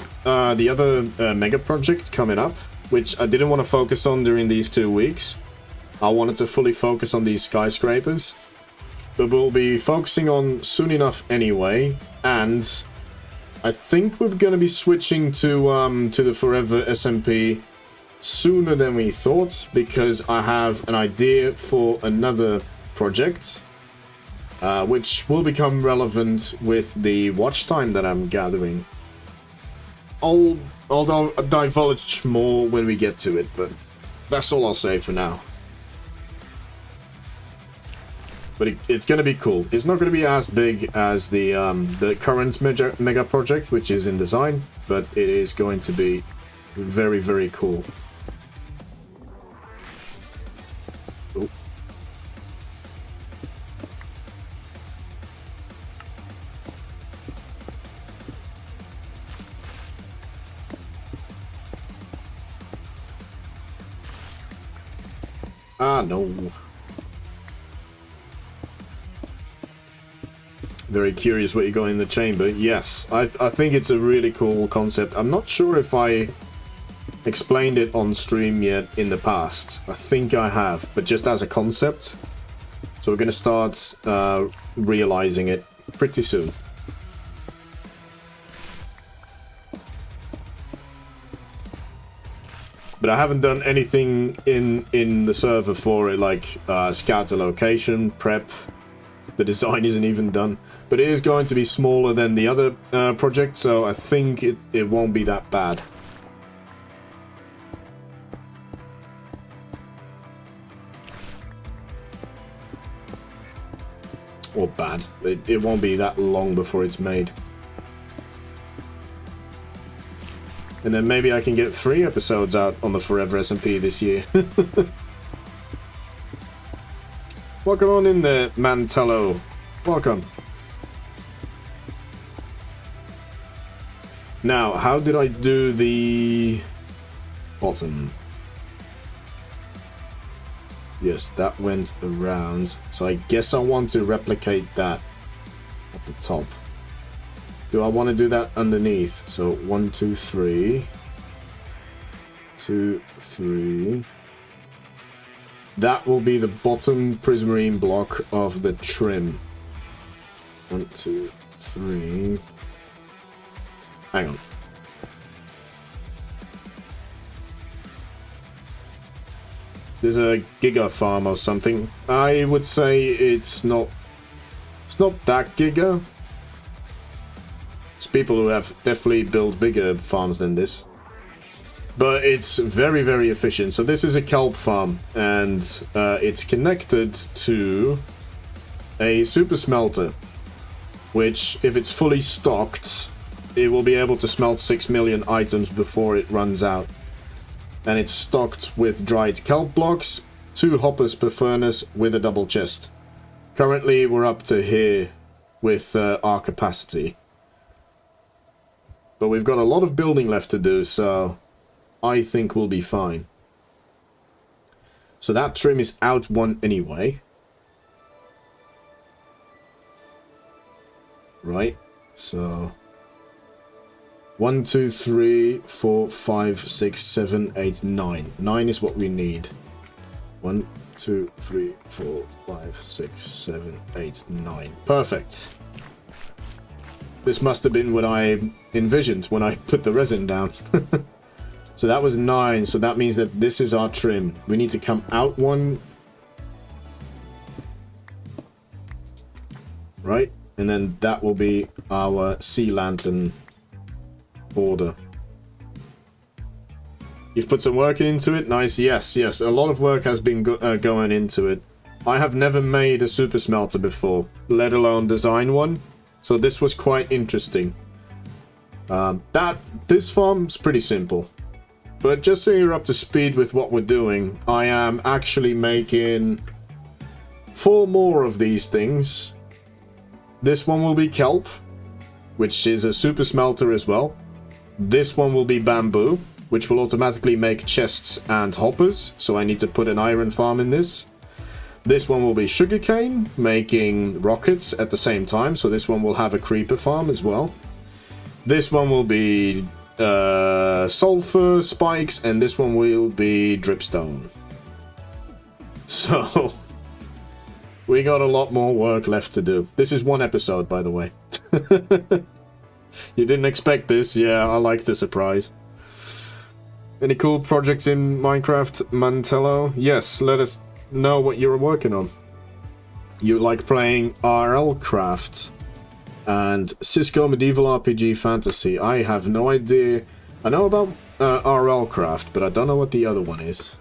S1: the other mega project coming up, which I didn't want to focus on during these 2 weeks. I wanted to fully focus on these skyscrapers, but we'll be focusing on soon enough anyway. And I think we're going to be switching to the Forever SMP sooner than we thought, because I have an idea for another project, which will become relevant with the watch time that I'm gathering. I'll divulge more when we get to it, but that's all I'll say for now. But it's going to be cool. It's not going to be as big as the current mega project, which is in design, but it is going to be very, very cool. Oh. Ah, no. Very curious what you got in the chamber. Yes, I think it's a really cool concept. I'm not sure if I explained it on stream yet in the past. I think I have, but just as a concept. So we're going to start realizing it pretty soon. But I haven't done anything in the server for it, like scout a location, prep. The design isn't even done. But it is going to be smaller than the other project, so I think it won't be that bad. Or bad. It won't be that long before it's made. And then maybe I can get 3 episodes out on the Forever SMP this year. Welcome on in there, Mantello. Welcome. Now, how did I do the bottom? Yes, that went around. So I guess I want to replicate that at the top. Do I want to do that underneath? So 1, 2, 3. 2, 3. That will be the bottom prismarine block of the trim. 1, 2, 3. Hang on. There's a giga farm or something. I would say it's not that giga. There's people who have definitely built bigger farms than this. But it's very, very efficient. So this is a KELP farm, and it's connected to a super smelter, which, if it's fully stocked, it will be able to smelt 6 million items before it runs out. And it's stocked with dried kelp blocks, 2 hoppers per furnace with a double chest. Currently, we're up to here with our capacity. But we've got a lot of building left to do, so I think we'll be fine. So that trim is out 1 anyway. Right, so 1, 2, 3, 4, 5, 6, 7, 8, 9. 9 is what we need. 1, 2, 3, 4, 5, 6, 7, 8, 9. Perfect. This must have been what I envisioned when I put the resin down. So that was 9, so that means that this is our trim. We need to come out 1. Right, and then that will be our sea lantern border. You've put some work into it? Nice, yes, yes. A lot of work has been going into it. I have never made a super smelter before, let alone design one. So this was quite interesting. This farm's pretty simple. But just so you're up to speed with what we're doing, I am actually making 4 more of these things. This one will be kelp, which is a super smelter as well. This one will be bamboo, which will automatically make chests and hoppers, so I need to put an iron farm in this. This one will be sugarcane, making rockets at the same time. So this one will have a creeper farm as well. This one will be sulfur spikes, and this one will be dripstone. So we got a lot more work left to do. This is one episode, by the way. You didn't expect this? Yeah, I like the surprise. Any cool projects in Minecraft, Mantello? Yes, let us know what you're working on. You like playing RL Craft and Cisco Medieval RPG Fantasy. I have no idea. I know about RL Craft, but I don't know what the other one is.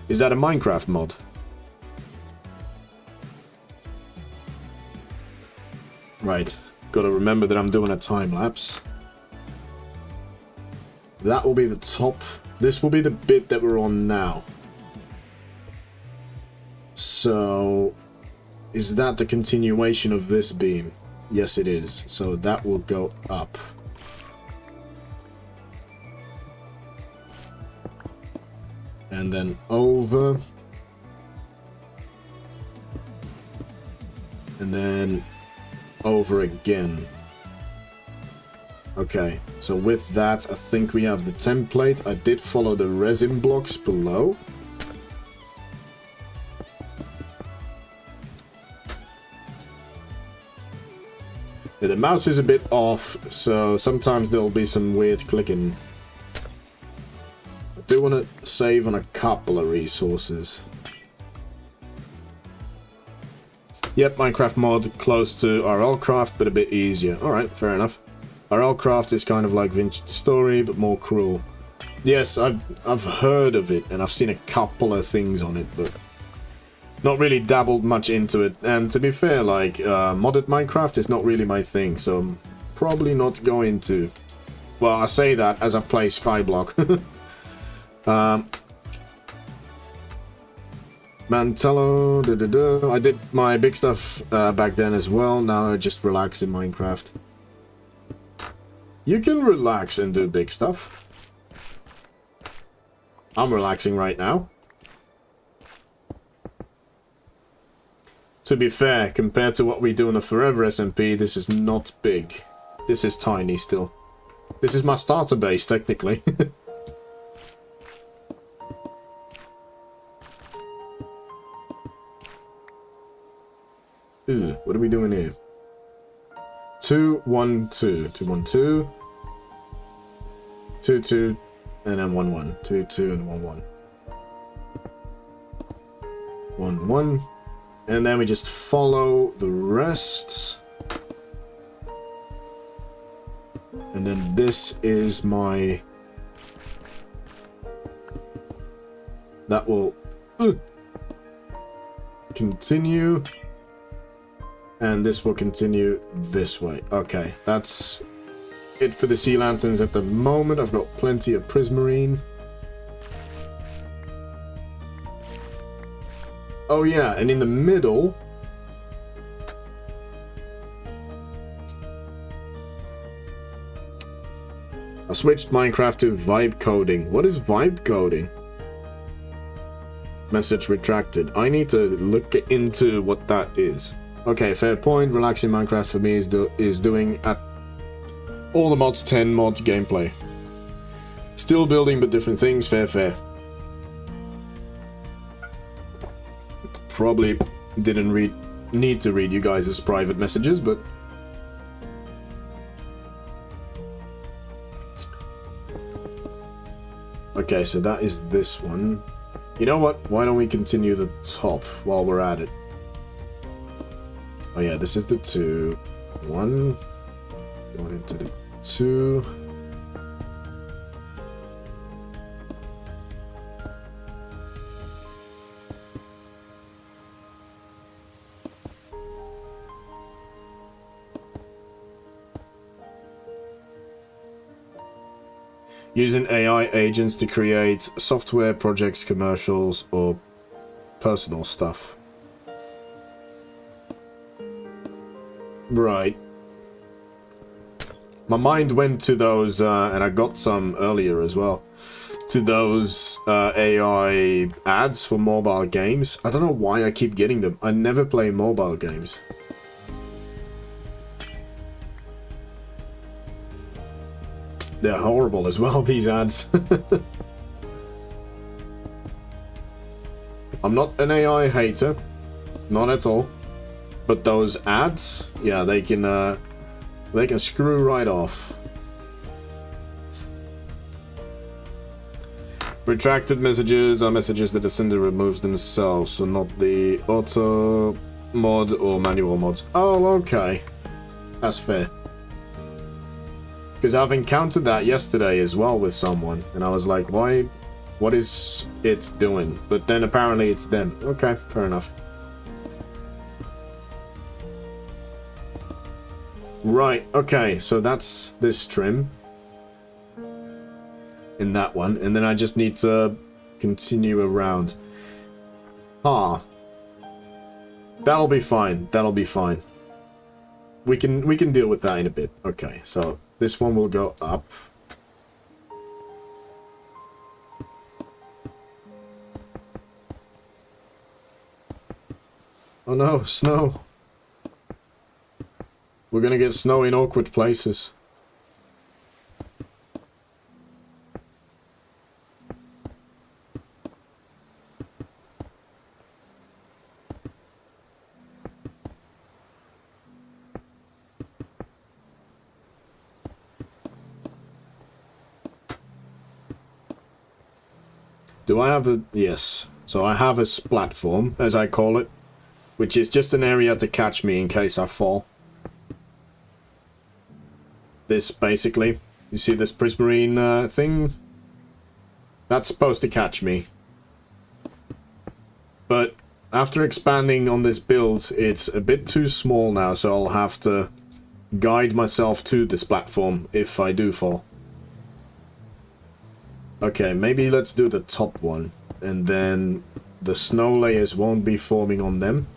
S1: Is that a Minecraft mod? Right. Gotta remember that I'm doing a time lapse. That will be the top. This will be the bit that we're on now. So, is that the continuation of this beam? Yes, it is. So that will go up. And then over. And then over again. Okay, so with that, I think we have the template. I did follow the resin blocks below. Yeah, the mouse is a bit off, so sometimes there'll be some weird clicking. I do want to save on a couple of resources. Yep, Minecraft mod close to RL Craft, but a bit easier. Alright, fair enough. RL Craft is kind of like Vintage Story, but more cruel. Yes, I've heard of it, and I've seen a couple of things on it, but not really dabbled much into it. And to be fair, like, modded Minecraft is not really my thing, so I'm probably not going to. Well, I say that as I play Skyblock. Mantello, I did my big stuff back then as well. Now I just relax in Minecraft. You can relax and do big stuff. I'm relaxing right now. To be fair, compared to what we do in a Forever SMP, this is not big. This is tiny still. This is my starter base, technically. Ooh, what are we doing here? 2, 1, 2. 2, 1, 2. 2, 2. And then 1, 1. 2, 2, and 1, 1. 1, 1. And then we just follow the rest. And then this is my... That will... continue. And this will continue this way. Okay, that's it for the sea lanterns at the moment. I've got plenty of prismarine. Oh yeah, and in the middle... I switched Minecraft to vibe coding. What is vibe coding? Message retracted. I need to look into what that is. Okay, fair point. Relaxing Minecraft for me is doing at all the mods 10 mod gameplay. Still building but different things. Fair. Probably didn't need to read you guys' private messages, but okay, so that is this one. You know what? Why don't we continue the top while we're at it? Oh yeah, this is the 2. 1. Going into the 2. Using AI agents to create software projects, commercials, or personal stuff. Right. My mind went to those, and I got some earlier as well. to those AI ads for mobile games. I don't know why I keep getting them. I never play mobile games. They're horrible as well, these ads. I'm not an AI hater. Not at all. But those ads, yeah, they can screw right off. Retracted messages are messages that the sender removes themselves, so not the auto mod or manual mods. Oh, okay. That's fair. Because I've encountered that yesterday as well with someone, and I was like, why? What is it doing? But then apparently it's them. Okay, fair enough. Right, okay, so that's this trim. In that one, and then I just need to continue around. That'll be fine. That'll be fine. We can deal with that in a bit. Okay, so this one will go up. Oh no, snow. We're gonna get snow in awkward places. Do I have a... Yes. So I have a platform, as I call it, which is just an area to catch me in case I fall. This, basically. You see this prismarine thing? That's supposed to catch me. But after expanding on this build, it's a bit too small now, so I'll have to guide myself to this platform if I do fall. Okay, maybe let's do the top one, and then the snow layers won't be forming on them.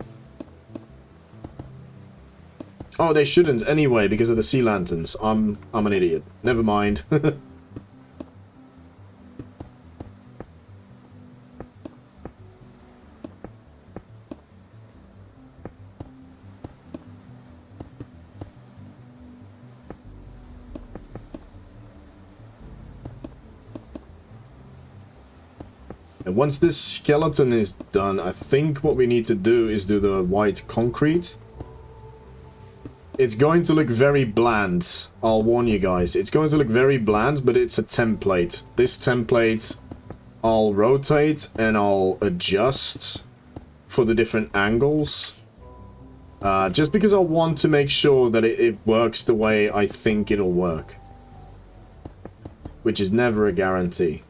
S1: Oh, they shouldn't anyway, because of the sea lanterns. I'm an idiot. Never mind. And once this skeleton is done, I think what we need to do is do the white concrete. It's going to look very bland. I'll warn you guys. It's going to look very bland, but it's a template. This template I'll rotate and I'll adjust for the different angles. Just because I want to make sure that it works the way I think it'll work. Which is never a guarantee.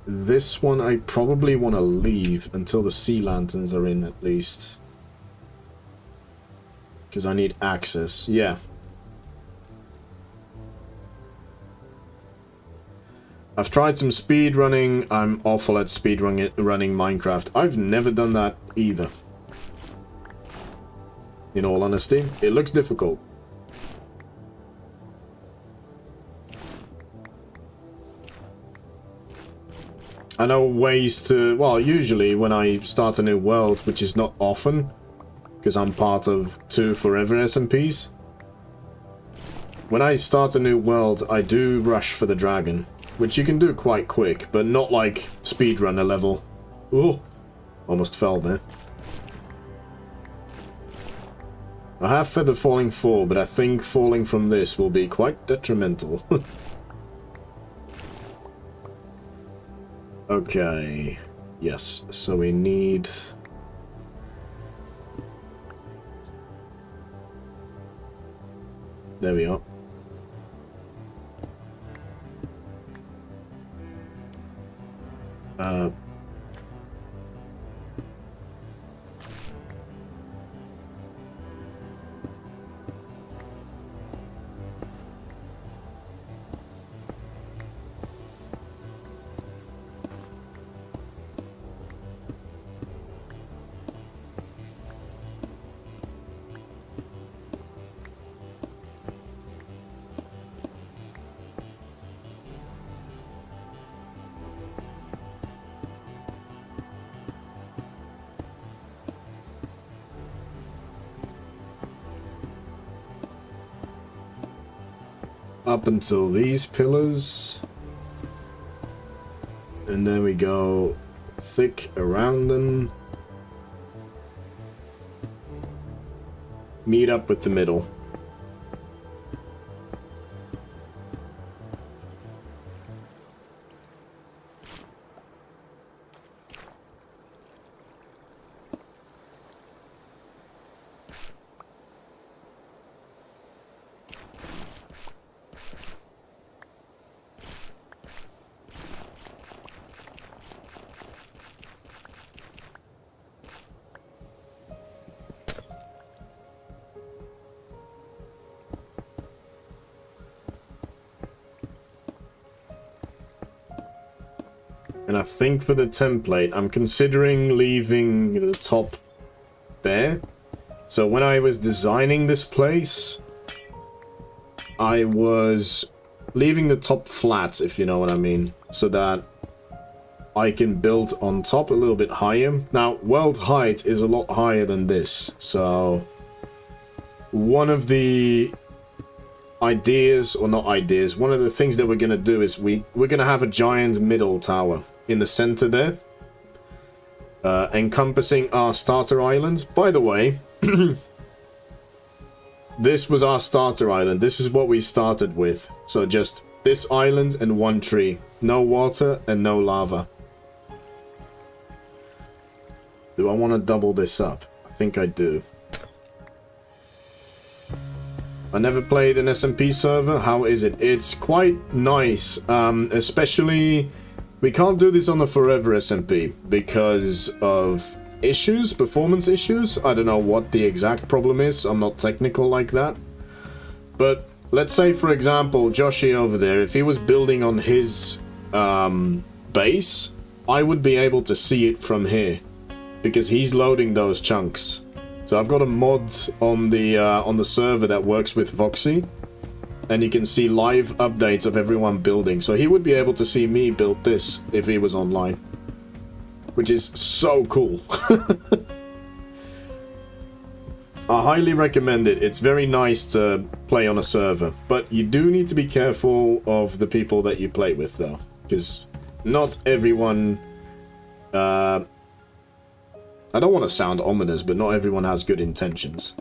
S1: This one I probably want to leave until the sea lanterns are in at least. Because I need access. Yeah. I've tried some speed running. I'm awful at speed running Minecraft. I've never done that either. In all honesty, it looks difficult. I know ways to... Well, usually when I start a new world, which is not often, because I'm part of 2 Forever SMPs. When I start a new world, I do rush for the dragon, which you can do quite quick, but not like speedrunner level. Ooh, almost fell there. I have Feather Falling 4, but I think falling from this will be quite detrimental. Okay, yes, so we need... There we are. up until these pillars. And then we go thick around them. Meet up with the middle. And I think for the template, I'm considering leaving the top there. So when I was designing this place, I was leaving the top flat, if you know what I mean. So that I can build on top a little bit higher. Now, world height is a lot higher than this. So one of the ideas, or not ideas, one of the things that we're going to do is we're going to have a giant middle tower in the center there, encompassing our starter island. By the way, this was our starter island. This is what we started with. So just this island and one tree. No water and no lava. Do I want to double this up? I think I do. I never played an SMP server. How is it? It's quite nice, especially... We can't do this on the Forever SMP because of issues, performance issues. I don't know what the exact problem is. I'm not technical like that. But let's say, for example, Joshi over there, if he was building on his base, I would be able to see it from here because he's loading those chunks. So I've got a mod on the server that works with Voxy. And you can see live updates of everyone building. So he would be able to see me build this if he was online. Which is so cool. I highly recommend it. It's very nice to play on a server. But you do need to be careful of the people that you play with, though. Because not everyone... I don't want to sound ominous, but not everyone has good intentions.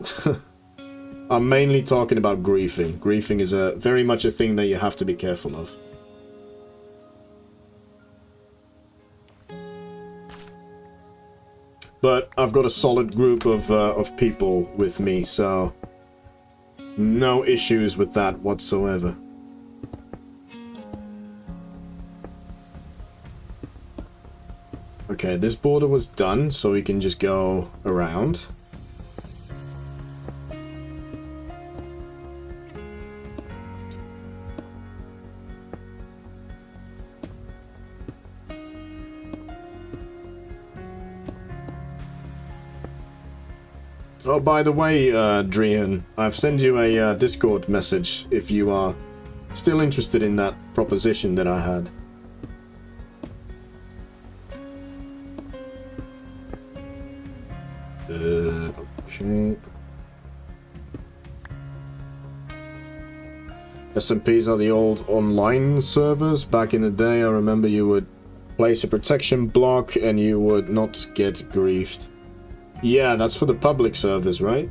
S1: I'm mainly talking about griefing. Griefing is very much a thing that you have to be careful of. But I've got a solid group of people with me, so no issues with that whatsoever. Okay, this border was done, so we can just go around. Oh, by the way, Drian, I've sent you a Discord message if you are still interested in that proposition that I had. Okay. SMPs are the old online servers. Back in the day, I remember you would place a protection block and you would not get griefed. Yeah, that's for the public servers, right?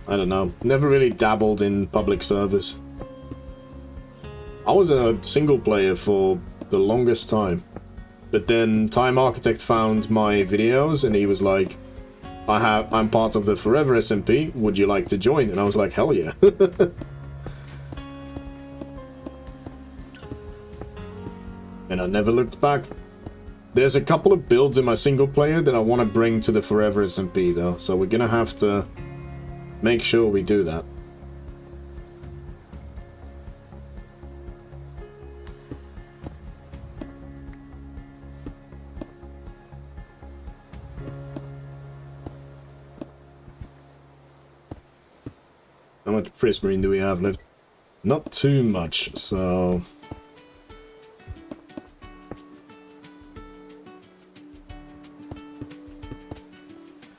S1: I don't know. Never really dabbled in public servers. I was a single player for the longest time. But then Time Architect found my videos and he was like, I'm part of the Forever SMP, would you like to join? And I was like, hell yeah. And I never looked back. There's a couple of builds in my single player that I want to bring to the Forever SMP though, so we're gonna have to make sure we do that. How much prismarine do we have left? Not too much, so...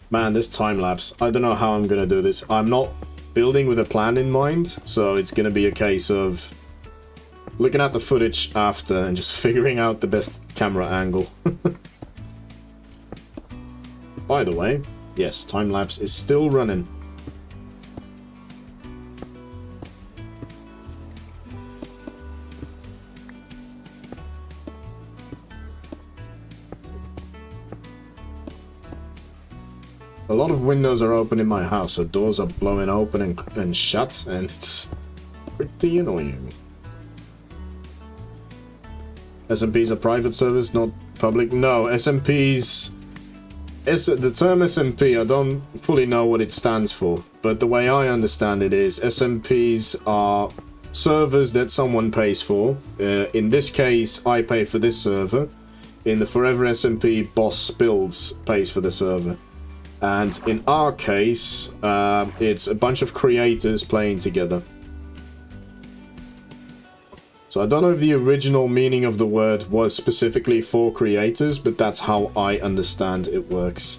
S1: Man, this time lapse. I don't know how I'm gonna do this. I'm not building with a plan in mind, so it's gonna be a case of looking at the footage after and just figuring out the best camera angle. By the way, yes, time-lapse is still running. A lot of windows are open in my house, so doors are blowing open and shut, and it's pretty annoying. SMPs are private servers, not public. No, SMPs... the term SMP, I don't fully know what it stands for, but the way I understand it is SMPs are servers that someone pays for. In this case, I pay for this server. In the Forever SMP, Boss Builds pays for the server. And in our case, it's a bunch of creators playing together. So I don't know if the original meaning of the word was specifically for creators, but that's how I understand it works.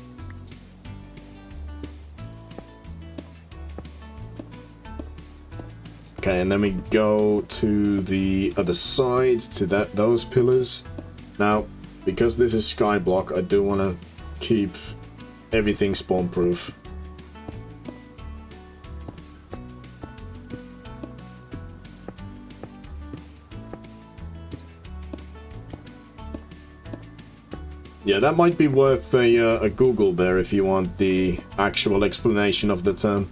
S1: Okay, and then we go to the other side, to those pillars. Now, because this is Skyblock, I do want to keep everything spawn-proof. Yeah, that might be worth a Google there if you want the actual explanation of the term.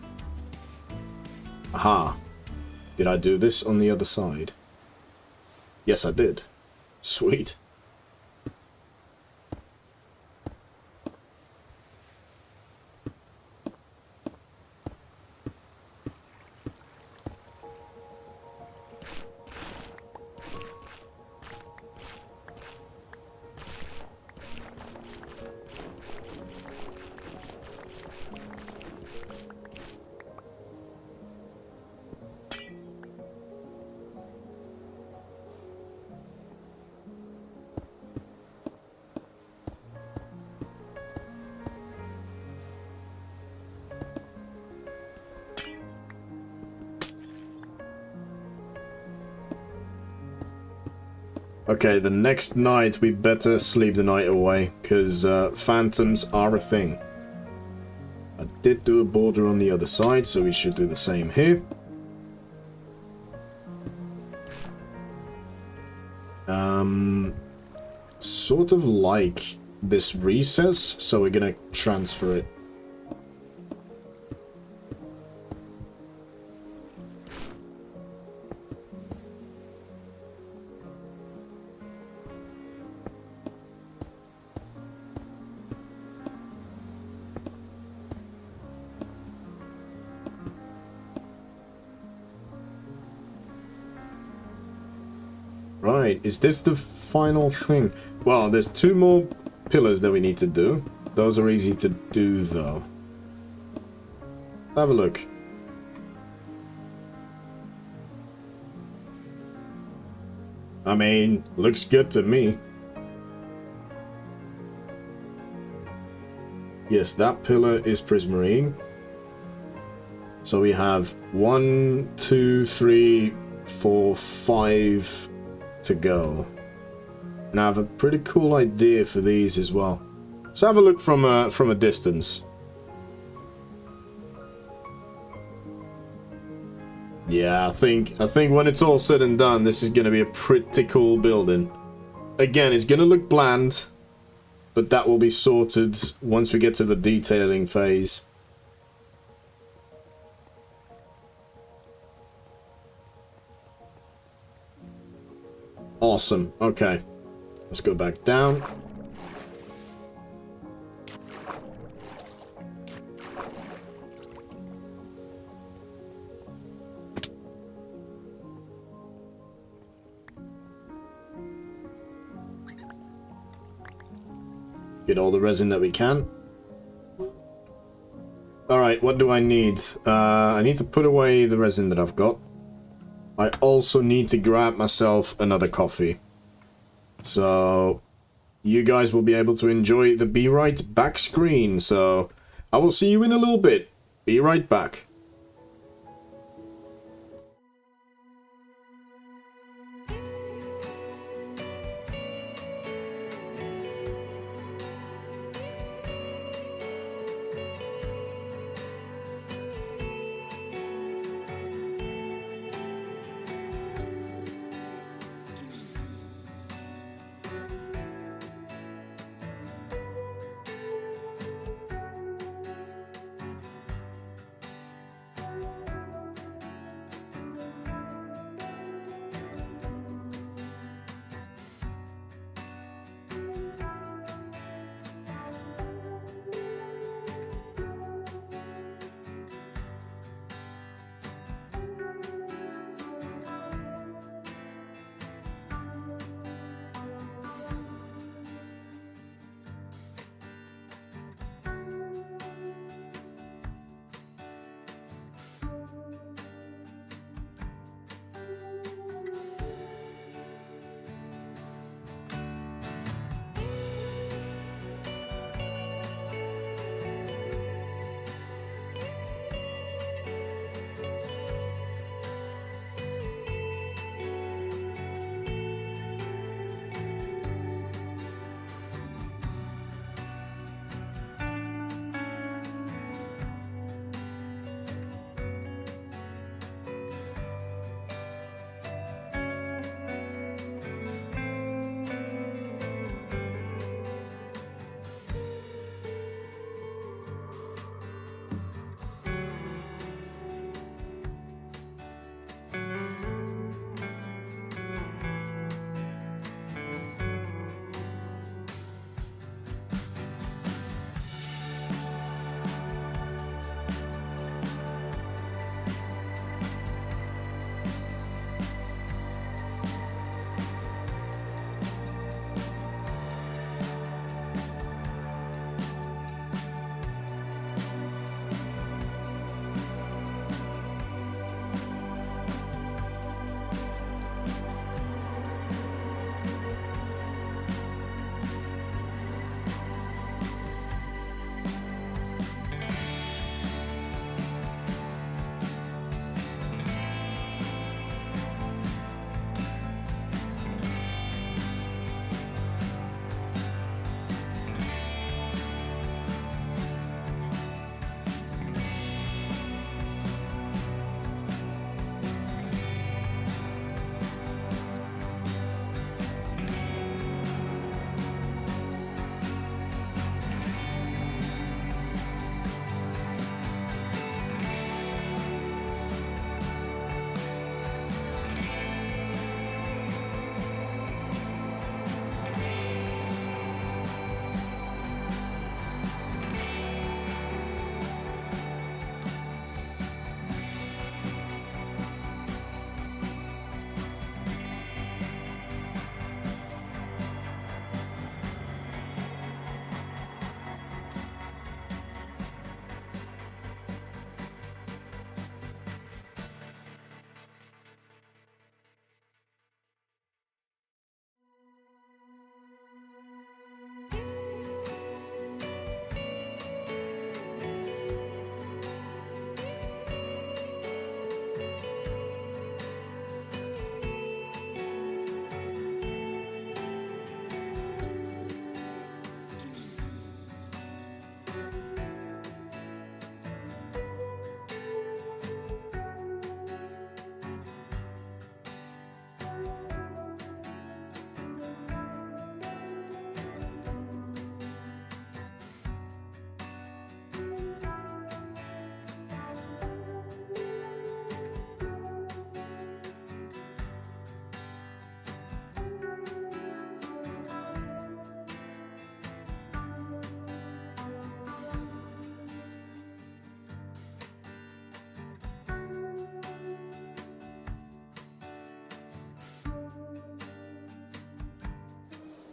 S1: Aha. Did I do this on the other side? Yes, I did. Sweet. Okay, the next night we better sleep the night away, because phantoms are a thing. I did do a border on the other side, so we should do the same here. Sort of like this recess, so we're gonna transfer it. Right, is this the final thing? Well, there's 2 more pillars that we need to do. Those are easy to do, though. Have a look. I mean, looks good to me. Yes, that pillar is prismarine. So we have 1, 2, 3, 4, 5... to go. And I have a pretty cool idea for these as well. Let's have a look from a distance. Yeah, I think when it's all said and done, this is going to be a pretty cool building. Again, it's going to look bland, but that will be sorted once we get to the detailing phase. Awesome. Okay. Let's go back down. Get all the resin that we can. Alright, what do I need? I need to put away the resin that I've got. I also need to grab myself another coffee. So, you guys will be able to enjoy the Be Right Back screen. So, I will see you in a little bit. Be right back.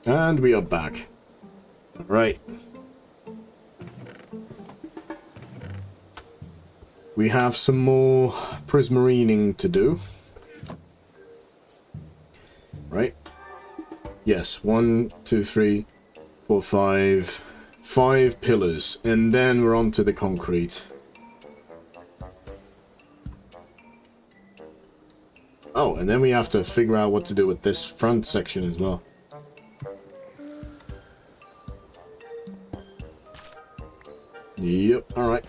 S1: And we are back. Right. We have some more prismarining to do. Right? Yes, 1, 2, 3, 4, 5. 5 pillars. And then we're on to the concrete. Oh, and then we have to figure out what to do with this front section as well. Yep, alright.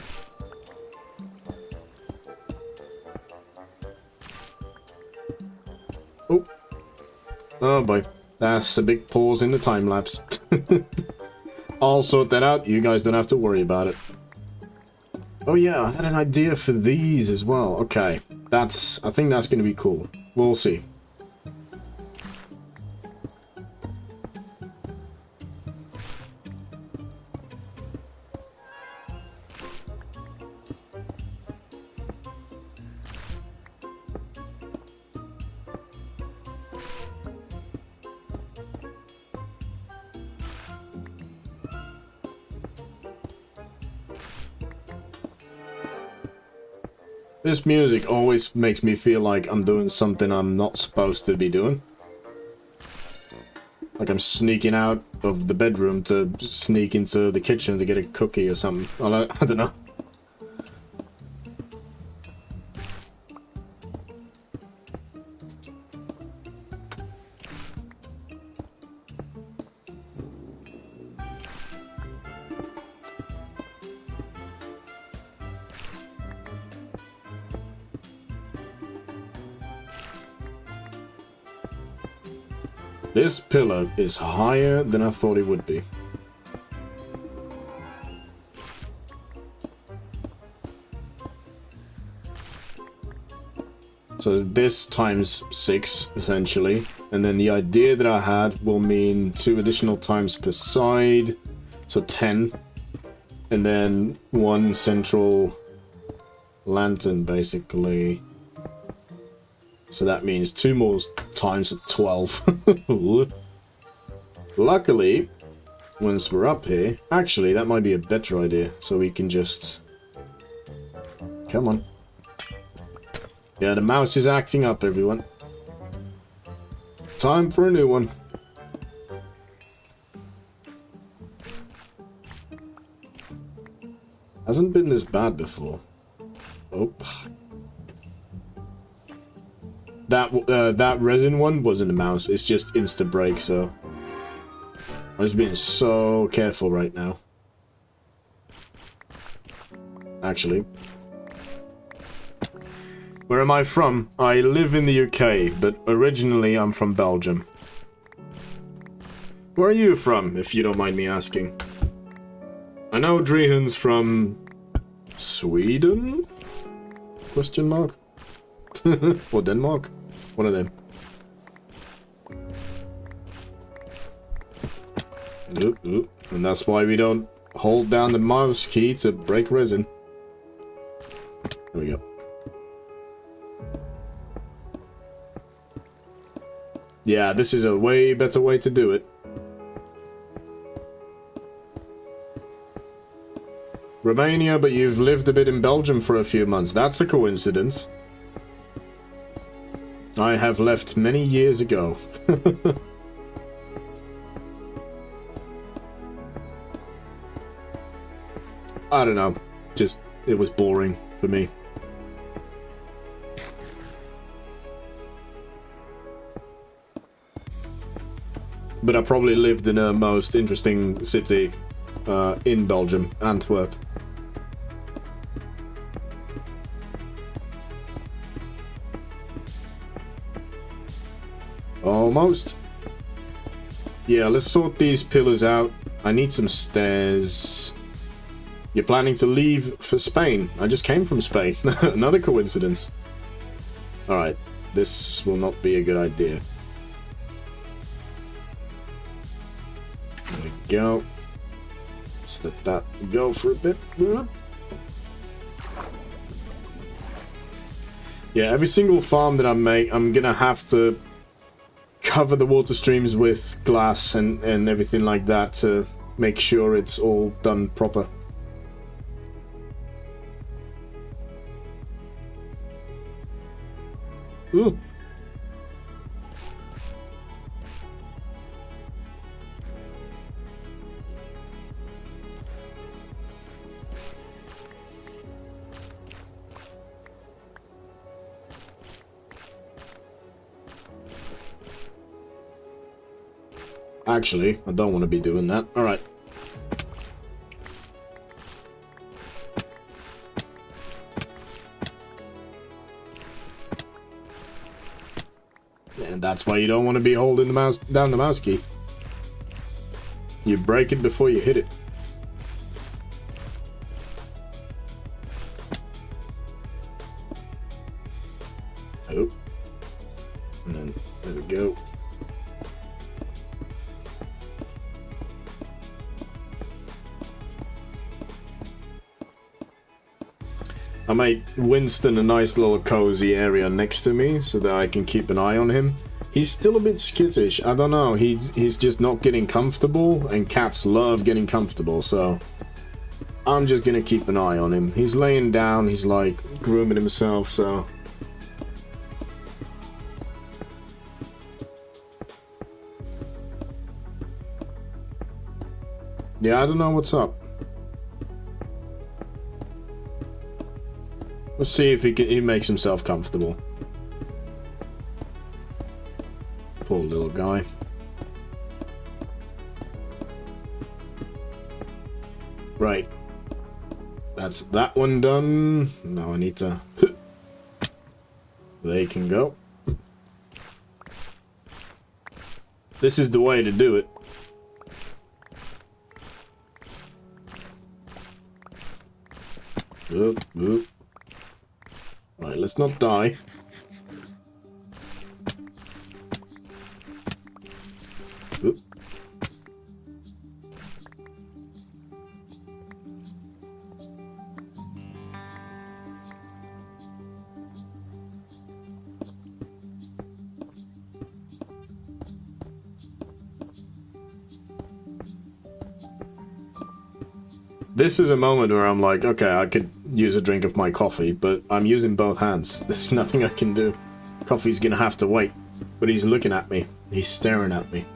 S1: Oh. Oh boy. That's a big pause in the time lapse. I'll sort that out. You guys don't have to worry about it. Oh yeah, I had an idea for these as well. Okay. I think that's going to be cool. We'll see. This music always makes me feel like I'm doing something I'm not supposed to be doing. Like I'm sneaking out of the bedroom to sneak into the kitchen to get a cookie or something. I don't know. This pillar is higher than I thought it would be. So this times 6, essentially. And then the idea that I had will mean 2 additional times per side. So 10. And then 1 central lantern, basically. So that means 2 more times 12. Luckily, once we're up here... Actually, that might be a better idea. So we can just... Come on. Yeah, the mouse is acting up, everyone. Time for a new one. Hasn't been this bad before. Oh. That resin one wasn't a mouse. It's just insta break, so... I'm just being so careful right now. Actually. Where am I from? I live in the UK, but originally I'm from Belgium. Where are you from, if you don't mind me asking? I know Drehen's from... Sweden? Question mark? Or Denmark? One of them. Oop, oop. And that's why we don't hold down the mouse key to break resin. There we go. Yeah, this is a way better way to do it. Romania, but you've lived a bit in Belgium for a few months. That's a coincidence. I have left many years ago. I don't know. Just, it was boring for me. But I probably lived in a most interesting city in Belgium, Antwerp. Almost. Yeah, let's sort these pillars out. I need some stairs. You're planning to leave for Spain? I just came from Spain. Another coincidence. Alright, this will not be a good idea. There we go. Let's let that go for a bit. Yeah, every single farm that I make, I'm gonna have to cover the water streams with glass and everything like that to make sure it's all done proper. Ooh. Actually, I don't want to be doing that. Alright. And that's why you don't want to be holding the mouse down the mouse key. You break it before you hit it. Oh. And then there we go. I made Winston a nice little cozy area next to me so that I can keep an eye on him. He's still a bit skittish. I don't know. He's just not getting comfortable, and cats love getting comfortable, so I'm just gonna keep an eye on him. He's laying down. He's like grooming himself, so. Yeah, I don't know what's up. Let's see if he makes himself comfortable. Poor little guy. Right. That's that one done. Now I need to... They can go. This is the way to do it. Oop, oop. Right, let's not die. Oop. This is a moment where I'm like, okay, I could use a drink of my coffee, but I'm using both hands. There's nothing I can do. Coffee's gonna have to wait. But he's looking at me. He's staring at me.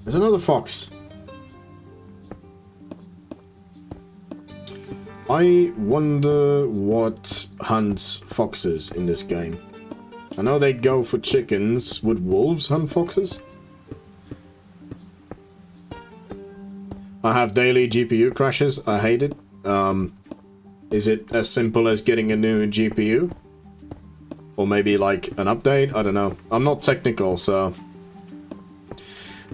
S1: There's another fox. I wonder what hunts foxes in this game. I know they go for chickens. Would wolves hunt foxes? I have daily GPU crashes. I hate it. Is it as simple as getting a new GPU? Or maybe like an update? I don't know. I'm not technical, so...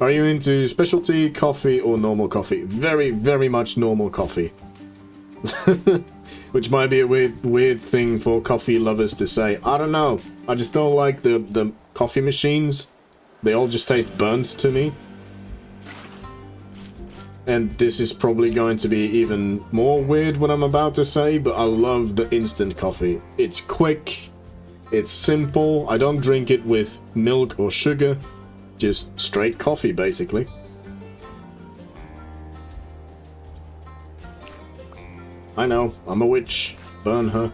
S1: Are you into specialty, coffee, or normal coffee? Very, very much normal coffee. Which might be a weird thing for coffee lovers to say. I don't know. I just don't like the coffee machines. They all just taste burnt to me. And this is probably going to be even more weird what I'm about to say, but I love the instant coffee. It's quick, it's simple, I don't drink it with milk or sugar, just straight coffee basically. I know, I'm a witch, burn her.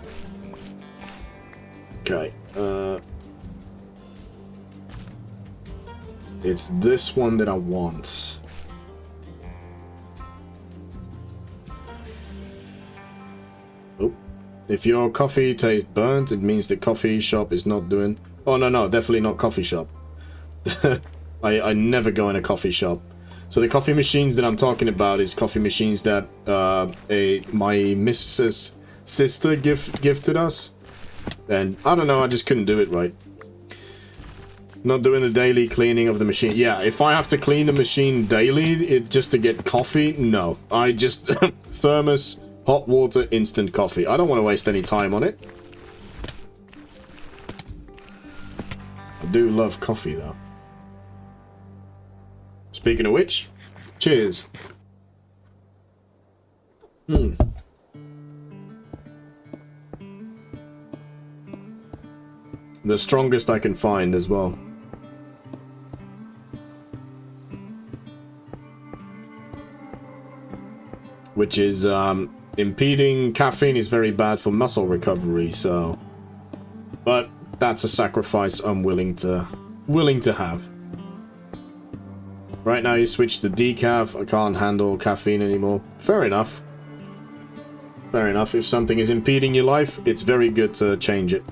S1: Okay, it's this one that I want. If your coffee tastes burnt, it means the coffee shop is not doing... Oh, no, definitely not coffee shop. I never go in a coffee shop. So the coffee machines that I'm talking about is coffee machines that my missus' sister gifted us. And I don't know, I just couldn't do it right. Not doing the daily cleaning of the machine. Yeah, if I have to clean the machine daily just to get coffee, no. I just... thermos... Hot water, instant coffee. I don't want to waste any time on it. I do love coffee, though. Speaking of which, cheers. The strongest I can find as well. which is impeding. Caffeine is very bad for muscle recovery, so... But that's a sacrifice I'm willing to have. Right now you switch to decaf. I can't handle caffeine anymore. Fair enough. Fair enough. If something is impeding your life, it's very good to change it.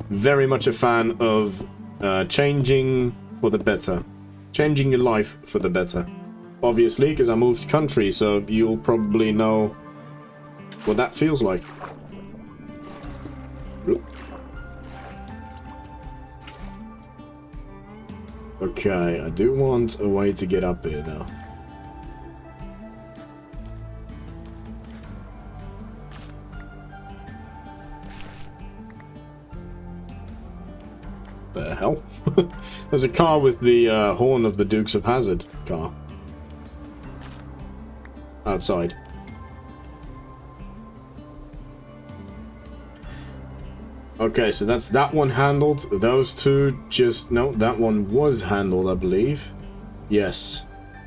S1: Very much a fan of changing for the better. Changing your life for the better. Obviously, because I moved country, so you'll probably know what that feels like. Okay, I do want a way to get up here, though. The hell? There's a car with the horn of the Dukes of Hazzard car. Outside. Okay, so that's that one handled. Those two just... No, that one was handled, I believe. Yes.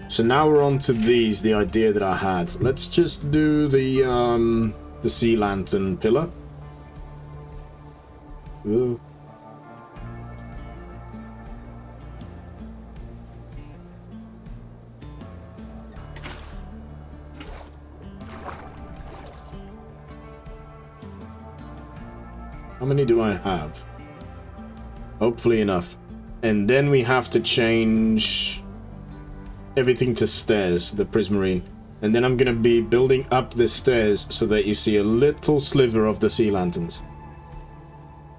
S1: So now we're on to these, the idea that I had. Let's just do the sea lantern pillar. Ooh. How many do I have? Hopefully enough. And then we have to change everything to stairs, the prismarine. And then I'm gonna be building up the stairs so that you see a little sliver of the sea lanterns.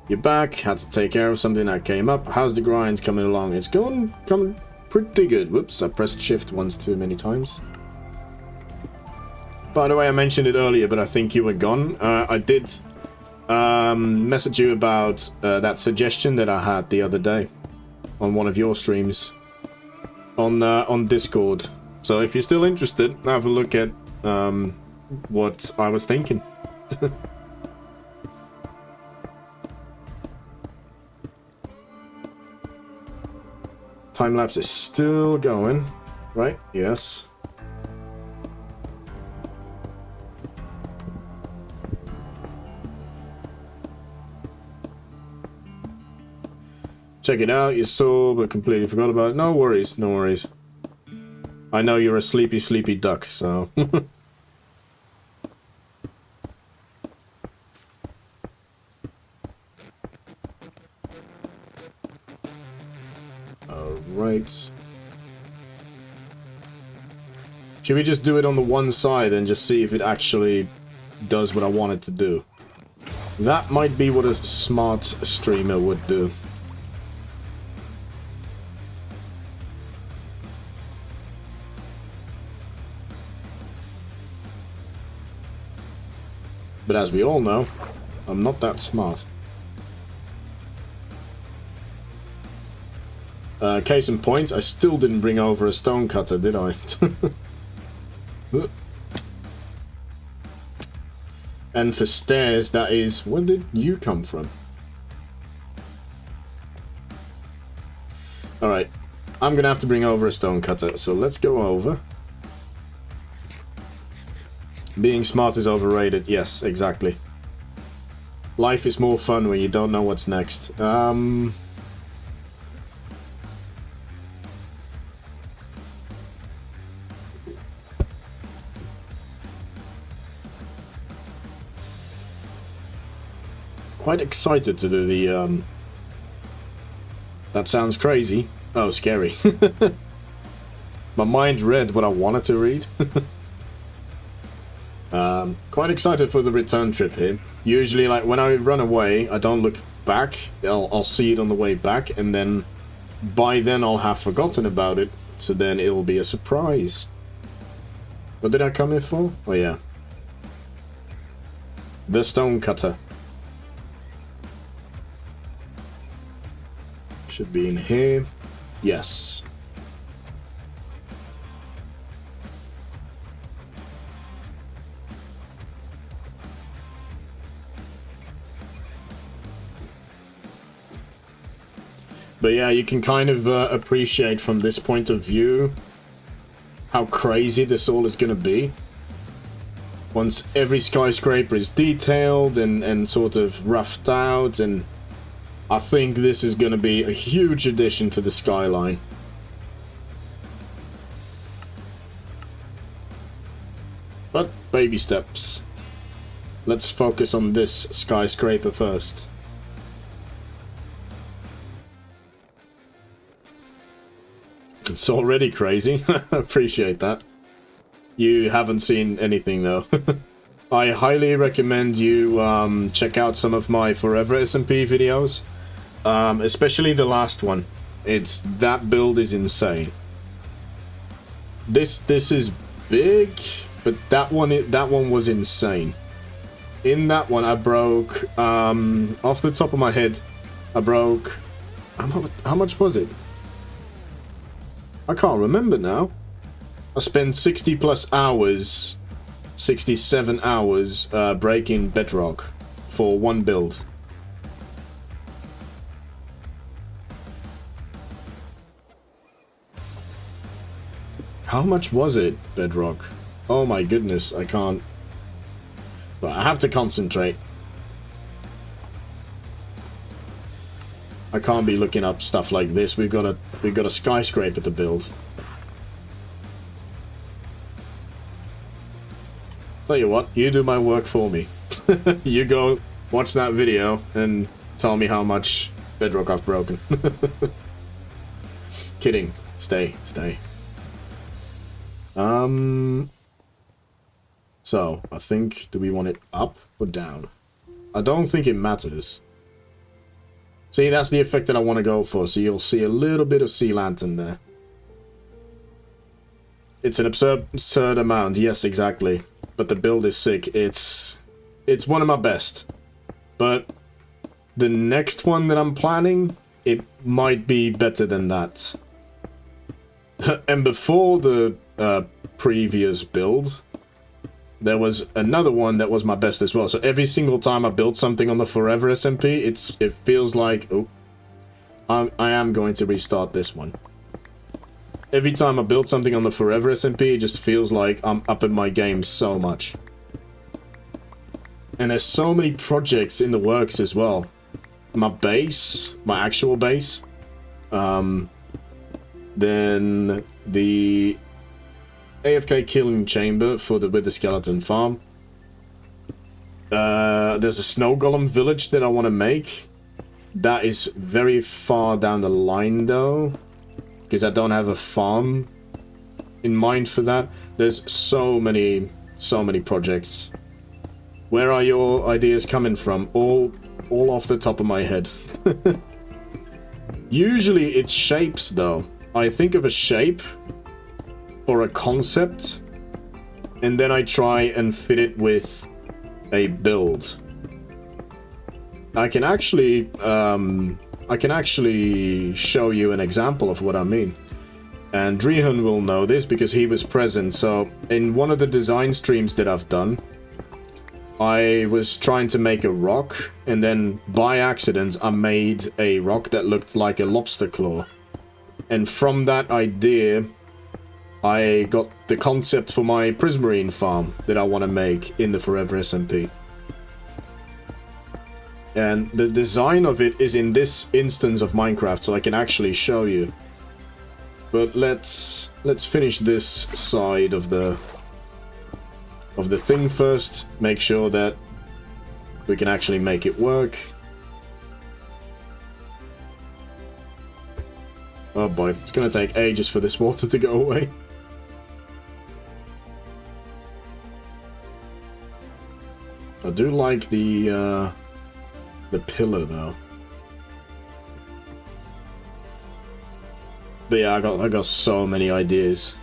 S1: You're back, had to take care of something that came up. How's the grind coming along? It's coming pretty good. Whoops, I pressed shift once too many times. By the way, I mentioned it earlier, but I think you were gone. I did message you about that suggestion that I had the other day on one of your streams on Discord. So if you're still interested, have a look at what I was thinking. Time lapse is still going, right? Yes. Check it out, you saw, but completely forgot about it. No worries, no worries. I know you're a sleepy, sleepy duck, so... Alright. Should we just do it on the one side and just see if it actually does what I want it to do? That might be what a smart streamer would do. But as we all know, I'm not that smart. Case in point, I still didn't bring over a stone cutter, did I? And for stairs, that is... Where did you come from? Alright, I'm gonna have to bring over a stone cutter, so let's go over. Being smart is overrated. Yes, exactly. Life is more fun when you don't know what's next. Quite excited to do the, That sounds crazy. Oh, scary. My mind read what I wanted to read. Quite excited for the return trip here. Usually, like, when I run away, I don't look back. I'll see it on the way back, and then by then I'll have forgotten about it, so then it'll be a surprise. What did I come here for? Oh, yeah. The stone cutter. Should be in here. Yes. But yeah, you can kind of appreciate from this point of view how crazy this all is going to be. Once every skyscraper is detailed and sort of roughed out, and I think this is going to be a huge addition to the skyline. But baby steps. Let's focus on this skyscraper first. It's already crazy. Appreciate that. You haven't seen anything though. I highly recommend you check out some of my Forever SMP videos. Especially the last one. That build is insane. This is big, but that one was insane. In that one I broke off the top of my head, I broke how much was it? I can't remember now. I spent 60 plus hours, 67 hours breaking bedrock for one build. How much was it, bedrock? Oh my goodness, I can't. But I have to concentrate. I can't be looking up stuff like this. We've got a skyscraper to build. Tell you what, you do my work for me. You go watch that video and tell me how much bedrock I've broken. Kidding. Stay. So, I think, do we want it up or down? I don't think it matters. See, that's the effect that I want to go for, so you'll see a little bit of sea lantern there. It's an absurd amount, yes, exactly. But the build is sick. It's one of my best. But the next one that I'm planning, it might be better than that. And before the previous build, there was another one that was my best as well. So every single time I build something on the Forever SMP, it feels like, oh, I am going to restart this one. Every time I build something on the Forever SMP, it just feels like I'm up in my game so much. And there's so many projects in the works as well. My base, my actual base, then the AFK killing chamber for with the skeleton farm. There's a snow golem village that I want to make. That is very far down the line though, because I don't have a farm in mind for that. There's so many projects. Where are your ideas coming from? All off the top of my head. Usually it's shapes though. I think of a shape or a concept, and then I try and fit it with a build. I can actually show you an example of what I mean. And Drihun will know this because he was present. So in one of the design streams that I've done, I was trying to make a rock, and then by accident I made a rock that looked like a lobster claw. And from that idea, I got the concept for my prismarine farm that I want to make in the Forever SMP. And the design of it is in this instance of Minecraft, so I can actually show you. But let's finish this side of the thing first. Make sure that we can actually make it work. Oh boy, it's gonna take ages for this water to go away. I do like the pillar though. But yeah, I got so many ideas.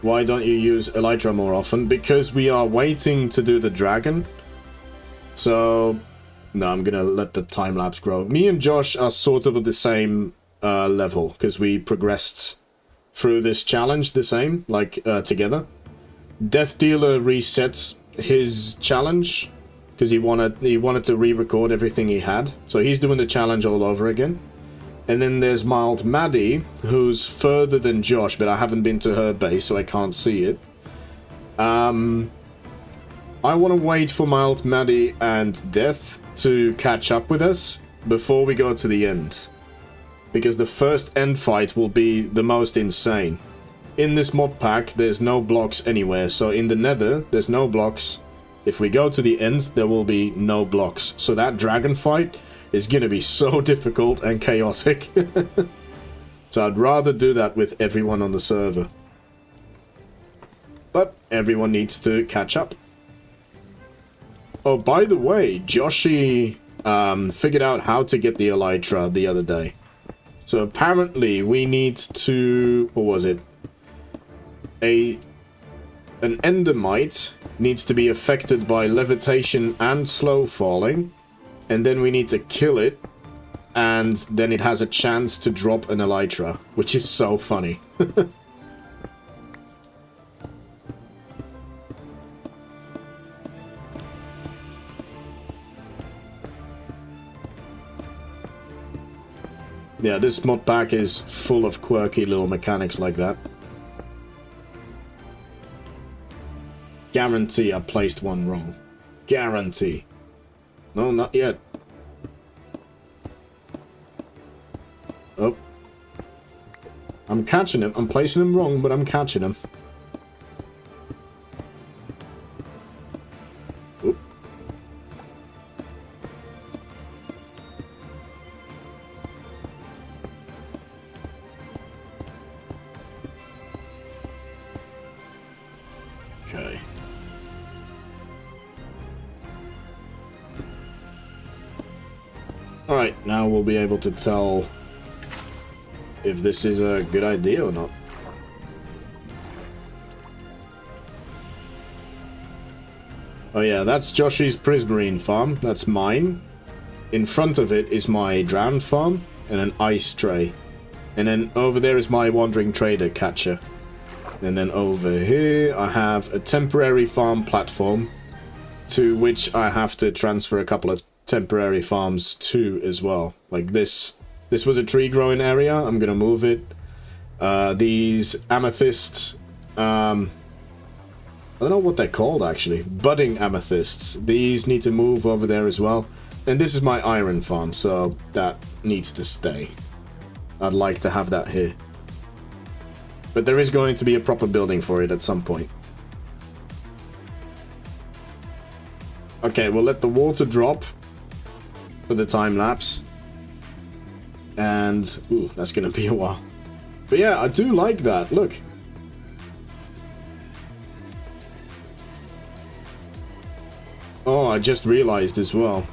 S1: Why don't you use Elytra more often? Because we are waiting to do the dragon. So no, I'm gonna let the time lapse grow. Me and Josh are sort of at the same level because we progressed through this challenge the same, like together. Death Dealer resets his challenge because he wanted to re-record everything he had. So he's doing the challenge all over again. And then there's Mild Maddie, who's further than Josh, but I haven't been to her base, so I can't see it. I want to wait for Mild Maddie and Death to catch up with us before we go to the end. Because the first end fight will be the most insane. In this mod pack, there's no blocks anywhere, so in the Nether, there's no blocks. If we go to the end, there will be no blocks. So that dragon fight is going to be so difficult and chaotic. So I'd rather do that with everyone on the server. But everyone needs to catch up. Oh, by the way, Joshy figured out how to get the Elytra the other day. So apparently we need to... what was it? An endermite needs to be affected by levitation and slow falling. And then we need to kill it. And then it has a chance to drop an Elytra. Which is so funny. Yeah, this mod pack is full of quirky little mechanics like that. Guarantee I placed one wrong. Guarantee. No, not yet. Oh. I'm catching him. I'm placing him wrong, but I'm catching him. Oop. Okay. Alright, now we'll be able to tell if this is a good idea or not. Oh yeah, that's Joshy's Prismarine farm. That's mine. In front of it is my drowned farm and an ice tray. And then over there is my wandering trader catcher. And then over here I have a temporary farm platform to which I have to transfer a couple of temporary farms to as well. Like this was a tree growing area. I'm gonna move it. These amethysts, I don't know what they're called actually. Budding amethysts. These need to move over there as well. And this is my iron farm, so that needs to stay. I'd like to have that here. But there is going to be a proper building for it at some point. Okay, we'll let the water drop for the time lapse. And, ooh, that's gonna be a while. But yeah, I do like that, look. Oh, I just realized as well.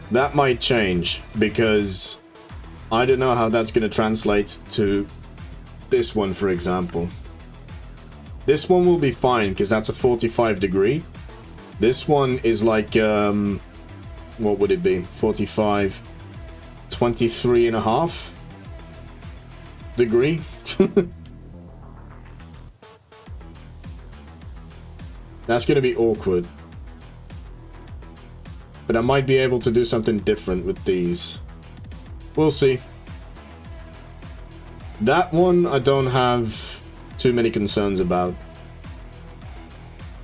S1: That might change, because I don't know how that's gonna translate to this one, for example. This one will be fine, because that's a 45 degree. This one is like, what would it be? 45... 23.5 degree. That's gonna be awkward. But I might be able to do something different with these. We'll see. That one I don't have too many concerns about.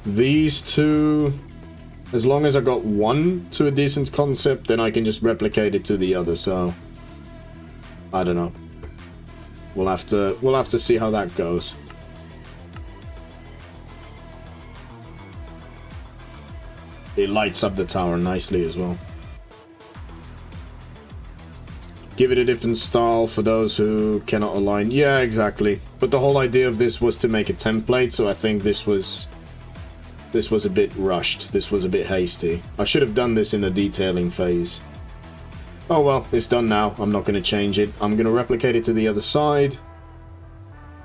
S1: These two, as long as I got one to a decent concept, then I can just replicate it to the other, so I don't know. We'll have to see how that goes. It lights up the tower nicely as well. Give it a different style for those who cannot align. Yeah, exactly. But the whole idea of this was to make a template, so I think this was a bit rushed. This was a bit hasty. I should have done this in the detailing phase. Oh well, it's done now. I'm not going to change it. I'm going to replicate it to the other side.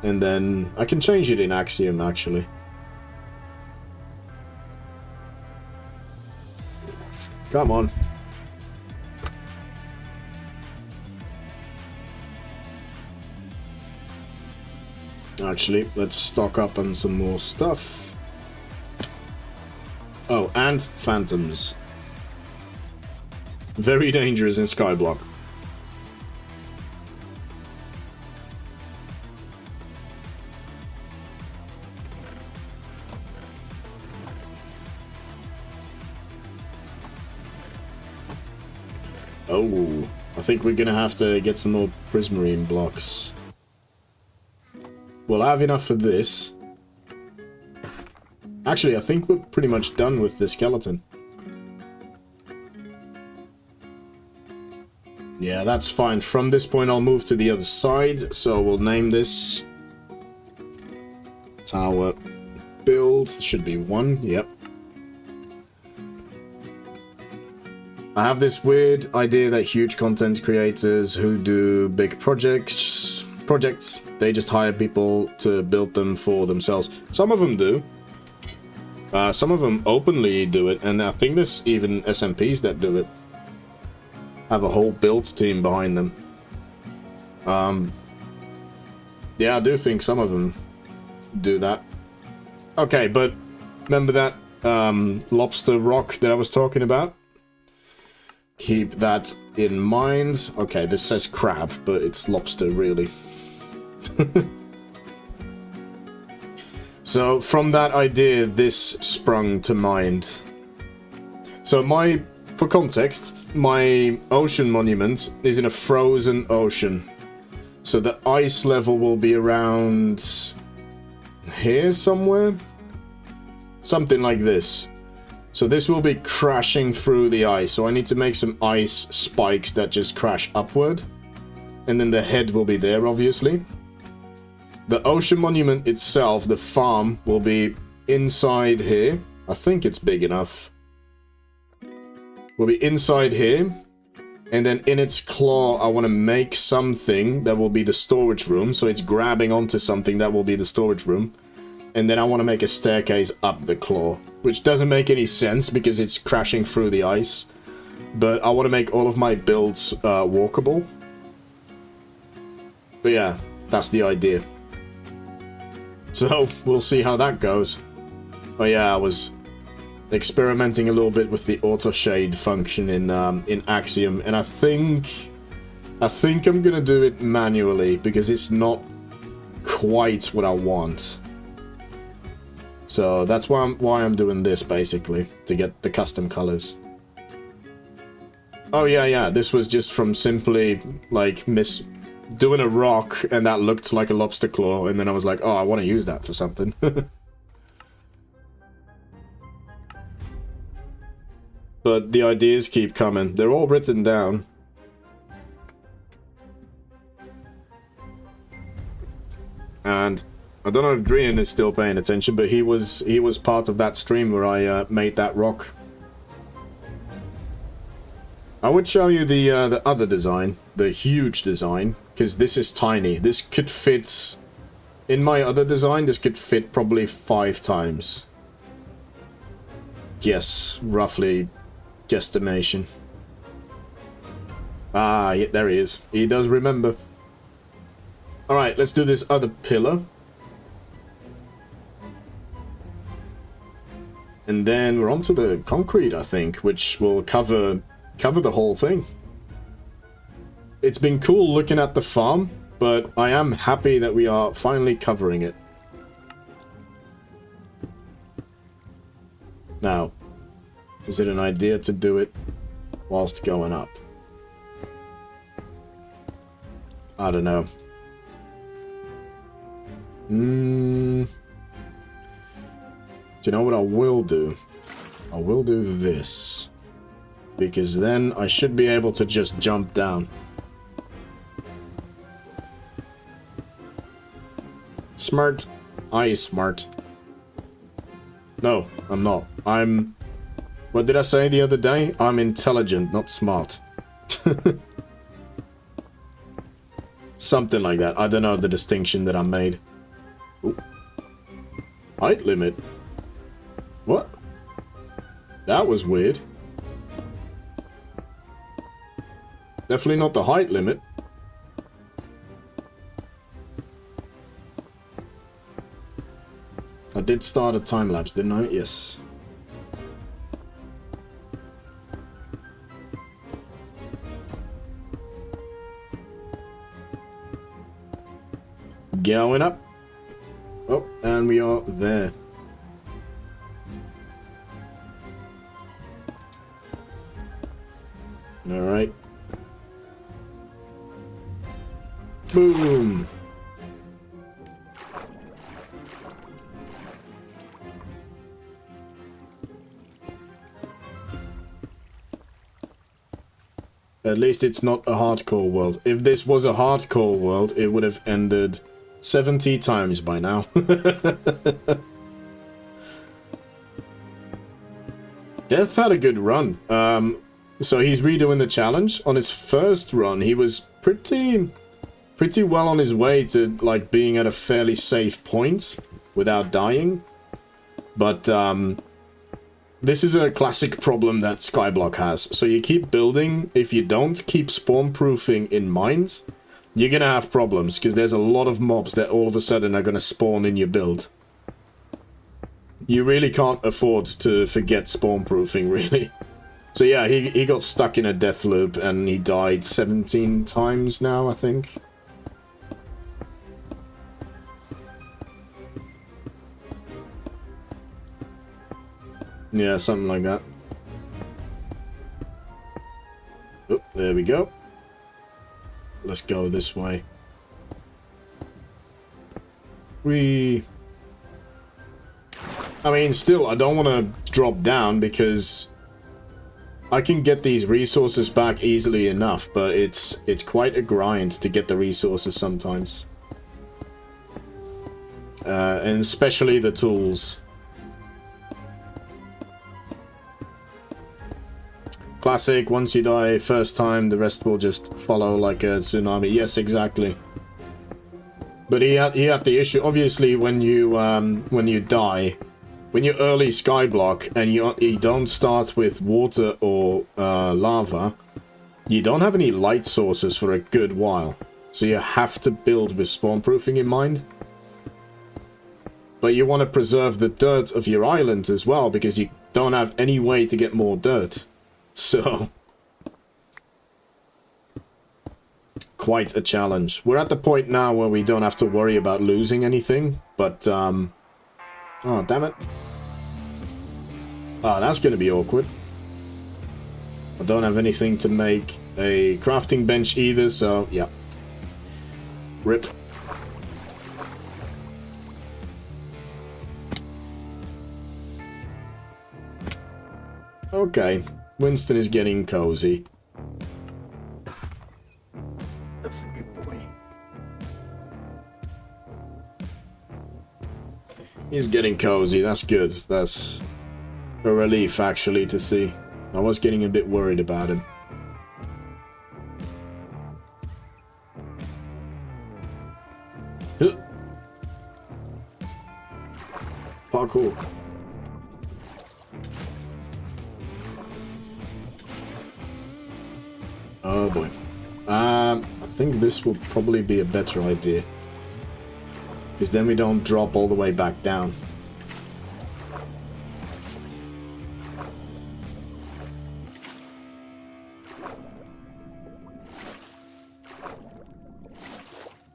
S1: And then I can change it in Axiom, actually. Come on. Actually, let's stock up on some more stuff. Oh, and Giant phantoms. Very dangerous in Skyblock. Oh, I think we're gonna have to get some more prismarine blocks. Well, I have enough for this. Actually, I think we're pretty much done with the skeleton. Yeah, that's fine. From this point, I'll move to the other side. So we'll name this tower build. Should be 1. Yep. I have this weird idea that huge content creators who do big projects, they just hire people to build them for themselves. Some of them do. Some of them openly do it, and I think there's even SMPs that do it. Have a whole build team behind them. Yeah, I do think some of them do that. Okay, but remember that lobster rock that I was talking about? Keep that in mind. Okay, this says crab, but it's lobster, really. So, from that idea, this sprung to mind. So, for context, my ocean monument is in a frozen ocean. So, the ice level will be around here somewhere? Something like this. So this will be crashing through the ice. So I need to make some ice spikes that just crash upward. And then the head will be there, obviously. The ocean monument itself, the farm, will be inside here. I think it's big enough. Will be inside here. And then in its claw, I want to make something that will be the storage room. So it's grabbing onto something that will be the storage room. And then I want to make a staircase up the claw, which doesn't make any sense because it's crashing through the ice. But I want to make all of my builds walkable. But yeah, that's the idea. So, we'll see how that goes. Oh yeah, I was experimenting a little bit with the auto shade function in Axiom, and I think I'm gonna do it manually because it's not quite what I want. So that's why I'm doing this, basically, to get the custom colors. Oh yeah, this was just from simply, like, doing a rock, and that looked like a lobster claw, and then I was like, oh, I want to use that for something. But the ideas keep coming. They're all written down. And I don't know if Drian is still paying attention, but he was part of that stream where I made that rock. I would show you the other design, the huge design, because this is tiny. This could fit, in my other design, this could fit probably 5 times. Yes, roughly, guesstimation. Ah, yeah, there he is. He does remember. Alright, let's do this other pillar. And then we're onto the concrete, I think, which will cover the whole thing. It's been cool looking at the farm, but I am happy that we are finally covering it. Now, is it an idea to do it whilst going up? I don't know. Do you know what I will do? I will do this. Because then I should be able to just jump down. Smart. Smart. No, I'm not. What did I say the other day? I'm intelligent, not smart. Something like that. I don't know the distinction that I made. Ooh. Height limit? What? That was weird. Definitely not the height limit. I did start a time lapse, didn't I? Yes. Going up. Oh, and we are there. Alright. Boom! At least it's not a hardcore world. If this was a hardcore world, it would have ended 70 times by now. Death had a good run. So he's redoing the challenge. On his first run, he was pretty well on his way to like being at a fairly safe point without dying. But this is a classic problem that Skyblock has. So you keep building. If you don't keep spawn proofing in mind, you're gonna have problems because there's a lot of mobs that all of a sudden are gonna spawn in your build. You really can't afford to forget spawn proofing, really. So yeah, he got stuck in a death loop and he died 17 times now, I think. Yeah, something like that. Oh, there we go. Let's go this way. I mean, still, I don't want to drop down because I can get these resources back easily enough, but it's quite a grind to get the resources sometimes. And especially the tools. Classic, once you die first time, the rest will just follow like a tsunami. Yes, exactly. But he had the issue, obviously, when you die, when you're early Skyblock and you don't start with water or lava, you don't have any light sources for a good while. So you have to build with spawn proofing in mind. But you want to preserve the dirt of your island as well, because you don't have any way to get more dirt. So, quite a challenge. We're at the point now where we don't have to worry about losing anything, but, oh, damn it. Ah, that's going to be awkward. I don't have anything to make a crafting bench either, so, yeah. Rip. Okay. Winston is getting cozy. That's a good boy. He's getting cozy, that's good. That's a relief, actually, to see. I was getting a bit worried about him. Parkour. Oh boy. I think this will probably be a better idea. Because then we don't drop all the way back down.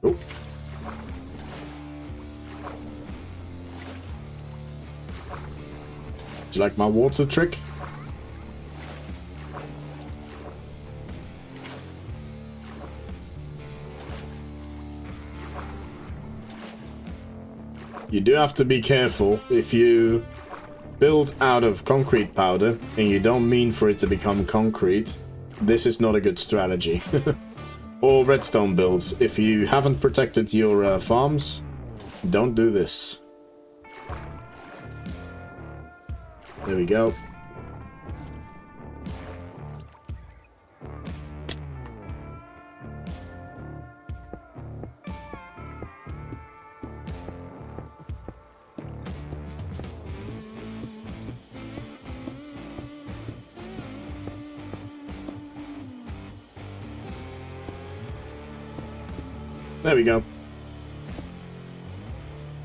S1: Oh. Do you like my water trick? You do have to be careful. If you build out of concrete powder and you don't mean for it to become concrete, this is not a good strategy. Or redstone builds. If you haven't protected your farms, don't do this. There we go. There we go.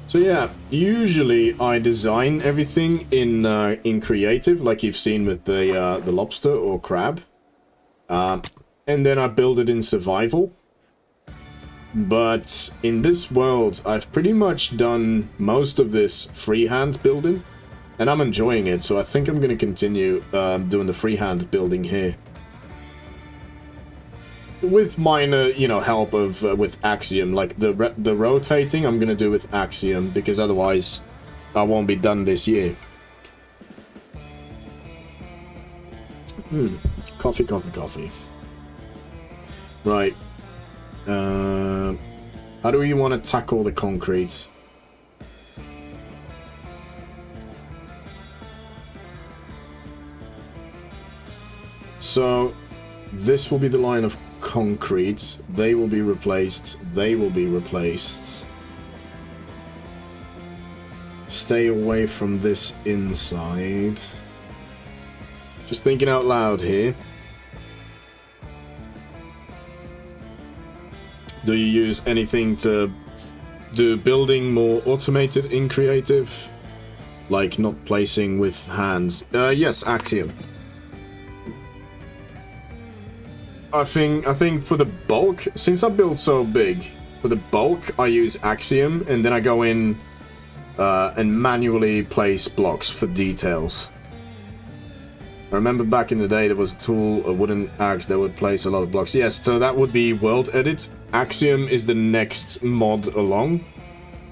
S1: So yeah, usually I design everything in creative, like you've seen with the lobster or crab, and then I build it in survival. But in this world, I've pretty much done most of this freehand building, and I'm enjoying it, so I think I'm going to continue doing the freehand building here. With minor, you know, help of with Axiom, like the rotating I'm going to do with Axiom, because otherwise I won't be done this year. Coffee, coffee, coffee. Right. How do we want to tackle the concrete? So, this will be the line of concrete. They will be replaced. They will be replaced. Stay away from this inside. Just thinking out loud here. Do you use anything to do building more automated in creative? Like not placing with hands? Yes, Axiom. I think for the bulk, since I build so big, for the bulk I use Axiom, and then I go in and manually place blocks for details. I remember back in the day there was a tool, a wooden axe, that would place a lot of blocks. Yes, so that would be World Edit. Axiom is the next mod along,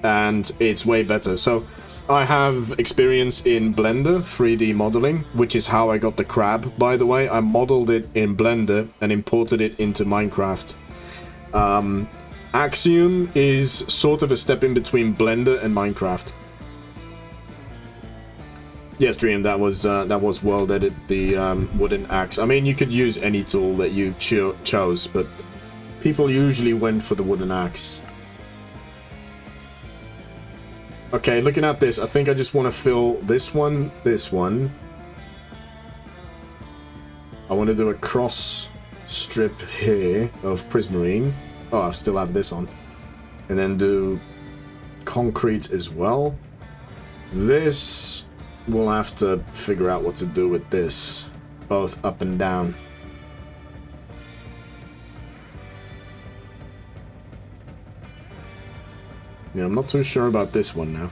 S1: and it's way better. So I have experience in Blender 3D modeling, which is how I got the crab, by the way. I modeled it in Blender and imported it into Minecraft. Axiom is sort of a step in between Blender and Minecraft. Yes, Dream, that was World Edit, the wooden axe. I mean, you could use any tool that you chose, but people usually went for the wooden axe. Okay, looking at this, I think I just want to fill this one. I want to do a cross strip here of prismarine. Oh, I still have this on. And then do concrete as well. This, we'll have to figure out what to do with this, both up and down. Yeah, I'm not too sure about this one now.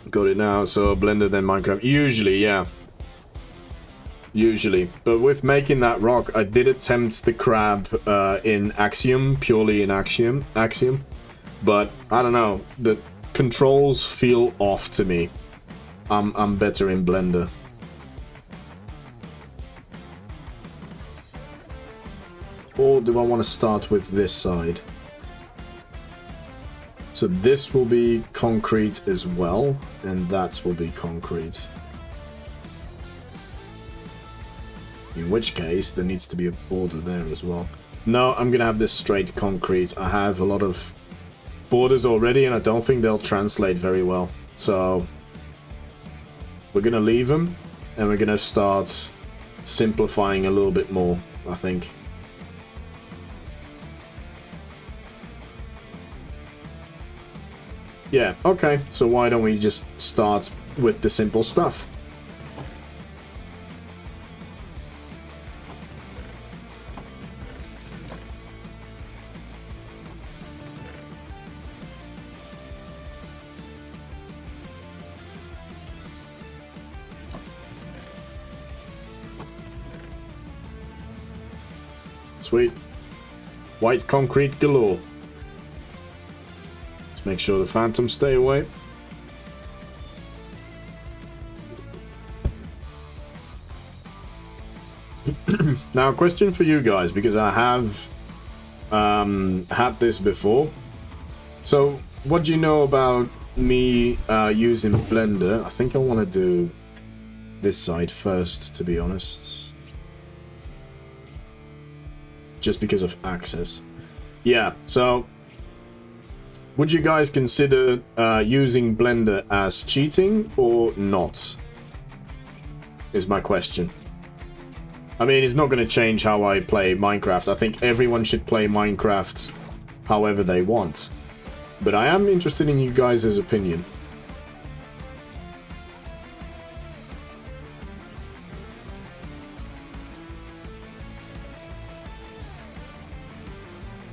S1: Got it now, so Blender then Minecraft. Usually, yeah. Usually. But with making that rock, I did attempt the crab in Axiom, purely in Axiom. But, I don't know, the controls feel off to me. I'm better in Blender. Or do I want to start with this side? So this will be concrete as well, and that will be concrete. In which case, there needs to be a border there as well. No, I'm gonna have this straight concrete. I have a lot of borders already, and I don't think they'll translate very well. So we're gonna leave them, and we're gonna start simplifying a little bit more, I think. Yeah, okay, so why don't we just start with the simple stuff? Sweet. White concrete galore. Make sure the phantoms stay away. Now, a question for you guys, because I have had this before. So, what do you know about me using Blender? I think I want to do this side first, to be honest. Just because of access. Yeah, so would you guys consider using Blender as cheating or not? Is my question. I mean, it's not going to change how I play Minecraft. I think everyone should play Minecraft however they want. But I am interested in you guys' opinion.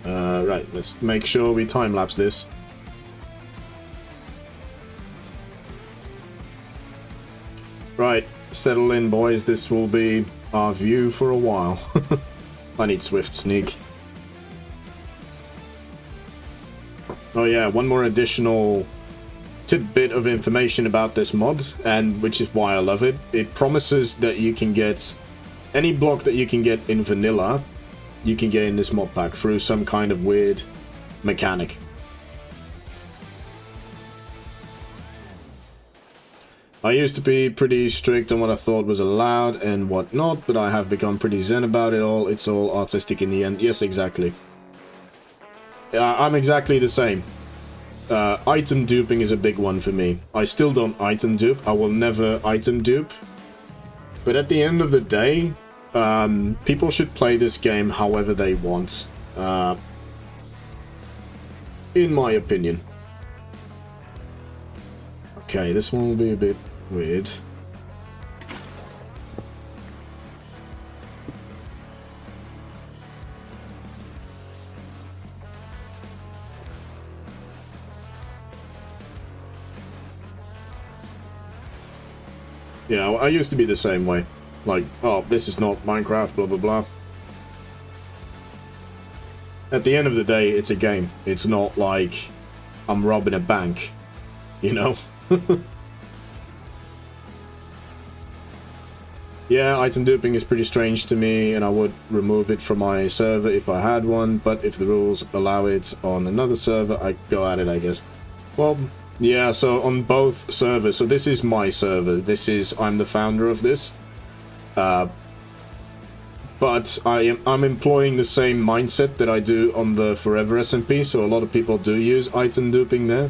S1: Right, let's make sure we time-lapse this. Right, settle in, boys. This will be our view for a while. I need Swift Sneak. Oh yeah, one more additional tidbit of information about this mod, and which is why I love it. It promises that you can get any block that you can get in vanilla, you can get in this mod pack through some kind of weird mechanic. I used to be pretty strict on what I thought was allowed and what not, but I have become pretty zen about it all. It's all artistic in the end. Yes, exactly. I'm exactly the same. Item duping is a big one for me. I still don't item dupe. I will never item dupe. But at the end of the day, people should play this game however they want. In my opinion. Okay, this one will be a bit weird. Yeah, I used to be the same way. Like, oh, this is not Minecraft, blah blah blah. At the end of the day, it's a game. It's not like I'm robbing a bank, you know? Yeah, item duping is pretty strange to me, and I would remove it from my server if I had one, but if the rules allow it on another server, I'd go at it, I guess. Well, yeah, so on both servers, so this is my server, I'm the founder of this, but I'm employing the same mindset that I do on the Forever SMP, so a lot of people do use item duping there.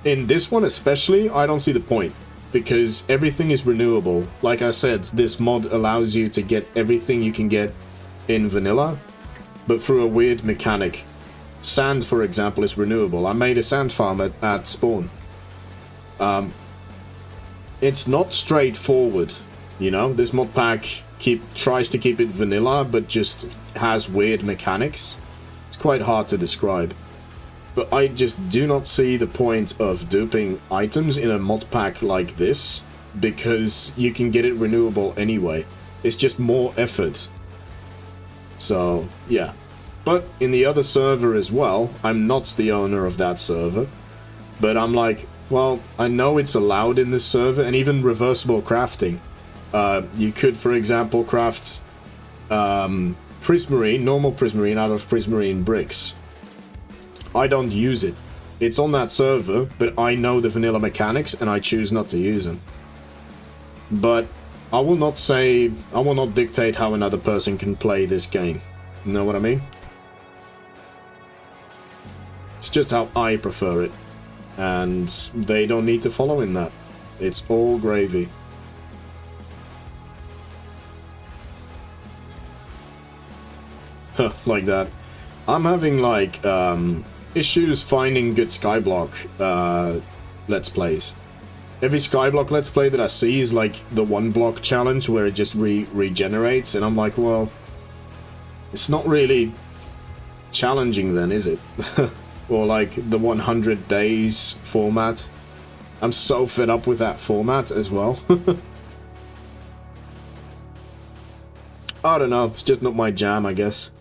S1: In this one especially, I don't see the point, because everything is renewable. Like I said, this mod allows you to get everything you can get in vanilla, but through a weird mechanic. Sand, for example, is renewable. I made a sand farm at spawn. It's not straightforward, you know? This mod pack tries to keep it vanilla, but just has weird mechanics. It's quite hard to describe. But I just do not see the point of duping items in a mod pack like this, because you can get it renewable anyway. It's just more effort. So, yeah. But in the other server as well, I'm not the owner of that server, but I'm like, well, I know it's allowed in this server, and even reversible crafting. You could, for example, craft prismarine, normal prismarine out of prismarine bricks. I don't use it. It's on that server, but I know the vanilla mechanics and I choose not to use them. But I will not dictate how another person can play this game. You know what I mean? It's just how I prefer it. And they don't need to follow in that. It's all gravy. Like that. I'm having like issues finding good Skyblock Let's Plays. Every Skyblock Let's Play that I see is like the one block challenge where it just regenerates, and I'm like, well, it's not really challenging then, is it? Or like the 100 days format. I'm so fed up with that format as well. I don't know, it's just not my jam, I guess.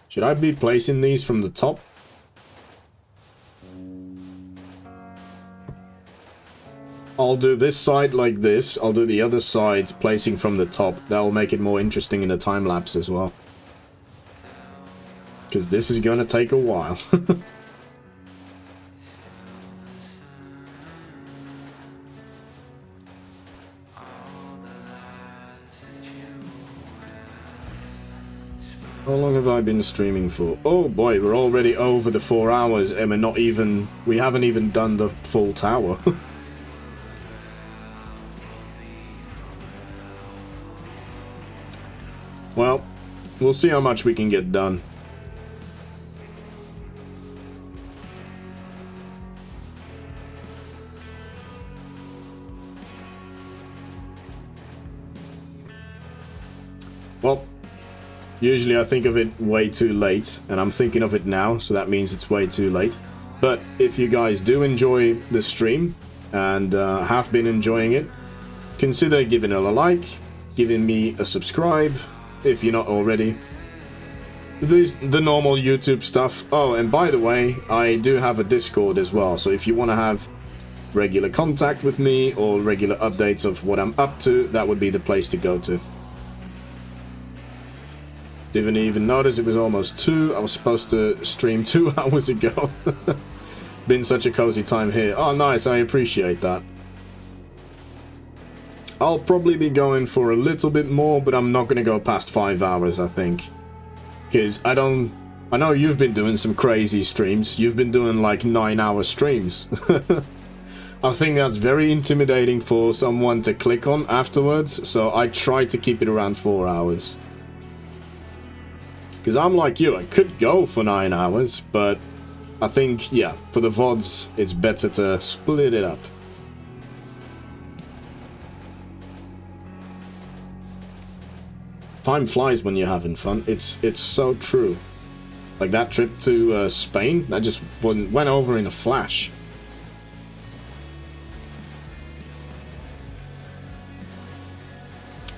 S1: Should I be placing these from the top? I'll do this side like this. I'll do the other side placing from the top. That'll make it more interesting in the time lapse as well. Because this is going to take a while. How long have I been streaming for? Oh boy, we're already over the 4 hours and we haven't even done the full tower. Well, we'll see how much we can get done. Well, Usually I think of it way too late, and I'm thinking of it now, so that means it's way too late. But if you guys do enjoy the stream, and have been enjoying it, consider giving it a like, giving me a subscribe, if you're not already. The normal YouTube stuff. Oh, and by the way, I do have a Discord as well, so if you want to have regular contact with me, or regular updates of what I'm up to, that would be the place to go to. Didn't even notice it was almost 2. I was supposed to stream 2 hours ago. Been such a cozy time here. Oh, nice. I appreciate that. I'll probably be going for a little bit more, but I'm not going to go past 5 hours, I think. Because I know you've been doing some crazy streams. You've been doing like 9-hour streams. I think that's very intimidating for someone to click on afterwards, so I try to keep it around 4 hours. Because I'm like you, I could go for 9 hours, but I think, yeah, for the VODs, it's better to split it up. Time flies when you're having fun. It's so true. Like that trip to Spain, that just went over in a flash.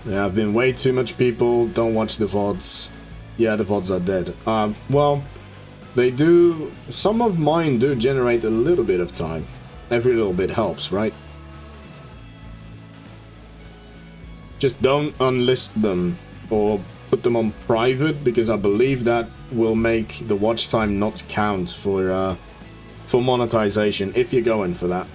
S1: Yeah, I've been way too much people, don't watch the VODs. Yeah, the VODs are dead. Well, they do... Some of mine do generate a little bit of time. Every little bit helps, right? Just don't unlist them or put them on private, because I believe that will make the watch time not count for monetization, if you're going for that.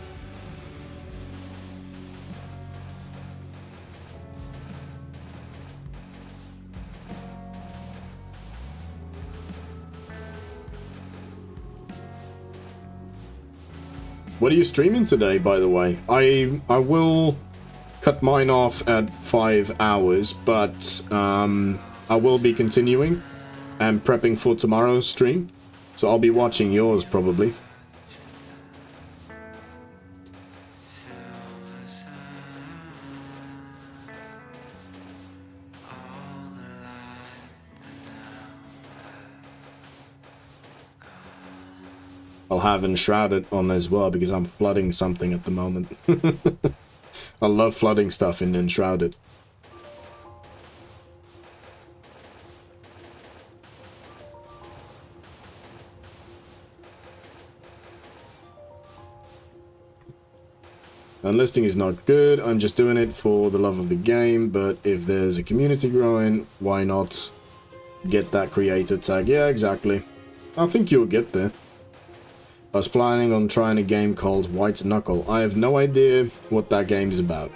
S1: What are you streaming today, by the way? I will cut mine off at 5 hours, but I will be continuing and prepping for tomorrow's stream, so I'll be watching yours probably. I'll have Enshrouded on as well, because I'm flooding something at the moment. I love flooding stuff in Enshrouded. Unlisting is not good, I'm just doing it for the love of the game, but if there's a community growing, why not get that creator tag? Yeah, exactly. I think you'll get there. I was planning on trying a game called White Knuckle. I have no idea what that game is about.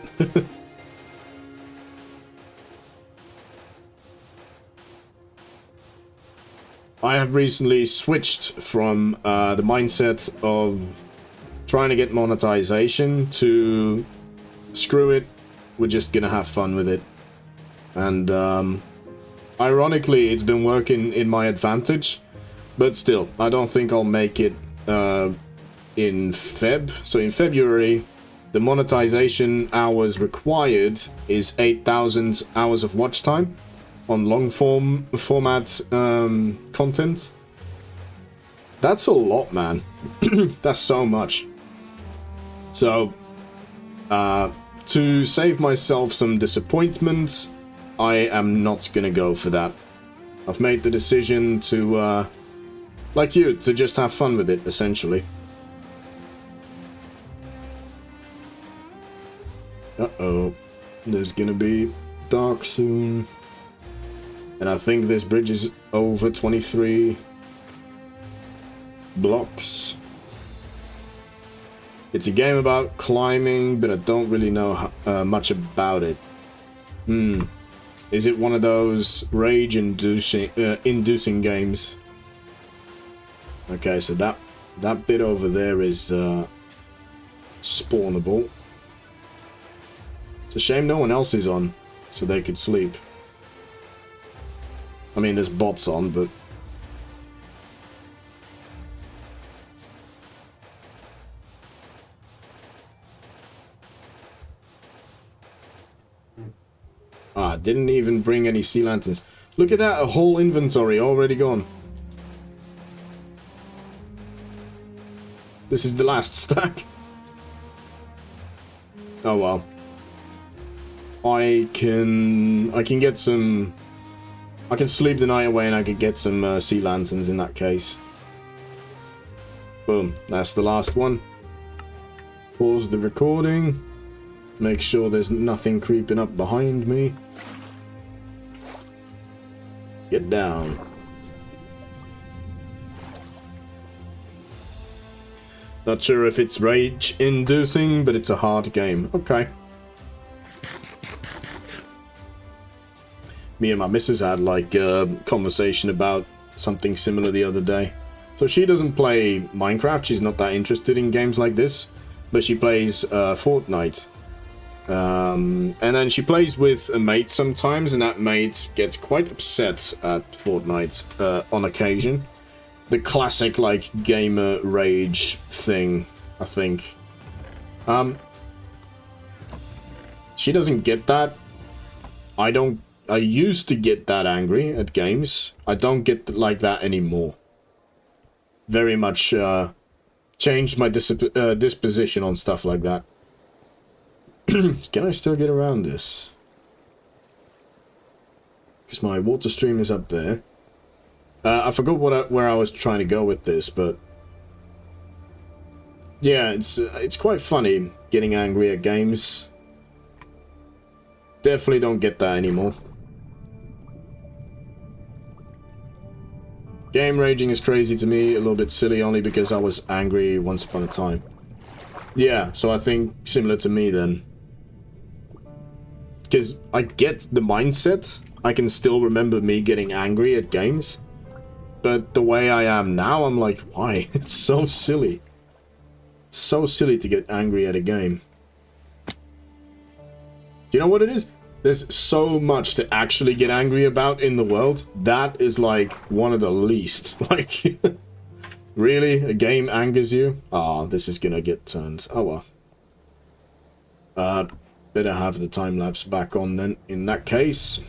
S1: I have recently switched from the mindset of trying to get monetization to screw it, we're just gonna have fun with it. And ironically, it's been working in my advantage, but still, I don't think I'll make it in Feb. So in February, the monetization hours required is 8,000 hours of watch time on long format content. That's a lot, man. That's so much. So to save myself some disappointment, I am not gonna go for that. I've made the decision to like you, to just have fun with it, essentially. Uh-oh. There's gonna be dark soon. And I think this bridge is over 23 blocks. It's a game about climbing, but I don't really know much about it. Is it one of those rage-inducing games? Okay, so that bit over there is spawnable. It's a shame no one else is on, so they could sleep. I mean, there's bots on, but... Ah, didn't even bring any sea lanterns. Look at that, a whole inventory already gone. This is the last stack. Oh well. I can get some... I can sleep the night away and I can get some sea lanterns in that case. Boom, that's the last one. Pause the recording. Make sure there's nothing creeping up behind me. Get down. Not sure if it's rage-inducing, but it's a hard game. Okay. Me and my missus had like a conversation about something similar the other day. So she doesn't play Minecraft, she's not that interested in games like this, but she plays Fortnite. And then she plays with a mate sometimes, and that mate gets quite upset at Fortnite on occasion. The classic, like, gamer rage thing, I think. She doesn't get that. I used to get that angry at games. I don't get like that anymore. Very much changed my disposition on stuff like that. Can I still get around this? Because my water stream is up there. I forgot where I was trying to go with this, but... yeah, it's quite funny getting angry at games. Definitely don't get that anymore. Game raging is crazy to me, a little bit silly only because I was angry once upon a time. Yeah, so I think similar to me then. Because I get the mindset, I can still remember me getting angry at games. But the way I am now, I'm like, why? It's so silly. So silly to get angry at a game. Do you know what it is? There's so much to actually get angry about in the world. That is like one of the least. Like, really? A game angers you? Ah, this is gonna get turned. Oh well. Better have the time lapse back on then, in that case.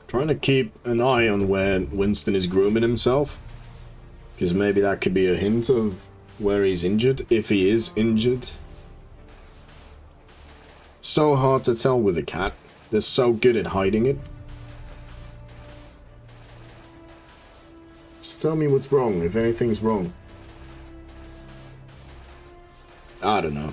S1: Trying to keep an eye on where Winston is grooming himself. Because maybe that could be a hint of where he's injured, if he is injured. So hard to tell with a cat. They're so good at hiding it. Just tell me what's wrong, if anything's wrong. I don't know.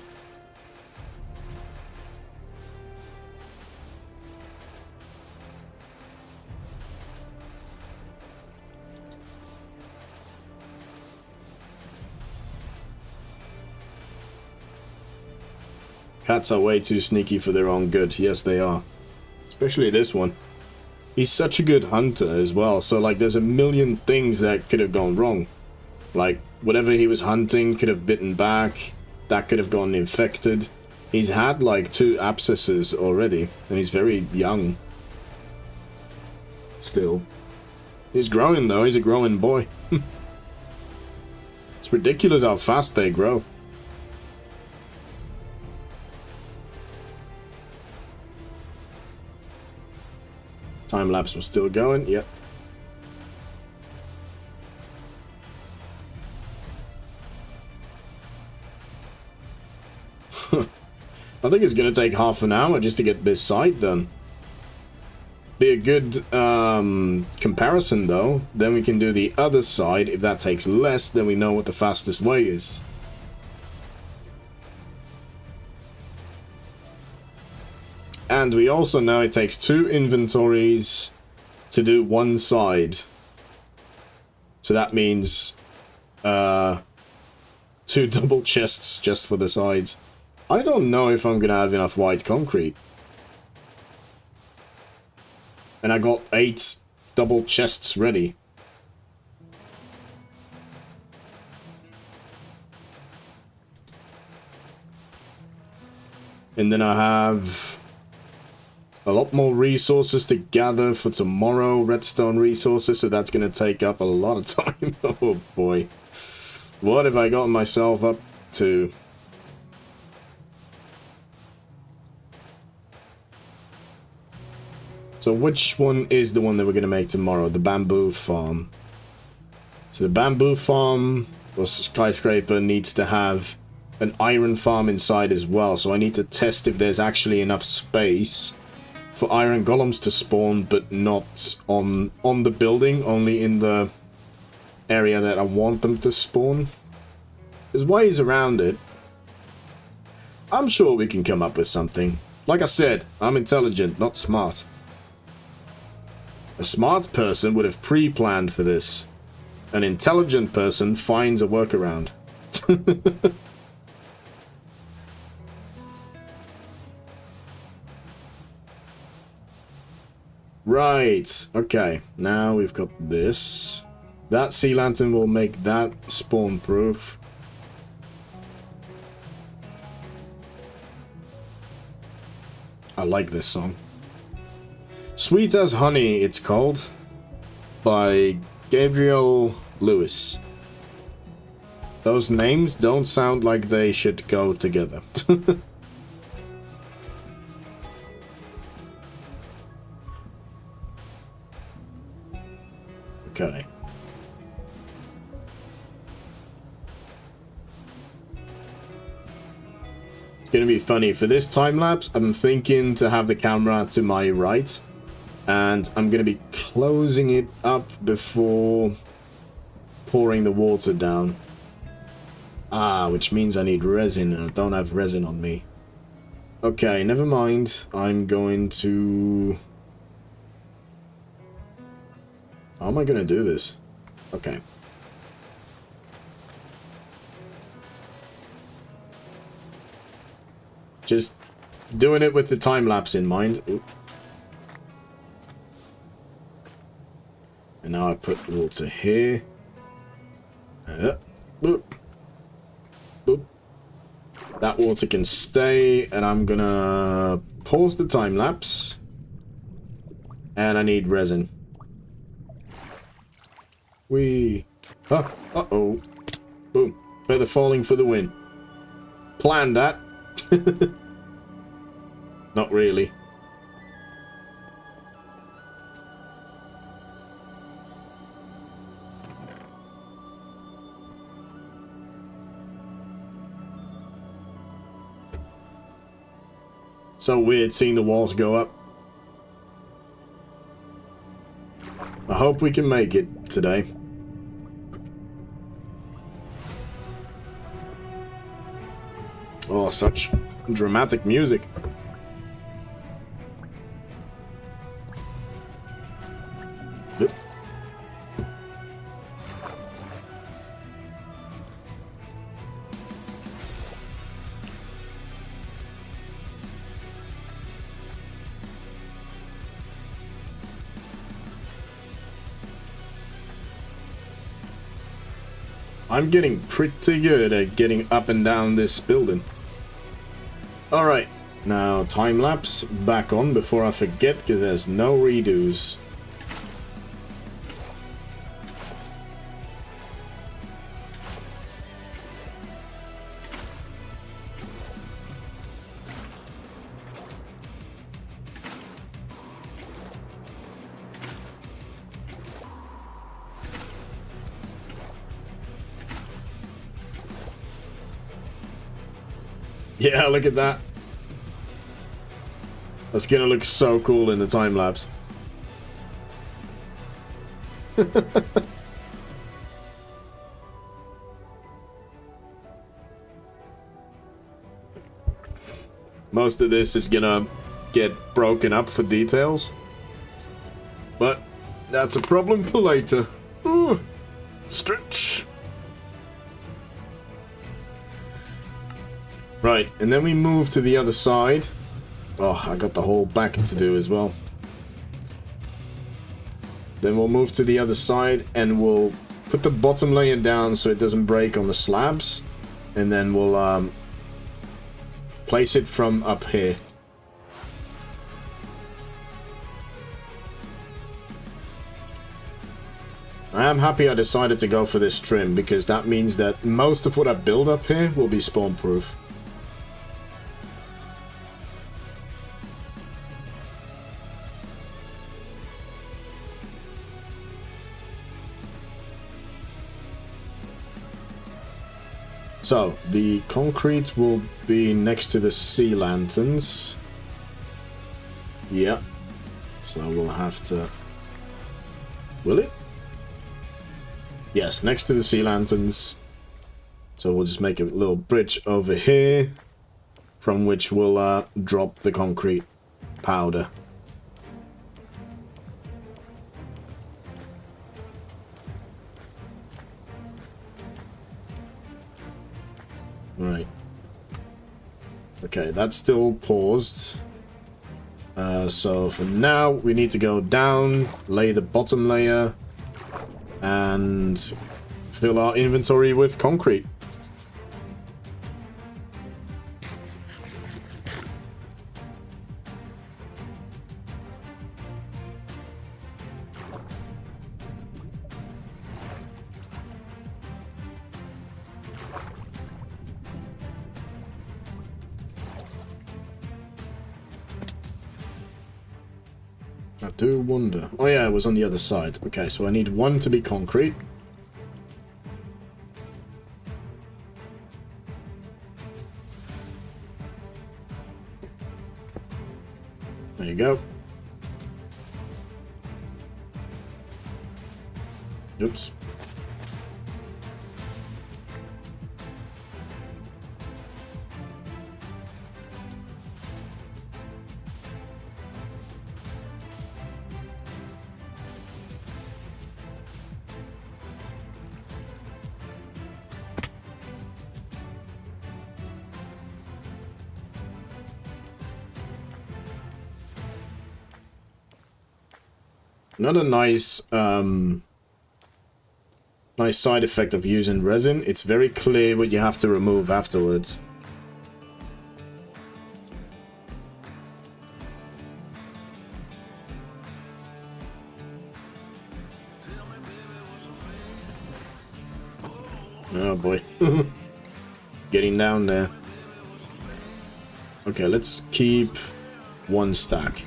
S1: Cats are way too sneaky for their own good. Yes, they are. Especially this one. He's such a good hunter as well. So, like, there's a million things that could have gone wrong. Like, whatever he was hunting could have bitten back. That could have gone infected. He's had, like, 2 abscesses already. And he's very young. Still. He's growing, though. He's a growing boy. It's ridiculous how fast they grow. Time lapse was still going, yep. I think it's gonna take half an hour just to get this side done. Be a good comparison though. Then we can do the other side. If that takes less, then we know what the fastest way is. And we also know it takes 2 inventories to do one side. So that means 2 double chests just for the sides. I don't know if I'm gonna have enough white concrete. And I got 8 double chests ready. And then I have a lot more resources to gather for tomorrow, redstone resources, so that's going to take up a lot of time. Oh boy. What have I gotten myself up to? So which one is the one that we're going to make tomorrow? The bamboo farm. So the bamboo farm, or skyscraper, needs to have an iron farm inside as well. So I need to test if there's actually enough space for iron golems to spawn, but not on the building, only in the area that I want them to spawn. There's ways around it. I'm sure we can come up with something. Like I said, I'm intelligent, not smart. A smart person would have pre-planned for this. An intelligent person finds a workaround. Right, okay, now we've got this. That sea lantern will make that spawn proof. I like this song. Sweet as Honey, it's called, by Gabriel Lewis. Those names don't sound like they should go together. Okay. It's gonna be funny. For this time lapse, I'm thinking to have the camera to my right. And I'm going to be closing it up before pouring the water down. Ah, which means I need resin, and I don't have resin on me. Okay, never mind. I'm going to... How am I going to do this? Okay. Just doing it with the time lapse in mind. Ooh. And now I put water here. Boop. Boop. That water can stay, and I'm gonna pause the time lapse. And I need resin. Uh-oh. Boom. Feather falling for the win. Planned that. Not really. So weird seeing the walls go up. I hope we can make it today. Oh, such dramatic music. Yep. I'm getting pretty good at getting up and down this building. Alright, now time lapse back on before I forget, because there's no redos. Yeah, look at that. That's gonna look so cool in the time lapse. Most of this is gonna get broken up for details, but that's a problem for later. Ooh, stretch. Right, and then we move to the other side. Oh, I got the whole back to do as well. Then we'll move to the other side and we'll put the bottom layer down so it doesn't break on the slabs. And then we'll place it from up here. I am happy I decided to go for this trim because that means that most of what I build up here will be spawn proof. So, the concrete will be next to the sea lanterns. Yeah. So we'll have to... Will it? Yes, next to the sea lanterns. So we'll just make a little bridge over here, from which we'll drop the concrete powder. Right. Okay, that's still paused. So for now, we need to go down, lay the bottom layer, and fill our inventory with concrete. I do wonder. Oh yeah, it was on the other side. Okay, so I need one to be concrete. There you go. Oops. Another nice nice side effect of using resin, it's very clear what you have to remove afterwards. Oh boy. Getting down there. Okay, let's keep one stack.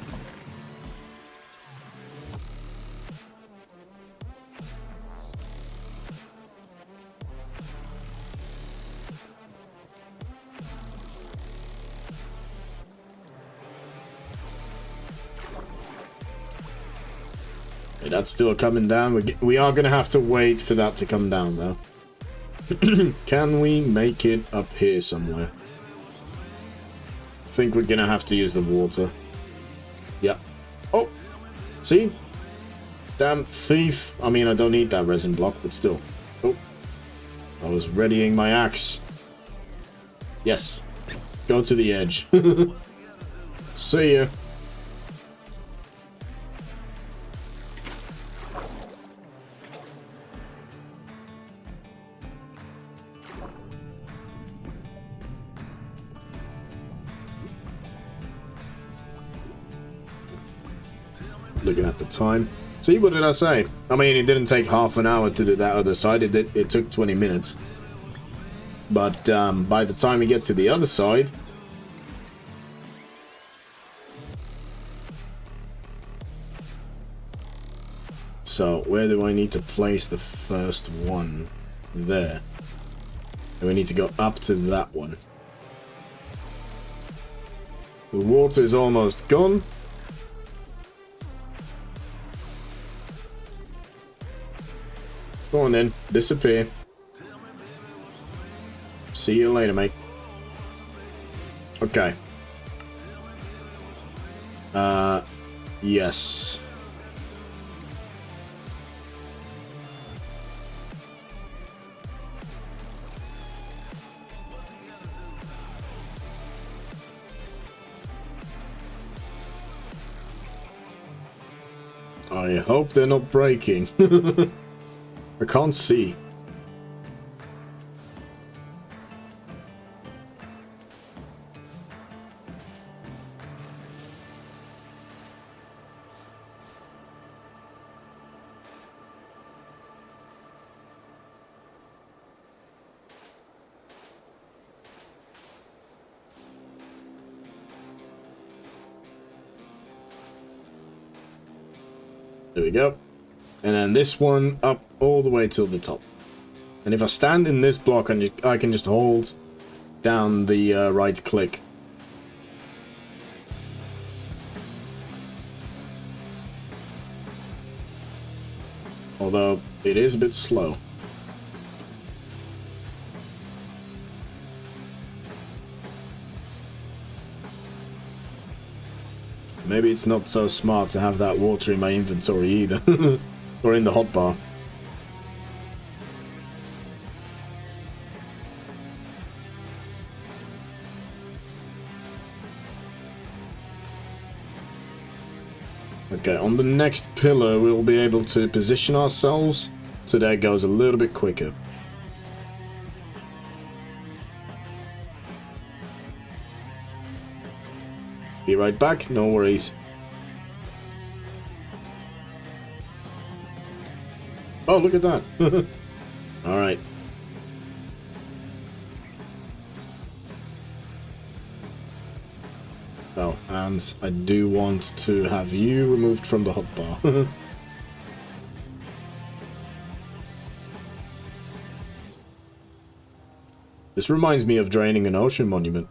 S1: That's still coming down. We are going to have to wait for that to come down, though. Can we make it up here somewhere? I think we're going to have to use the water. Yeah. Oh! See? Damn thief. I mean, I don't need that resin block, but still. Oh. I was readying my axe. Yes. Go to the edge. See ya. Looking at the time. See, what did I say? I mean, it didn't take half an hour to do that other side. It took 20 minutes. But by the time we get to the other side... So, where do I need to place the first one? There. And we need to go up to that one. The water is almost gone. Go on then, disappear. See you later, mate. Okay. Yes. I hope they're not breaking. I can't see. There we go. And then this one up all the way till the top. And if I stand in this block, I can just hold down the right click. Although, it is a bit slow. Maybe it's not so smart to have that water in my inventory either. Or in the hotbar. Okay, on the next pillar we'll be able to position ourselves so that it goes a little bit quicker. Be right back, no worries. Oh, look at that. Alright. Oh, and I do want to have you removed from the hotbar. This reminds me of draining an ocean monument.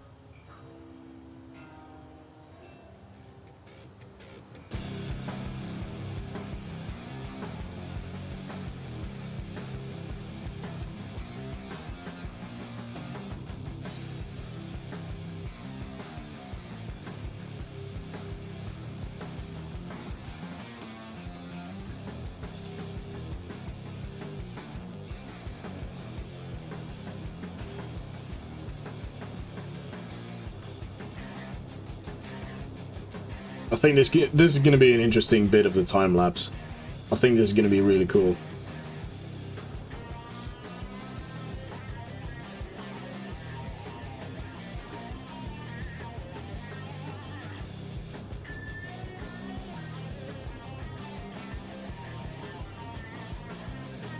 S1: I think this is going to be an interesting bit of the time lapse. I think this is going to be really cool.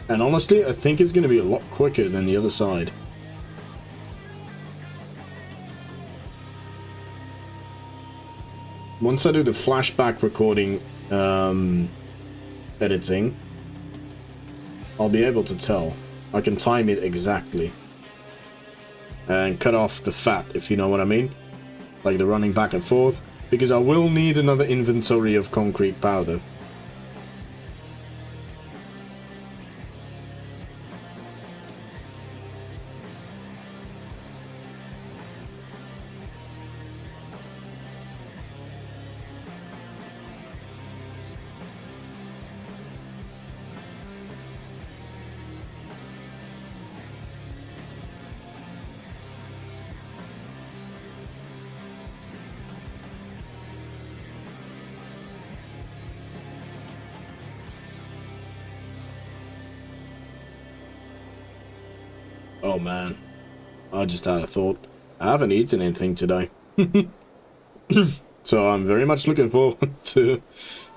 S1: And honestly, I think it's going to be a lot quicker than the other side. Once I do the flashback recording editing, I'll be able to tell. I can time it exactly. And cut off the fat, if you know what I mean. Like the running back and forth. Because I will need another inventory of concrete powder. Oh man, I just had a thought. I haven't eaten anything today. So I'm very much looking forward to...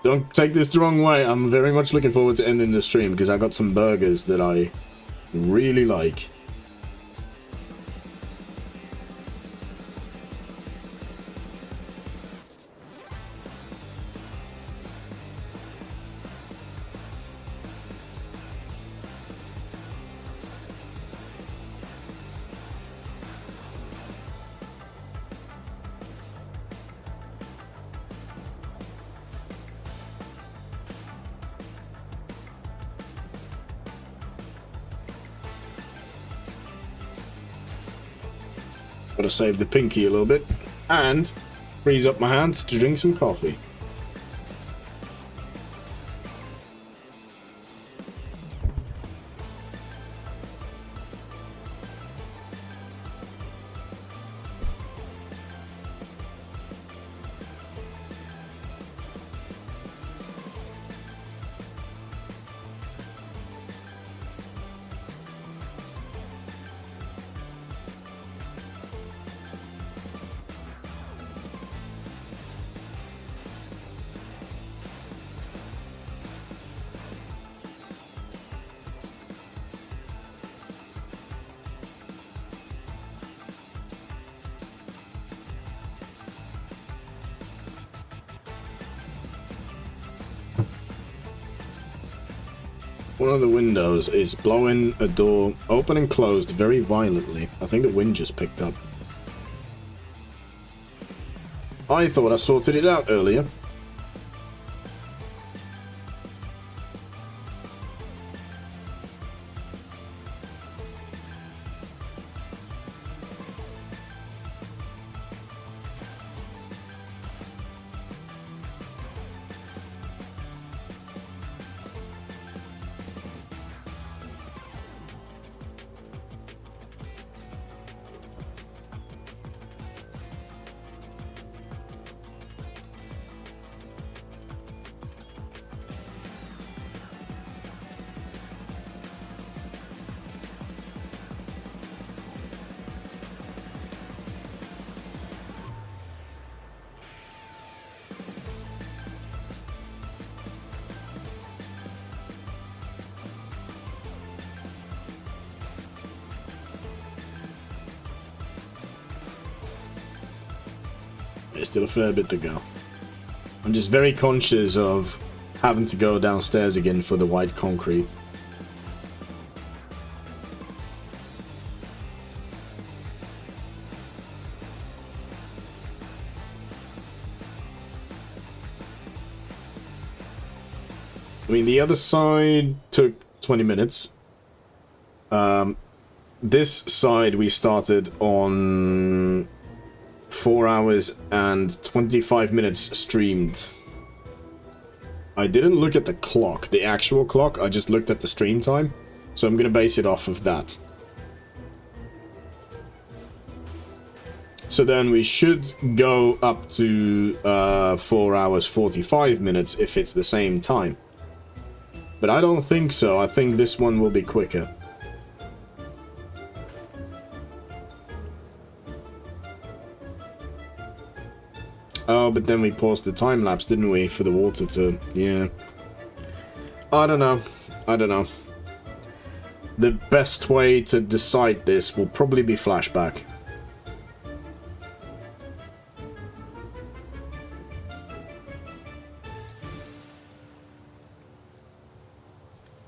S1: Don't take this the wrong way, I'm very much looking forward to ending the stream because I got some burgers that I really like. Gotta save the pinky a little bit and freeze up my hands to drink some coffee. One of the windows is blowing a door open and closed very violently. I think the wind just picked up. I thought I sorted it out earlier. There's still a fair bit to go. I'm just very conscious of having to go downstairs again for the white concrete. I mean, the other side took 20 minutes. This side we started on 4 hours and 25 minutes streamed. I didn't look at the clock, the actual clock, I just looked at the stream time. So I'm gonna base it off of that. So then we should go up to 4 hours 45 minutes if it's the same time. But I don't think so, I think this one will be quicker. Oh, but then we paused the time lapse, didn't we, for the water to... yeah. I don't know. I don't know. The best way to decide this will probably be flashback.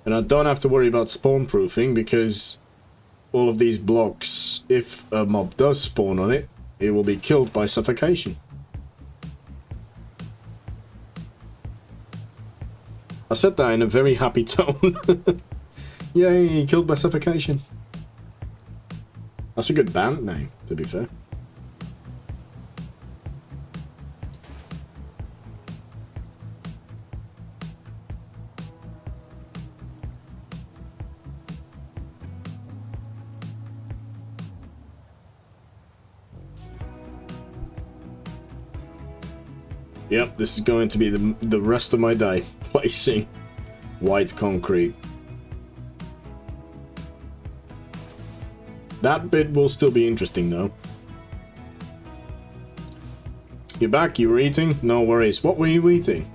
S1: And I don't have to worry about spawn proofing because all of these blocks, if a mob does spawn on it, it will be killed by suffocation. I said that in a very happy tone. Yay, killed by suffocation. That's a good band name, to be fair. Yep, this is going to be the rest of my day, placing white concrete. That bit will still be interesting though. You're back, you were eating? No worries. What were you eating?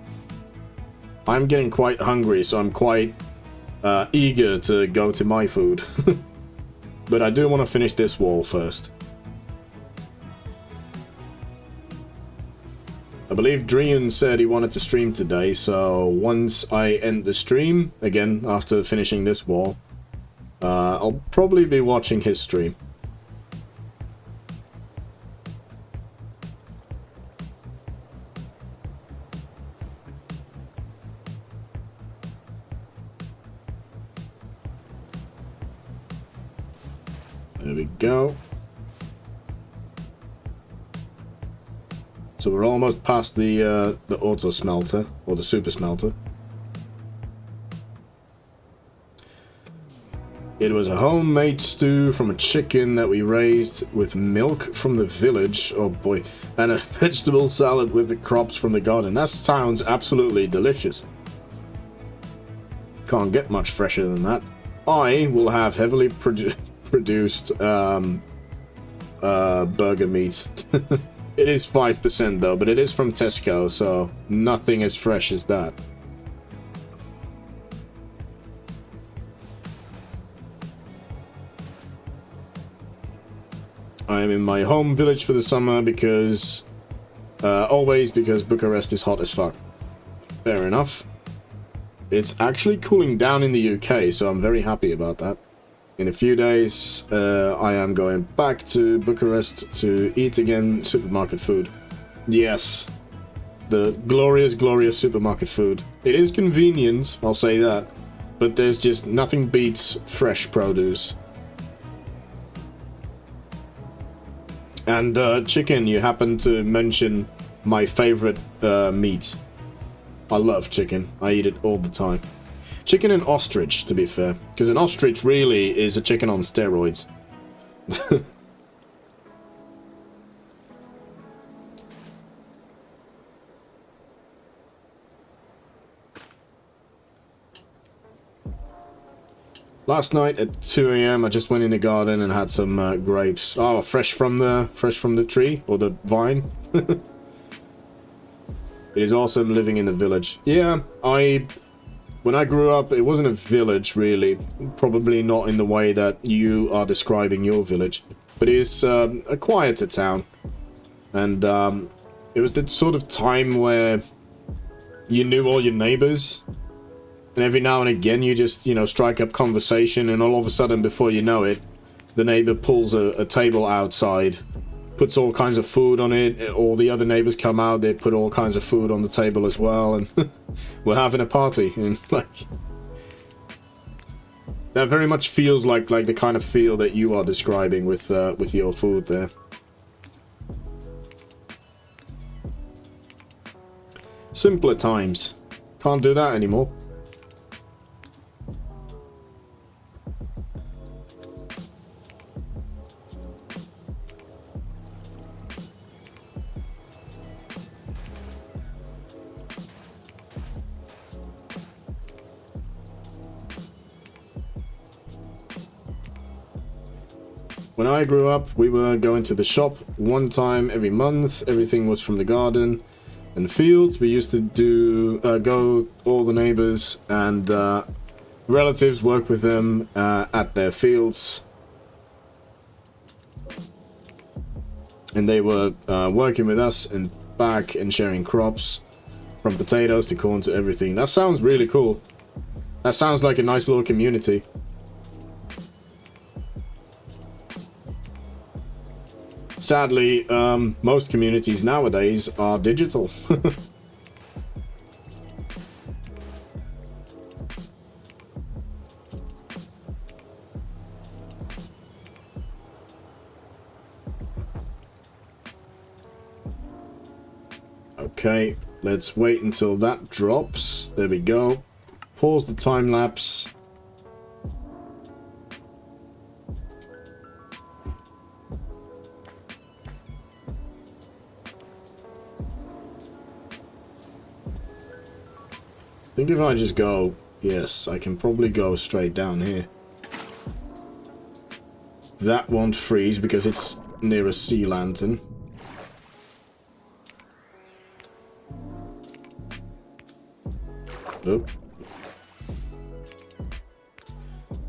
S1: I'm getting quite hungry, so I'm quite eager to go to my food. But I do want to finish this wall first. I believe Drian said he wanted to stream today, so once I end the stream, again, after finishing this wall, I'll probably be watching his stream. There we go. So we're almost past the auto smelter, or the super smelter. It was a homemade stew from a chicken that we raised with milk from the village, oh boy, and a vegetable salad with the crops from the garden. That sounds absolutely delicious. Can't get much fresher than that. I will have heavily produced burger meat. It is 5% though, but it is from Tesco, so nothing as fresh as that. I am in my home village for the summer because... always because Bucharest is hot as fuck. Fair enough. It's actually cooling down in the UK, so I'm very happy about that. In a few days, I am going back to Bucharest to eat again supermarket food. Yes, the glorious, glorious supermarket food. It is convenient, I'll say that, but there's just nothing beats fresh produce. And chicken, you happen to mention my favorite meat. I love chicken. I eat it all the time. Chicken and ostrich, to be fair. Because an ostrich really is a chicken on steroids. Last night at 2 AM, I just went in the garden and had some grapes. Oh, fresh from the tree or the vine. It is awesome living in the village. Yeah, when I grew up, it wasn't a village, really. Probably not in the way that you are describing your village. But it is a quieter town. And it was the sort of time where you knew all your neighbors. And every now and again, you just, you know, strike up conversation. And all of a sudden, before you know it, the neighbor pulls a table outside, puts all kinds of food on it. All the other neighbors come out, they put all kinds of food on the table as well, and we're having a party. And like, that very much feels like the kind of feel that you are describing with your food there. Simpler times. Can't do that anymore. When I grew up, we were going to the shop one time every month. Everything was from the garden and fields. We used to go all the neighbors and relatives, work with them at their fields. And they were working with us and back and sharing crops, from potatoes to corn to everything. That sounds really cool. That sounds like a nice little community. Sadly, most communities nowadays are digital. Okay, let's wait until that drops. There we go. Pause the time lapse. I think if I just go, yes, I can probably go straight down here. That won't freeze because it's near a sea lantern. Oh.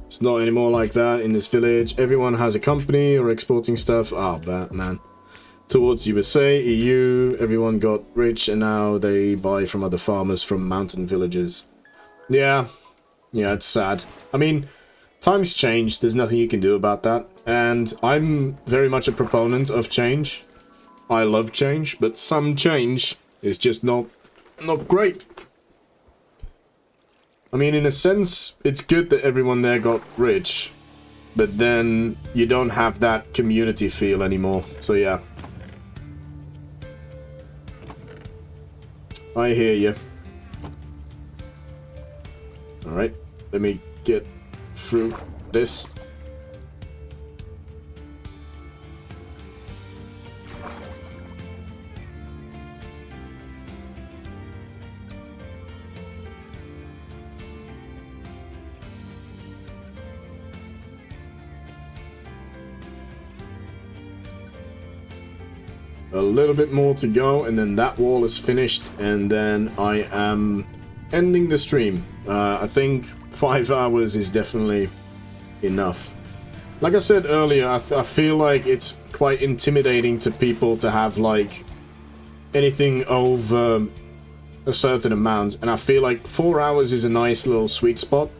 S1: It's not anymore like that in this village. Everyone has a company or exporting stuff. Ah, that man. Towards USA, EU, everyone got rich and now they buy from other farmers from mountain villages. Yeah, it's sad. I mean, times change, there's nothing you can do about that. And I'm very much a proponent of change. I love change, but some change is just not great. I mean, in a sense, it's good that everyone there got rich, but then you don't have that community feel anymore, so yeah. I hear you. Alright, let me get through this. A little bit more to go and then that wall is finished and then I am ending the stream. I think 5 hours is definitely enough. Like I said earlier, I feel like it's quite intimidating to people to have like anything over a certain amount, and I feel like 4 hours is a nice little sweet spot.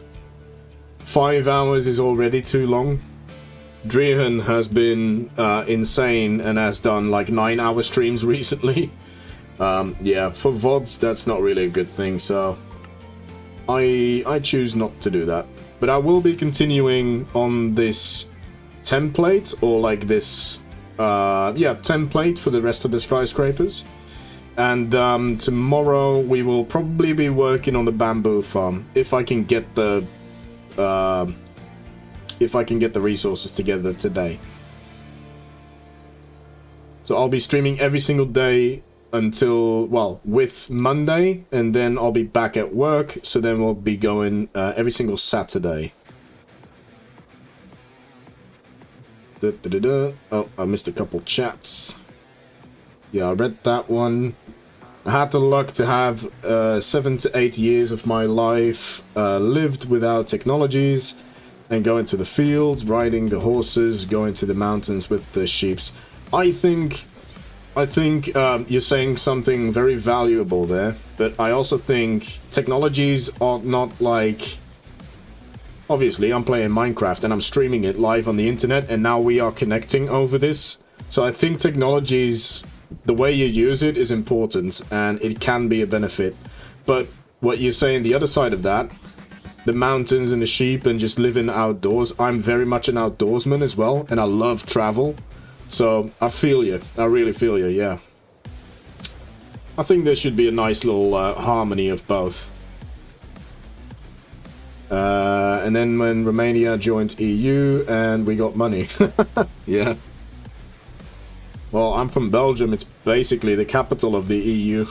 S1: 5 hours is already too long. Drihan has been insane and has done like 9-hour streams recently. Yeah, for VODs that's not really a good thing, so I choose not to do that. But I will be continuing on this template, or like this yeah, template for the rest of the skyscrapers. And tomorrow we will probably be working on the bamboo farm if I can get the resources together today. So I'll be streaming every single day until, well, with Monday, and then I'll be back at work, so then we'll be going every single Saturday. Oh, I missed a couple chats. Yeah, I read that one. I had the luck to have 7 to 8 years of my life lived without technologies, and going to the fields, riding the horses, going to the mountains with the sheeps. I think you're saying something very valuable there, but I also think technologies are not like... Obviously, I'm playing Minecraft and I'm streaming it live on the internet, and now we are connecting over this. So I think technologies, the way you use it is important, and it can be a benefit. But what you're saying, the other side of that, the mountains and the sheep and just living outdoors, I'm very much an outdoorsman as well, and I love travel. So I feel you. I really feel you, yeah. I think there should be a nice little harmony of both. And then when Romania joined EU and we got money. Yeah. Well, I'm from Belgium. It's basically the capital of the EU.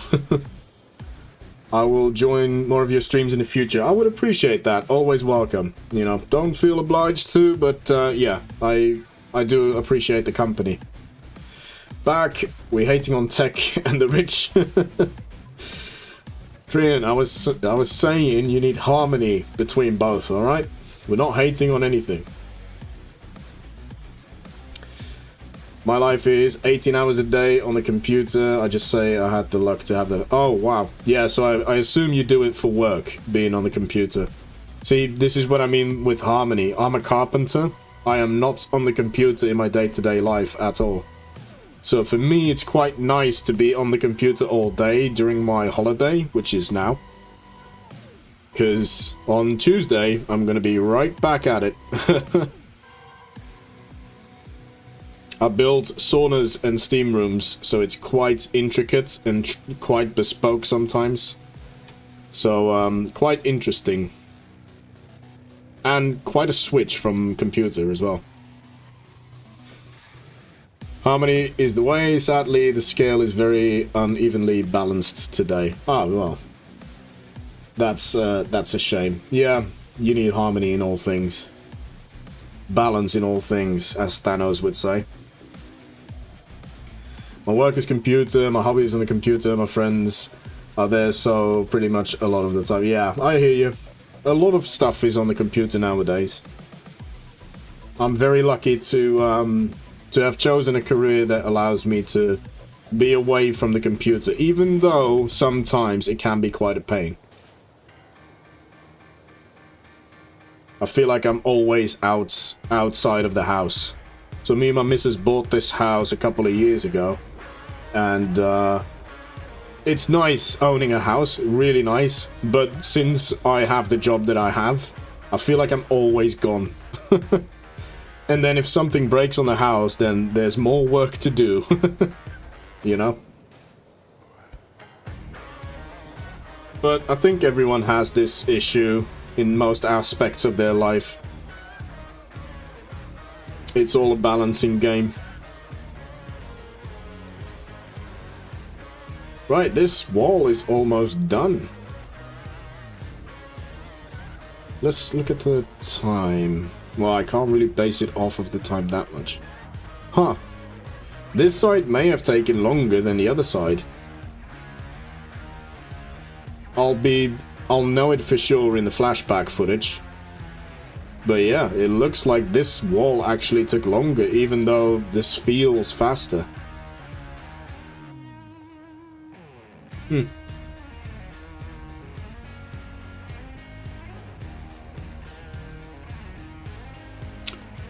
S1: I will join more of your streams in the future. I would appreciate that. Always welcome. You know, don't feel obliged to, but yeah, I do appreciate the company. Back, we're hating on tech and the rich. Trian, I was saying you need harmony between both, alright? We're not hating on anything. My life is 18 hours a day on the computer. I just say I had the luck to have the... Oh, wow. Yeah, so I assume you do it for work, being on the computer. See, this is what I mean with harmony. I'm a carpenter. I am not on the computer in my day-to-day life at all. So for me, it's quite nice to be on the computer all day during my holiday, which is now. Because on Tuesday, I'm going to be right back at it. I build saunas and steam rooms, so it's quite intricate and quite bespoke sometimes. So, quite interesting. And quite a switch from computer as well. Harmony is the way. Sadly, the scale is very unevenly balanced today. Ah, well. That's a shame. Yeah, you need harmony in all things. Balance in all things, as Thanos would say. My work is computer, my hobby is on the computer, my friends are there, so pretty much a lot of the time. Yeah, I hear you. A lot of stuff is on the computer nowadays. I'm very lucky to have chosen a career that allows me to be away from the computer, even though sometimes it can be quite a pain. I feel like I'm always outside of the house. So me and my missus bought this house a couple of years ago, and it's nice owning a house, really nice, but since I have the job that I have, I feel like I'm always gone. And then if something breaks on the house, then there's more work to do. You know? But I think everyone has this issue in most aspects of their life. It's all a balancing game. Right, this wall is almost done. Let's look at the time. Well, I can't really base it off of the time that much. Huh. This side may have taken longer than the other side. I'll know it for sure in the flashback footage. But yeah, it looks like this wall actually took longer, even though this feels faster.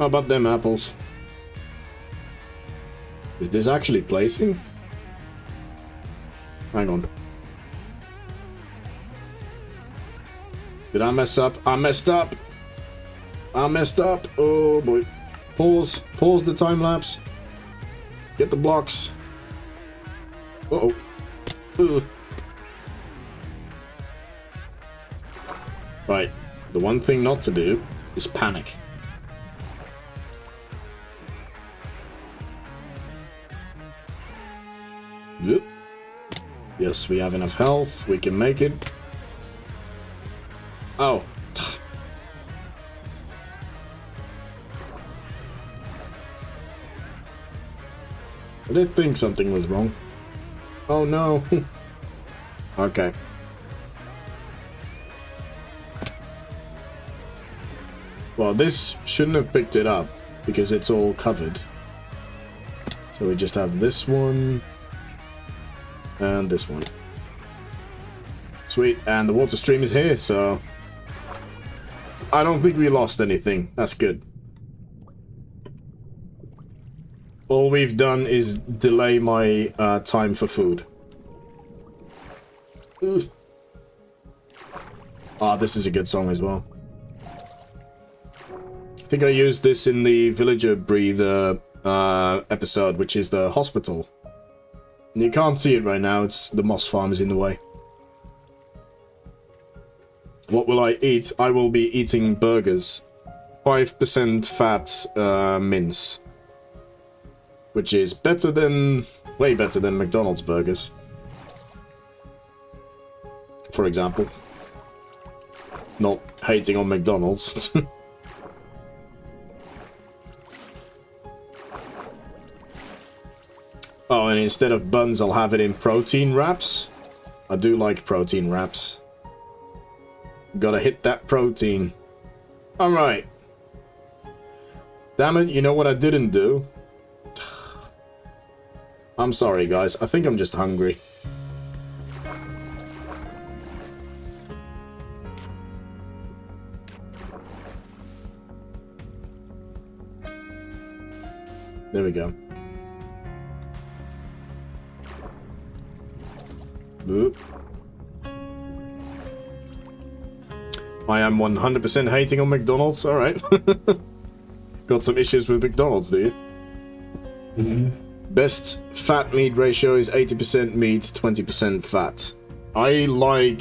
S1: How about them apples? Is this actually placing? Hang on. Did I mess up? I messed up! I messed up! Oh boy. Pause. Pause the time lapse. Get the blocks. Uh-oh. Ugh. Right. The one thing not to do is panic. Yep. Yes, we have enough health. We can make it. Oh. I did think something was wrong. Oh no. Okay. Well, this shouldn't have picked it up because it's all covered. So we just have this one and this one. Sweet, and the water stream is here, so I don't think we lost anything. That's good. All we've done is delay my time for food. Ah, this is a good song as well. I think I used this in the Villager Breather episode, which is the hospital. And you can't see it right now, it's the moss farm is in the way. What will I eat? I will be eating burgers. 5% fat mince. Which is better than... way better than McDonald's burgers. For example. Not hating on McDonald's. Oh, and instead of buns, I'll have it in protein wraps. I do like protein wraps. Gotta hit that protein. Alright. Damn it, you know what I didn't do? I'm sorry, guys. I think I'm just hungry. There we go. Boop. I am 100% hating on McDonald's. Alright. Got some issues with McDonald's, do you? Mm-hmm. Best fat meat ratio is 80% meat, 20% fat. I like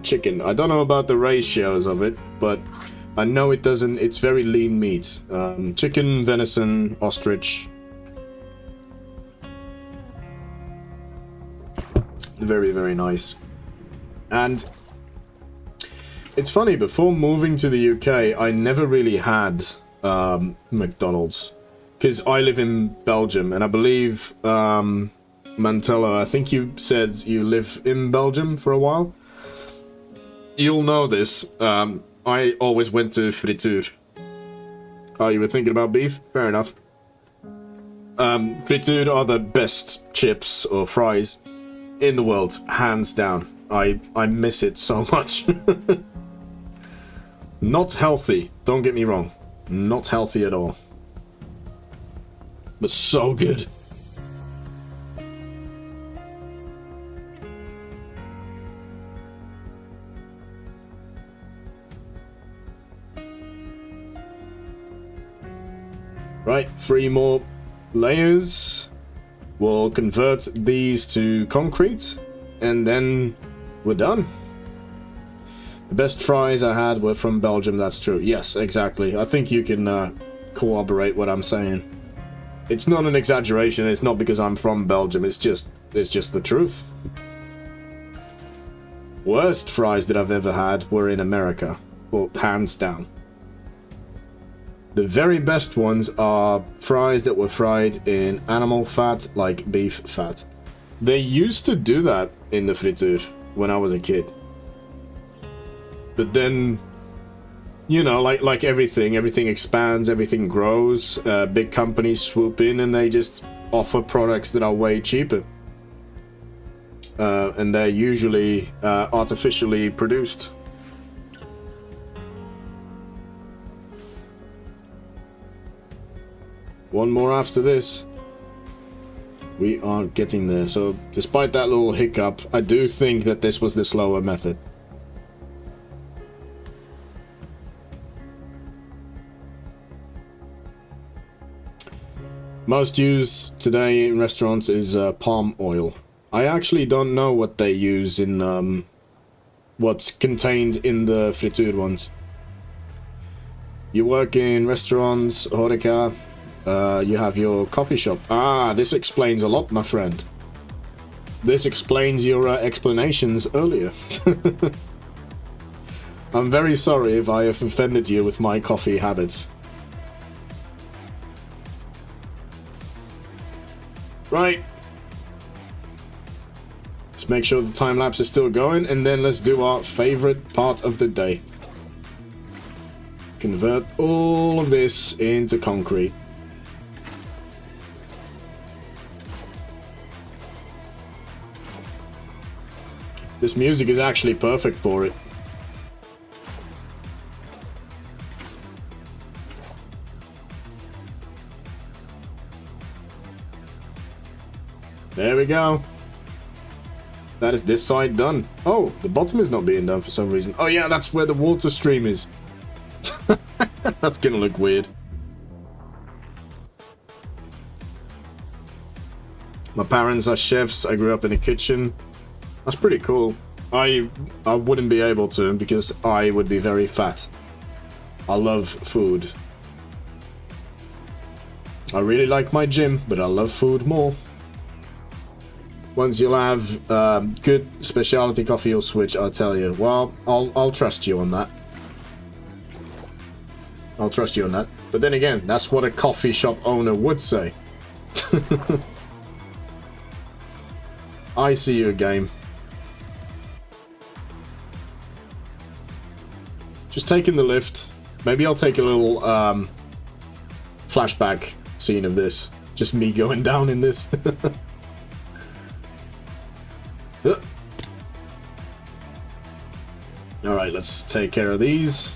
S1: chicken. I don't know about the ratios of it, but I know it doesn't. It's very lean meat. Chicken, venison, ostrich. Very, very nice. And it's funny, before moving to the UK, I never really had McDonald's. Because I live in Belgium, and I believe, Mantello, I think you said you live in Belgium for a while. You'll know this. I always went to frituur. Oh, you were thinking about beef? Fair enough. Frituur are the best chips or fries in the world, hands down. I miss it so much. Not healthy, don't get me wrong. Not healthy at all. But so good. Right, 3 more layers. We'll convert these to concrete, and then we're done. The best fries I had were from Belgium, that's true. Yes, exactly. I think you can corroborate what I'm saying. It's not an exaggeration, it's not because I'm from Belgium, it's just the truth. Worst fries that I've ever had were in America. Well, hands down. The very best ones are fries that were fried in animal fat, like beef fat. They used to do that in the frituur when I was a kid. But then, you know, like everything expands, everything grows, big companies swoop in and they just offer products that are way cheaper. And they're usually artificially produced. One more after this. We are getting there. So, despite that little hiccup, I do think that this was the slower method. Most used today in restaurants is palm oil. I actually don't know what they use in what's contained in the frituur ones. You work in restaurants, horeca, you have your coffee shop. Ah, this explains a lot, my friend. This explains your explanations earlier. I'm very sorry if I have offended you with my coffee habits. Right. Let's make sure the time lapse is still going, and then let's do our favorite part of the day. Convert all of this into concrete. This music is actually perfect for it. There we go. That is this side done. Oh, the bottom is not being done for some reason. Oh yeah, that's where the water stream is. That's gonna look weird. My parents are chefs. I grew up in a kitchen. That's pretty cool. I wouldn't be able to because I would be very fat. I love food. I really like my gym, but I love food more. Once you'll have good specialty coffee, you'll switch, I'll tell you. Well, I'll trust you on that. I'll trust you on that. But then again, that's what a coffee shop owner would say. I see you, game. Just taking the lift. Maybe I'll take a little flashback scene of this. Just me going down in this. Alright, let's take care of these.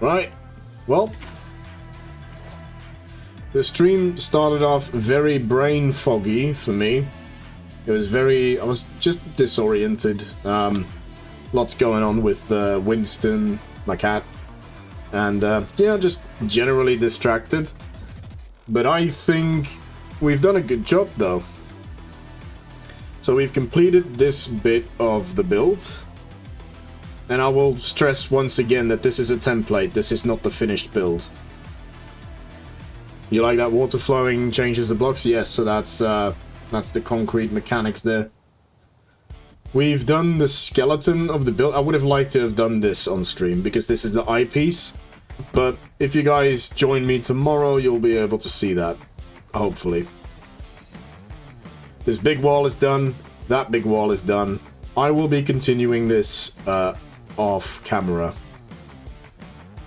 S1: Right, well, the stream started off very brain foggy for me. It was I was just disoriented. Lots going on with Winston, my cat. And yeah, just generally distracted. But I think we've done a good job though. So we've completed this bit of the build. And I will stress once again that this is a template, this is not the finished build. You like that water flowing changes the blocks? Yes, so that's the concrete mechanics there. We've done the skeleton of the build. I would have liked to have done this on stream because this is the eyepiece. But if you guys join me tomorrow, you'll be able to see that. Hopefully. This big wall is done. That big wall is done. I will be continuing this off camera.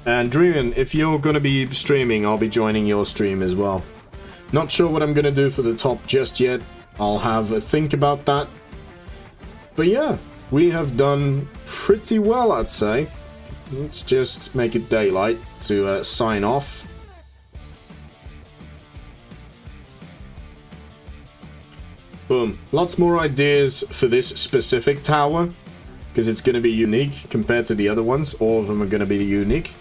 S1: And Dreamin', if you're going to be streaming, I'll be joining your stream as well. Not sure what I'm going to do for the top just yet. I'll have a think about that. But yeah, we have done pretty well, I'd say. Let's just make it daylight to sign off. Boom. Lots more ideas for this specific tower, because it's going to be unique compared to the other ones. All of them are going to be unique.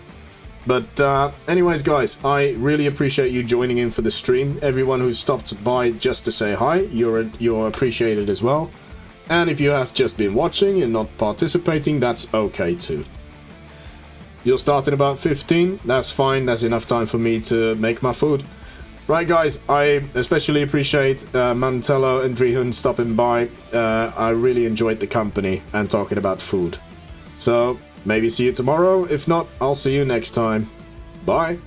S1: But anyways, guys, I really appreciate you joining in for the stream. Everyone who stopped by just to say hi, you're appreciated as well. And if you have just been watching and not participating, that's okay too. You'll start at about 15. That's fine. That's enough time for me to make my food. Right, guys, I especially appreciate Mantello and Drihun stopping by. I really enjoyed the company and talking about food. So, maybe see you tomorrow. If not, I'll see you next time. Bye.